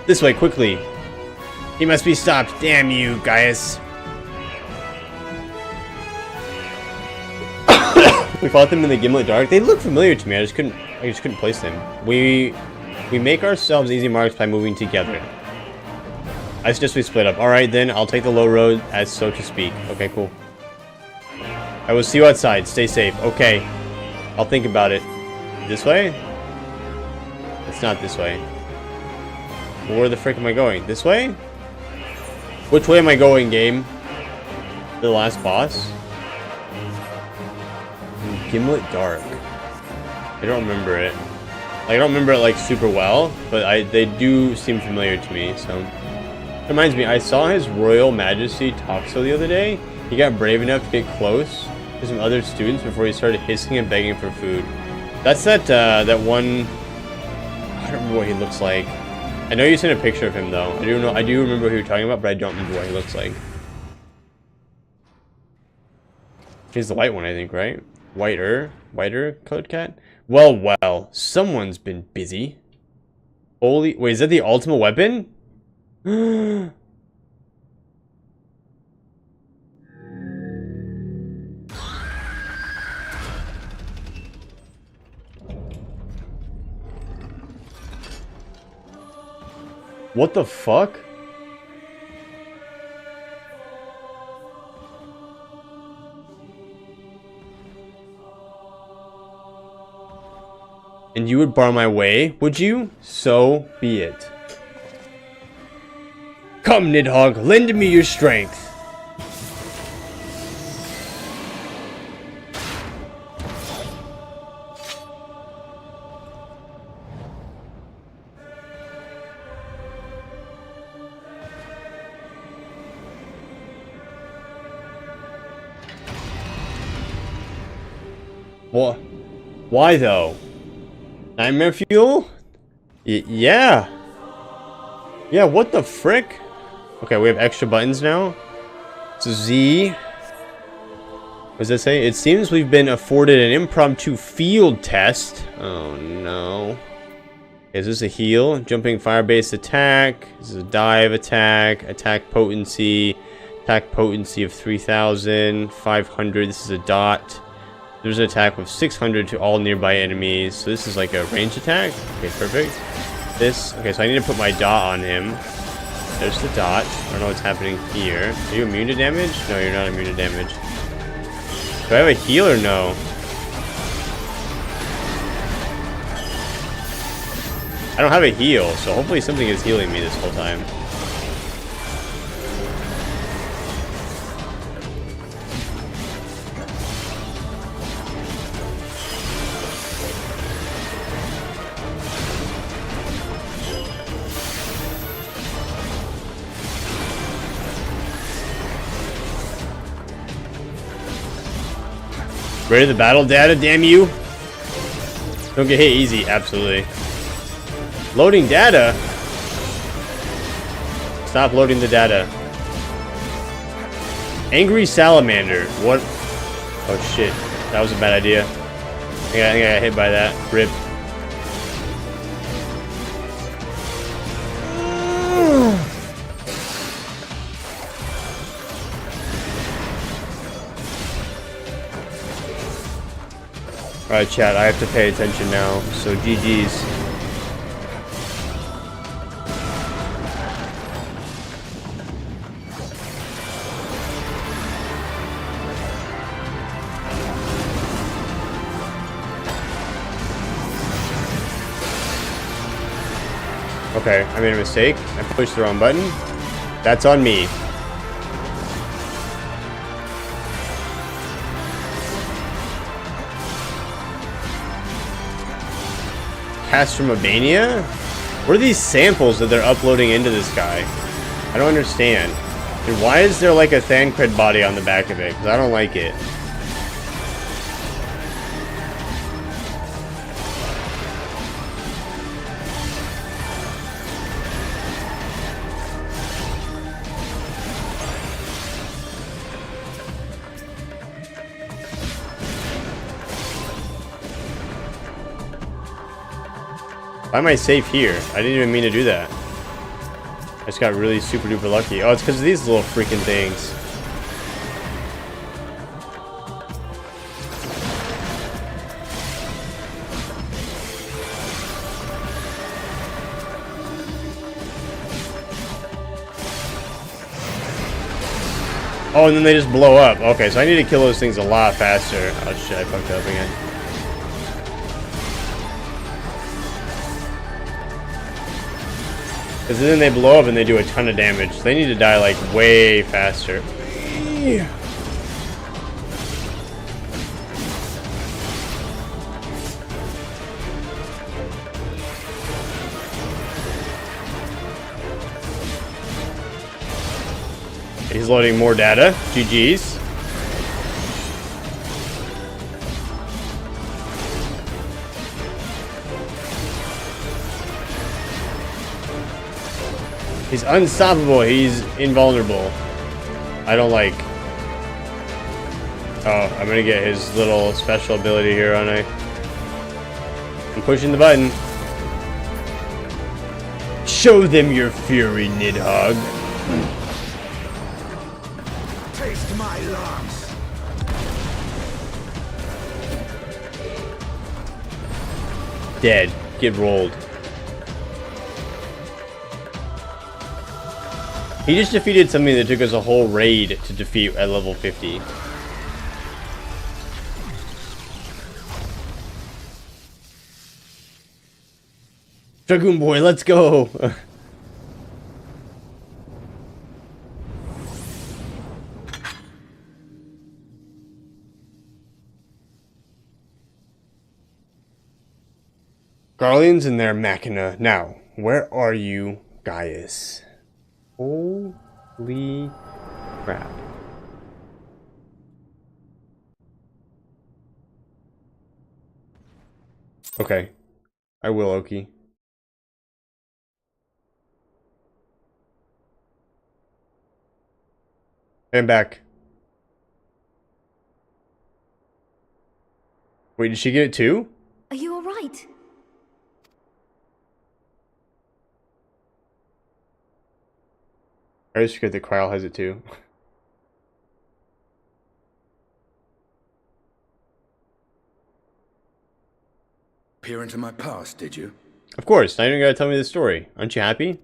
This way, quickly. He must be stopped. Damn you, Gaius. We fought them in the Gimlet Dark. They look familiar to me. I just couldn't place them. We make ourselves easy marks by moving together. I suggest we split up. Alright then, I'll take the low road as so to speak. Okay, cool. I will see you outside. Stay safe. Okay. I'll think about it. This way? It's not this way. Well, where the frick am I going? This way? Which way am I going, game? The last boss? Gimlet Dark. I don't remember it. I don't remember it like super well, but they do seem familiar to me, so. It reminds me, I saw His Royal Majesty Toxo the other day. He got brave enough to get close to some other students before he started hissing and begging for food. That's that one. I don't remember what he looks like. I know you sent a picture of him though. I do remember who you're talking about, but I don't remember what he looks like. He's the white one, I think, right? Whiter colored cat. Well, someone's been busy. Holy, wait, is that the ultimate weapon? What the fuck? And you would bar my way, would you? So be it. Come, Nidhogg, lend me your strength. What? Why though? Nightmare fuel? Yeah. Yeah, what the frick? Okay, we have extra buttons now. So Z. What does that say? It seems we've been afforded an impromptu field test. Oh no. Is this a heal? Jumping fire-based attack. This is a dive attack. Attack potency. Attack potency of 3,000. 500. This is a dot. There's an attack with 600 to all nearby enemies. So this is like a range attack. Okay, perfect. This. Okay, so I need to put my dot on him. There's the dot. I don't know what's happening here. Are you immune to damage? No, you're not immune to damage. Do I have a heal or no? I don't have a heal, so hopefully something is healing me this whole time. Ready to battle, data? Damn you! Don't get hit easy. Absolutely. Loading data? Stop loading the data. Angry salamander. What? Oh shit. That was a bad idea. I think I got hit by that. Rip. Alright, chat, I have to pay attention now, so GG's. Okay, I made a mistake. I pushed the wrong button. That's on me. Cast from Albania? What are these samples that they're uploading into this guy? I don't understand. And why is there like a Thancred body on the back of it? Because I don't like it. Why am I safe here? I didn't even mean to do that. I just got really super duper lucky. Oh, it's because of these little freaking things. Oh, and then they just blow up. Okay, so I need to kill those things a lot faster. Oh shit, I fucked up again. Because then they blow up and they do a ton of damage. They need to die like way faster. He's loading more data. GG's. He's unstoppable. He's invulnerable. I don't like... Oh, I'm gonna get his little special ability here, aren't I? I'm pushing the button. Show them your fury, Nidhogg. Taste my lungs. Dead. Get rolled. He just defeated something that took us a whole raid to defeat at level 50. Dragoon boy, let's go! Garleans and their machina. Now, where are you, Gaius? Holy crap. Okay. I will, Oki. I'm back. Wait, did she get it too? Are you alright? I just forget that Kyle has it too. Peer into my past, did you? Of course, now you don't gotta tell me the story. Aren't you happy?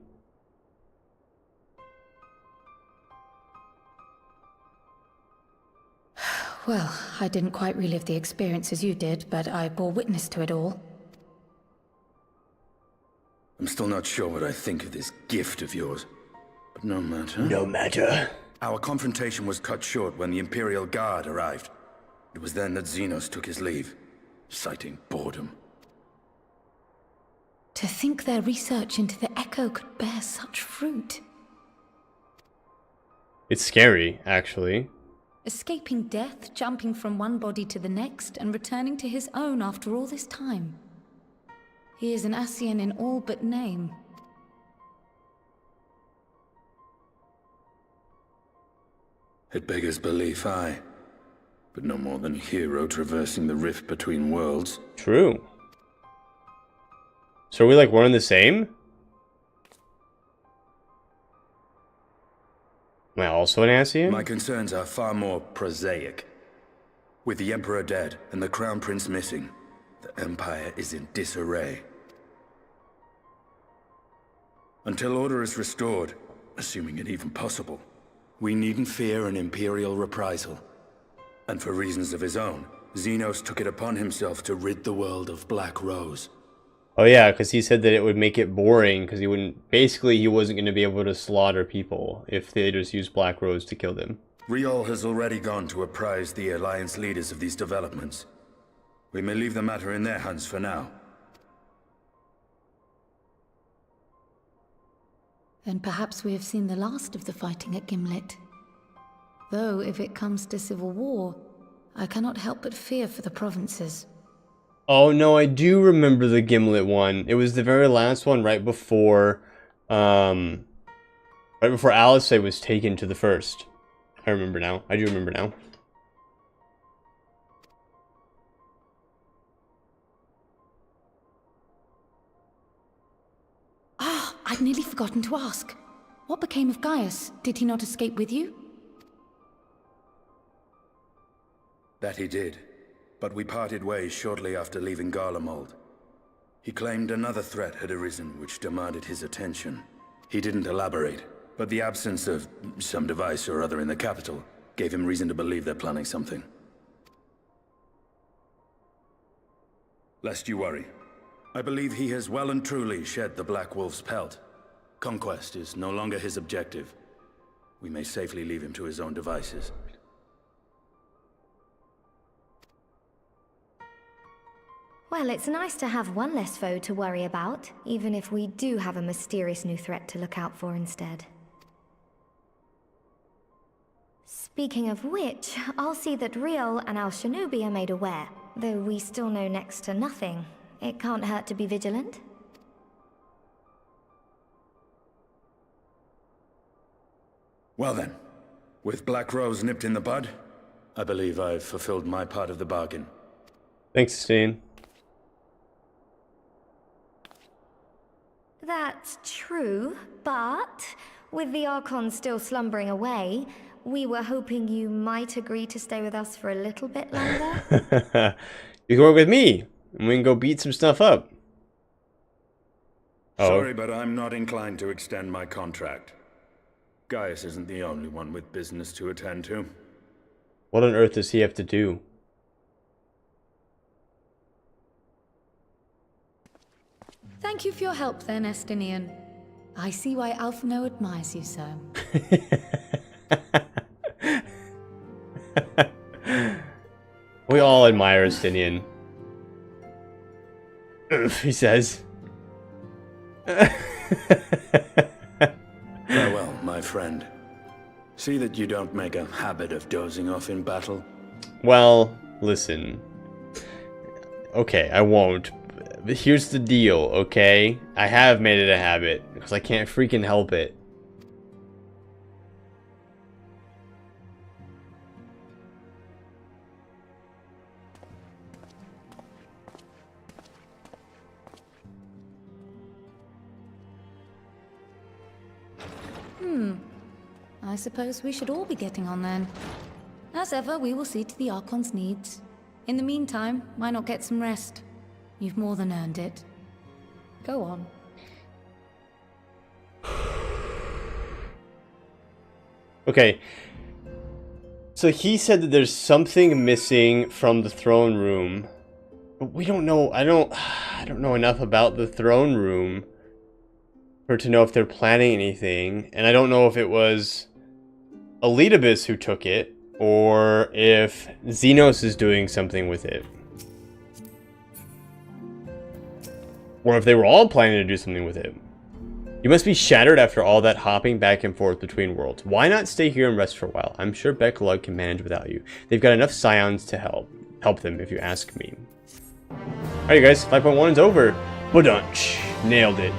Well, I didn't quite relive the experience as you did, but I bore witness to it all. I'm still not sure what I think of this gift of yours. But no matter. No matter. Our confrontation was cut short when the Imperial Guard arrived. It was then that Xenos took his leave, citing boredom. To think their research into the Echo could bear such fruit. It's scary, actually. Escaping death, jumping from one body to the next, and returning to his own after all this time. He is an Ascian in all but name. It beggars belief, aye. But no more than a hero traversing the rift between worlds. True. So are we like one and the same? Am I also an Ascian? My concerns are far more prosaic. With the Emperor dead and the Crown Prince missing, the Empire is in disarray. Until order is restored, assuming it even possible, we needn't fear an Imperial reprisal. And for reasons of his own, Xenos took it upon himself to rid the world of Black Rose. Oh yeah, because he said that it would make it boring, because he wasn't going to be able to slaughter people if they just used Black Rose to kill them. Riol has already gone to apprise the Alliance leaders of these developments. We may leave the matter in their hands for now. Then perhaps we have seen the last of the fighting at Gimlet. Though, if it comes to civil war, I cannot help but fear for the provinces. Oh no, I do remember the Gimlet one. It was the very last one right before Alice was taken to the first. I remember now. I do remember now. Ah, I'd nearly forgotten to ask. What became of Gaius? Did he not escape with you? That he did, but we parted ways shortly after leaving Garlemald. He claimed another threat had arisen which demanded his attention. He didn't elaborate, but the absence of some device or other in the capital gave him reason to believe they're planning something. Lest you worry, I believe he has well and truly shed the Black Wolf's pelt. Conquest is no longer his objective. We may safely leave him to his own devices. Well, it's nice to have one less foe to worry about, even if we do have a mysterious new threat to look out for instead. Speaking of which, I'll see that Riol and our Shinobi are made aware. Though we still know next to nothing, it can't hurt to be vigilant. Well then, with Black Rose nipped in the bud, I believe I've fulfilled my part of the bargain. Thanks, Steen. That's true, but with the Archon still slumbering away, we were hoping you might agree to stay with us for a little bit longer. You can work with me, and we can go beat some stuff up. Oh. Sorry, but I'm not inclined to extend my contract. Gaius isn't the only one with business to attend to. What on earth does he have to do? Thank you for your help then, Estinian. I see why Alphino admires you so. We all admire Estinian. He says. Farewell, my friend. See that you don't make a habit of dozing off in battle. Well, listen. Okay, I won't. But here's the deal, okay? I have made it a habit, because I can't freaking help it. I suppose we should all be getting on then. As ever, we will see to the Archon's needs. In the meantime, why not get some rest? You've more than earned it. Go on. Okay. So he said that there's something missing from the throne room. But we don't know. I don't know enough about the throne room for to know if they're planning anything. And I don't know if it was Elidibus who took it, or if Xenos is doing something with it. Or if they were all planning to do something with it. You must be shattered after all that hopping back and forth between worlds. Why not stay here and rest for a while? I'm sure Beck-Lug can manage without you. They've got enough scions to help them, if you ask me. Alright, guys, 5.1 is over. Badunch. Nailed it.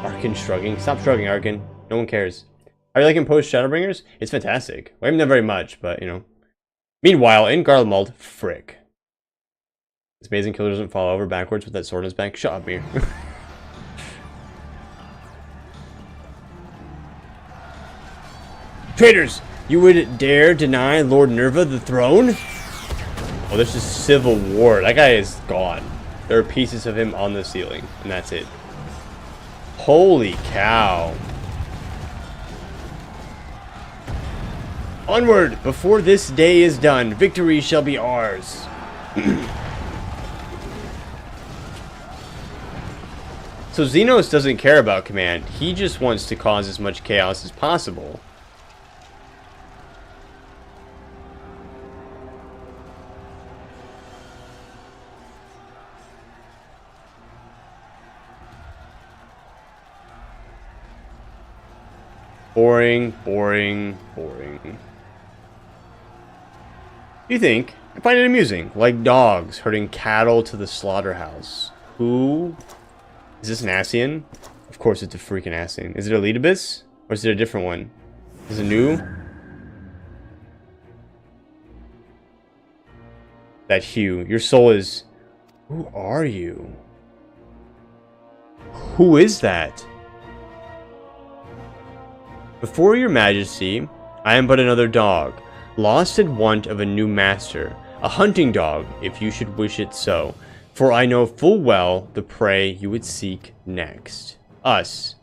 Arkin shrugging. Stop shrugging, Arkin. No one cares. Are you liking post Shadowbringers? It's fantastic. Well, I haven't done very much, but, you know. Meanwhile, in Garlemald, frick. This amazing killer doesn't fall over backwards with that sword in his back. Shut up, here. Traitors! You would dare deny Lord Nerva the throne? Oh, this is civil war. That guy is gone. There are pieces of him on the ceiling, and that's it. Holy cow. Onward! Before this day is done, victory shall be ours. So Xenos doesn't care about command. He just wants to cause as much chaos as possible. Boring, boring, boring. You think? I find it amusing. Like dogs herding cattle to the slaughterhouse. Who? Is this an Ascian? Of course it's a freaking Ascian. Is it Elidibus? Or is it a different one? Is it new? That hue. Your soul is... Who are you? Who is that? Before your majesty, I am but another dog, lost in want of a new master, a hunting dog, if you should wish it so, for I know full well the prey you would seek next. Us.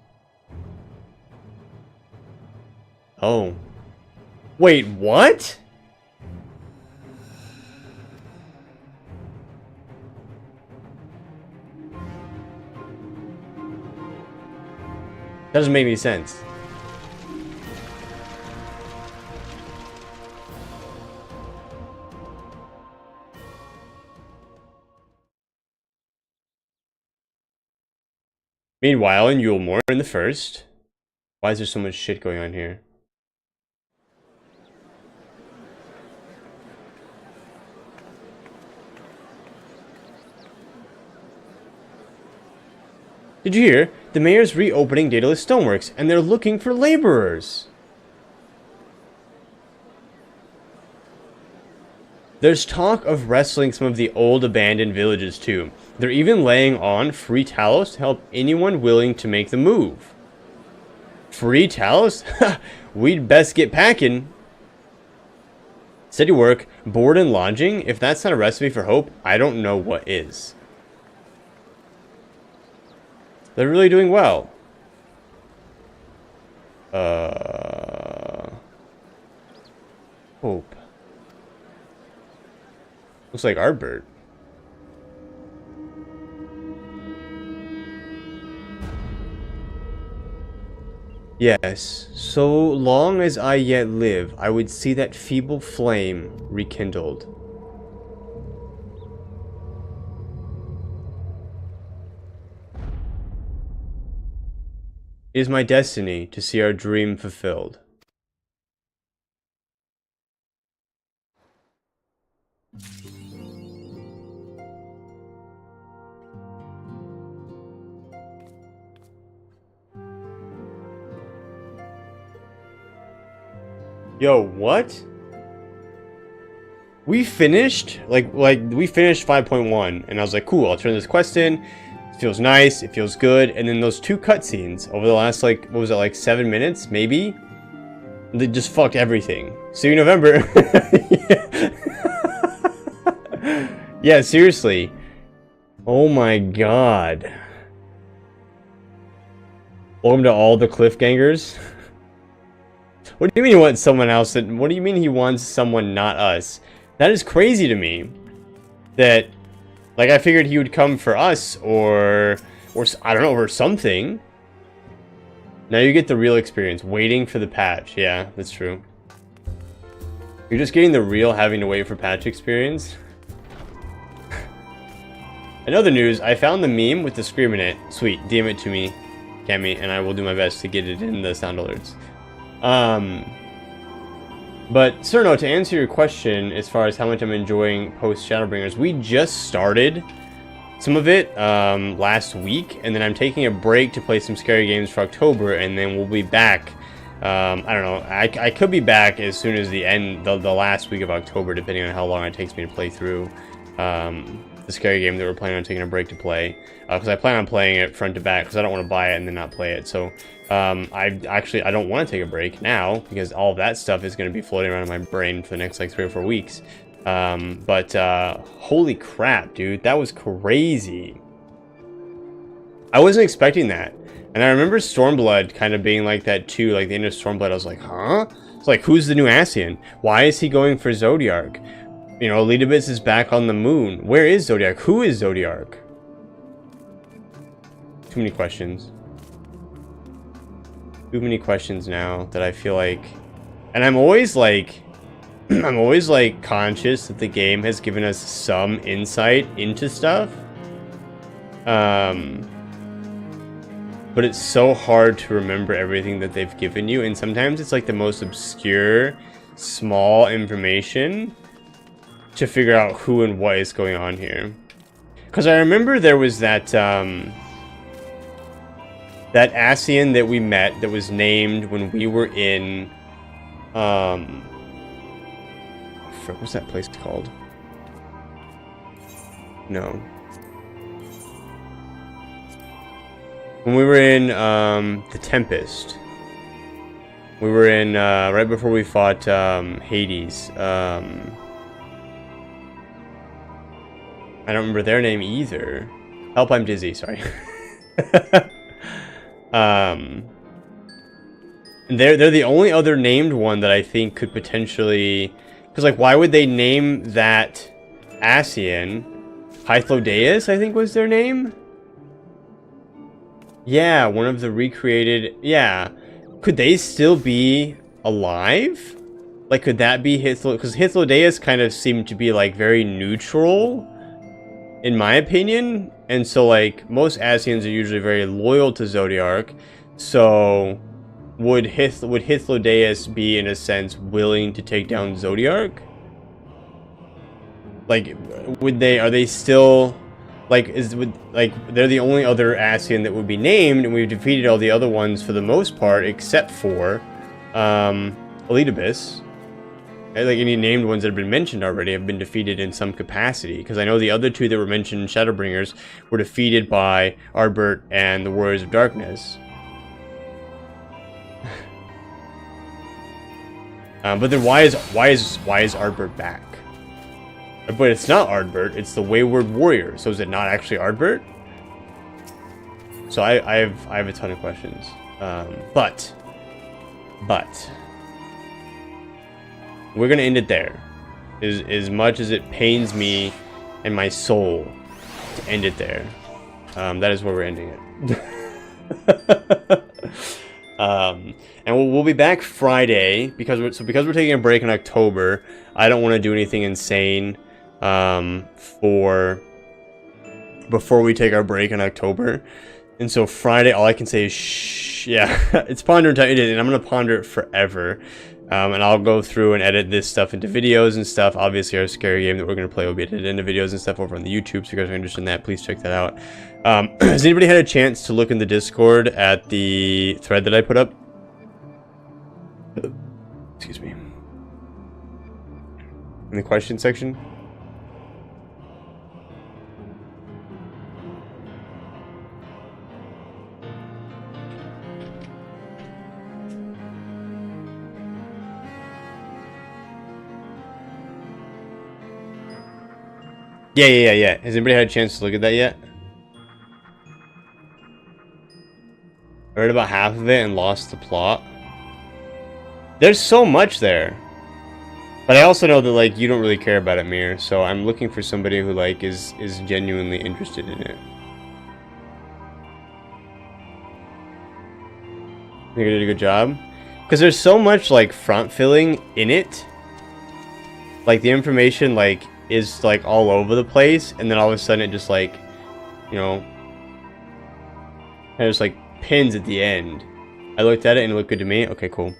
Oh. Wait, what? That doesn't make any sense. Meanwhile, in Eulmore, in the first... Why is there so much shit going on here? Did you hear? The mayor's reopening Daedalus Stoneworks, and they're looking for laborers. There's talk of wrestling some of the old abandoned villages too. They're even laying on free Talos to help anyone willing to make the move. Free Talos? We'd best get packing. Steady work, board and lodging. If that's not a recipe for hope, I don't know what is. They're really doing well. Hope. Looks like Artbert. Yes, so long as I yet live, I would see that feeble flame rekindled. It is my destiny to see our dream fulfilled. Yo, what? We finished? Like we finished 5.1, and I was like, cool, I'll turn this quest in. It feels nice, it feels good, and then those two cutscenes over the last, like, what was it, like 7 minutes, maybe? They just fucked everything. See you in November. Yeah, seriously. Oh my god. Welcome to all the cliffgangers. What do you mean he wants someone else? What do you mean he wants someone not us? That is crazy to me. That, like, I figured he would come for us or I don't know, or something. Now you get the real experience. Waiting for the patch. Yeah, that's true. You're just getting the real having to wait for patch experience. In other news, I found the meme with the scream in it. Sweet, DM it to me, Cammy, and I will do my best to get it in the sound alerts. But Cerno, to answer your question as far as how much I'm enjoying post Shadowbringers, we just started some of it last week, and then I'm taking a break to play some scary games for October, and then we'll be back. I don't know. I could be back as soon as the last week of October, depending on how long it takes me to play through the scary game that we're planning on taking a break to play. Because I plan on playing it front to back, because I don't want to buy it and then not play it. So I don't want to take a break now, because all of that stuff is going to be floating around in my brain for the next like 3 or 4 weeks. But holy crap, dude, that was crazy. I wasn't expecting that. And I remember Stormblood kind of being like that too, like the end of Stormblood. I was like, huh? It's like, who's the new Ascian? Why is he going for Zodiark? You know, Elidibus is back on the moon. Where is Zodiark? Who is Zodiark? Too many questions. Too many questions now that I feel like... And I'm always like... I'm always like conscious that the game has given us some insight into stuff. But it's so hard to remember everything that they've given you, and sometimes it's like the most obscure, small information to figure out who and what is going on here. Because I remember there was that that Ascian that we met that was named when we were in what's that place called? No. When we were in the Tempest. We were in right before we fought Hades. I don't remember their name either. Help, I'm dizzy, sorry. They're the only other named one that I think could potentially... Because, like, why would they name that Ascian? Hythlodaeus, I think was their name? Yeah, one of the recreated... Yeah. Could they still be alive? Like, could that be because Hythlodaeus kind of seemed to be, like, very neutral, in my opinion. And so, like, most Ascians are usually very loyal to Zodiark. So, would Hythlodaeus be, in a sense, willing to take down Zodiark? Like, are they still... Like, they're the only other Ascian that would be named, and we've defeated all the other ones for the most part, except for, Elidibus. Like, any named ones that have been mentioned already have been defeated in some capacity, because I know the other two that were mentioned in Shadowbringers were defeated by Ardbert and the Warriors of Darkness. But then why is Ardbert back? But it's not Ardbert, it's the Wayward Warrior. So is it not actually Ardbert? So I have a ton of questions. But we're gonna end it there. As much as it pains me and my soul to end it there. That is where we're ending it. And we'll be back Friday because we're taking a break in October. I don't want to do anything insane before we take our break in October. And so Friday, all I can say is shh. Yeah, it's ponder time. It is, and I'm gonna ponder it forever. And I'll go through and edit this stuff into videos and stuff. Obviously, our scary game that we're gonna play will be edited into videos and stuff over on the YouTube. So if you guys are interested in that, please check that out. Has anybody had a chance to look in the Discord at the thread that I put up? Excuse me. In the question section? Yeah. Has anybody had a chance to look at that yet? I read about half of it and lost the plot. There's so much there. But I also know that, like, you don't really care about it, Mir, so I'm looking for somebody who, like, is genuinely interested in it. I think I did a good job. Because there's so much, like, front filling in it. Like, the information, like, is, like, all over the place, and then all of a sudden it just, like, you know, kind of just, like, pins at the end. I looked at it and it looked good to me. Okay, cool.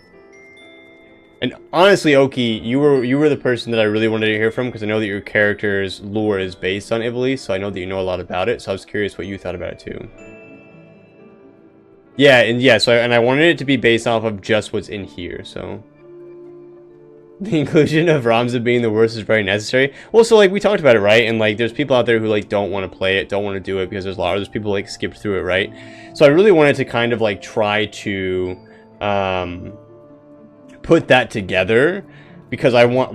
And honestly, Oki, you were the person that I really wanted to hear from, because I know that your character's lore is based on Ivalice, so I know that you know a lot about it, so I was curious what you thought about it too. Yeah, and yeah, so I wanted it to be based off of just what's in here, so. The inclusion of Ramza being the worst is very necessary. Well, so, like, we talked about it, right? And, like, there's people out there who, like, don't want to play it, don't want to do it, because there's a lot of those people, like, skipped through it, right? So I really wanted to kind of, like, try to, put that together, because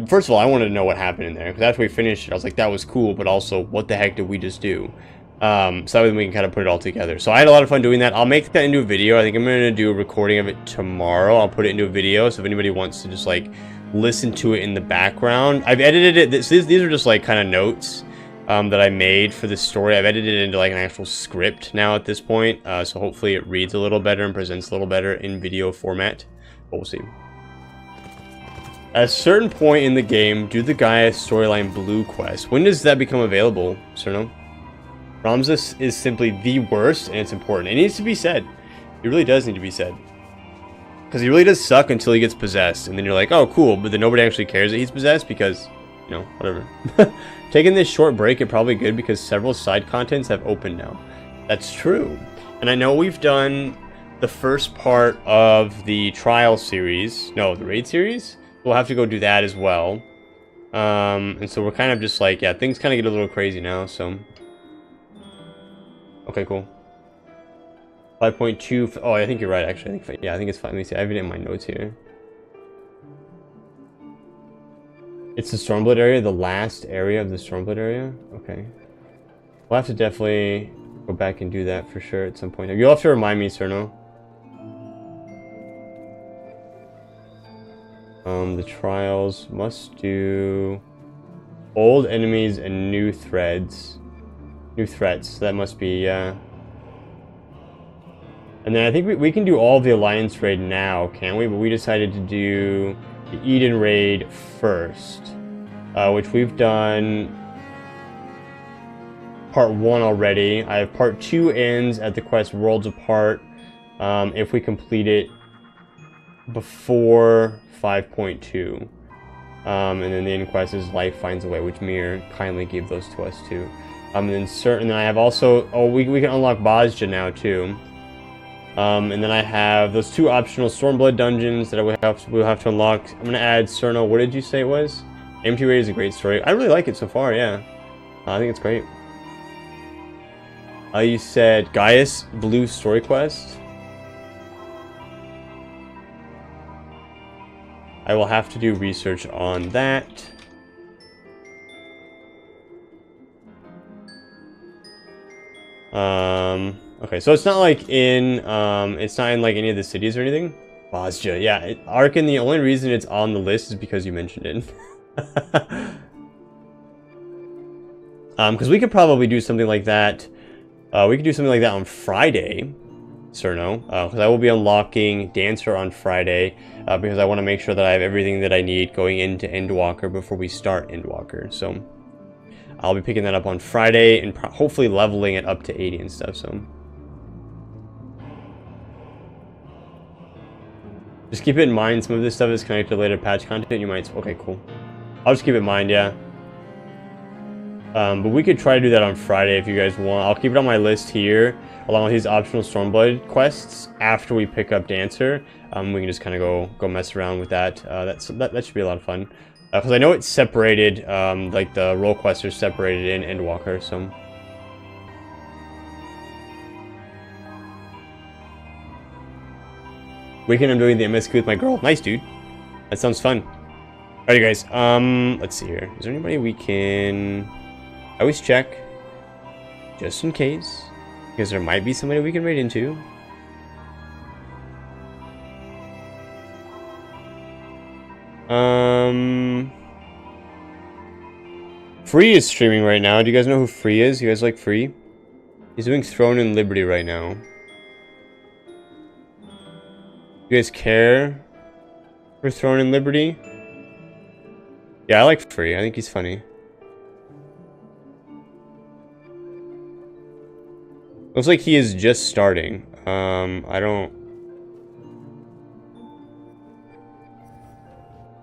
first of all, I wanted to know what happened in there, because after we finished it, I was like, that was cool, but also, what the heck did we just do? So that way we can kind of put it all together. So I had a lot of fun doing that. I'll make that into a video. I think I'm going to do a recording of it tomorrow. I'll put it into a video, so if anybody wants to just, like, listen to it in the background. I've edited it. These are just, like, kind of notes that I made for this story. I've edited it into, like, an actual script now at this point, so hopefully it reads a little better and presents a little better in video format, but we'll see. At a certain point in the game, do the Gaia storyline blue quest. When does that become available, Cerno? Ramza is simply the worst, and it's important. It needs to be said. It really does need to be said. Because he really does suck until he gets possessed, and then you're like, oh, cool, but then nobody actually cares that he's possessed because, you know, whatever. Taking this short break is probably good because several side contents have opened now. That's true. And I know we've done the first part of the trial series. No, the raid series? We'll have to go do that as well. And so we're kind of just like, yeah, things kind of get a little crazy now, so. Okay, cool. 5.2. Oh, I think you're right, actually. I think it's fine. Let me see. I have it in my notes here. It's the Stormblood area, the last area of the Stormblood area? Okay. We'll have to definitely go back and do that for sure at some point. You'll have to remind me, Cerno. The trials must do old enemies and new threads. New threats. So that must be, And then I think we can do all of the Alliance raid now, can't we? But we decided to do the Eden raid first, which we've done part 1 already. I have part 2 ends at the quest Worlds Apart if we complete it before 5.2. And then the end quest is Life Finds a Way, which Mir kindly gave those to us too. And then I have also, we can unlock Bozja now too. And then I have those 2 optional Stormblood dungeons that we'll have to unlock. I'm gonna add Cerno. What did you say it was? MT Raid is a great story. I really like it so far. Yeah, I think it's great. You said Gaius Blue story quest. I will have to do research on that. Okay, so it's not like in, it's not in like any of the cities or anything. Bozja, yeah, Arkin, the only reason it's on the list is because you mentioned it. Because we could probably do something like that. We could do something like that on Friday, Cerno, because I will be unlocking Dancer on Friday, because I want to make sure that I have everything that I need going into Endwalker before we start Endwalker, so I'll be picking that up on Friday and hopefully leveling it up to 80 and stuff, so. Just keep it in mind, some of this stuff is connected to later patch content, you might, okay, cool. I'll just keep it in mind, yeah. But we could try to do that on Friday if you guys want. I'll keep it on my list here, along with these optional Stormblood quests after we pick up Dancer. We can just kind of go mess around with that. That should be a lot of fun. Because I know it's separated, like the role quests are separated in Endwalker, so. Weekend I'm doing the MSQ with my girl. Nice, dude. That sounds fun. Alrighty, guys. Let's see here. Is there anybody we can... I always check, just in case, because there might be somebody we can raid into. Free is streaming right now. Do you guys know who Free is? You guys like Free? He's doing Throne and Liberty right now. You guys care for Throne and Liberty? Yeah, I like Free. I think he's funny. Looks like he is just starting. I don't...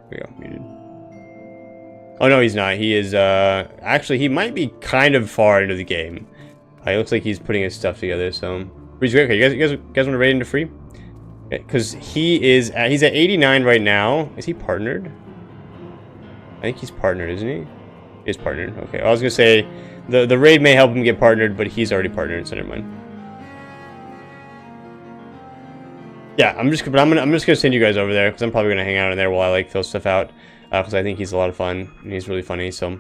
There we go, muted. Oh no, he's not. He is, actually, he might be kind of far into the game. It looks like he's putting his stuff together, so... Free's great. Okay, you guys want to raid into Free? Okay, because he's at 89 right now. Is he partnered? I think he's partnered, isn't he? He is partnered. Okay, I was gonna say the raid may help him get partnered, but he's already partnered, so never mind. Yeah, I'm just gonna send you guys over there because I'm probably gonna hang out in there while I like fill stuff out because I think he's a lot of fun and he's really funny. So.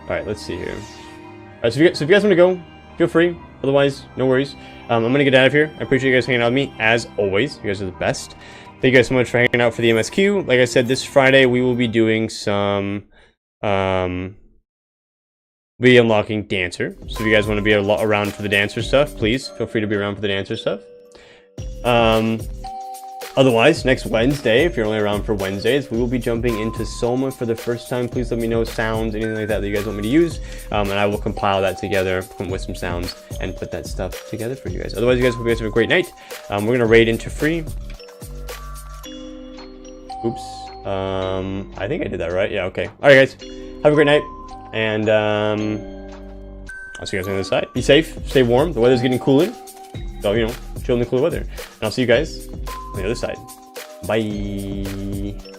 All right, let's see here. All right, so if you guys want to go, feel free. Otherwise, no worries. I'm gonna get out of here. I appreciate you guys hanging out with me as always. You guys are the best. Thank you guys so much for hanging out for the MSQ. Like I said, this Friday we will be doing some be unlocking Dancer. So if you guys want to be around for the Dancer stuff, please feel free to be around for the Dancer stuff. Otherwise, next Wednesday, if you're only around for Wednesdays, we will be jumping into Soma for the first time. Please let me know sounds, anything like that that you guys want me to use, and I will compile that together with some sounds and put that stuff together for you guys. Otherwise, you guys hope you guys have a great night. We're gonna raid into Free. Oops. I think I did that right. Yeah. Okay. All right, guys. Have a great night, and I'll see you guys on the other side. Be safe. Stay warm. The weather's getting cooler, so you know, chill in the cooler weather. And I'll see you guys on the other side. Bye.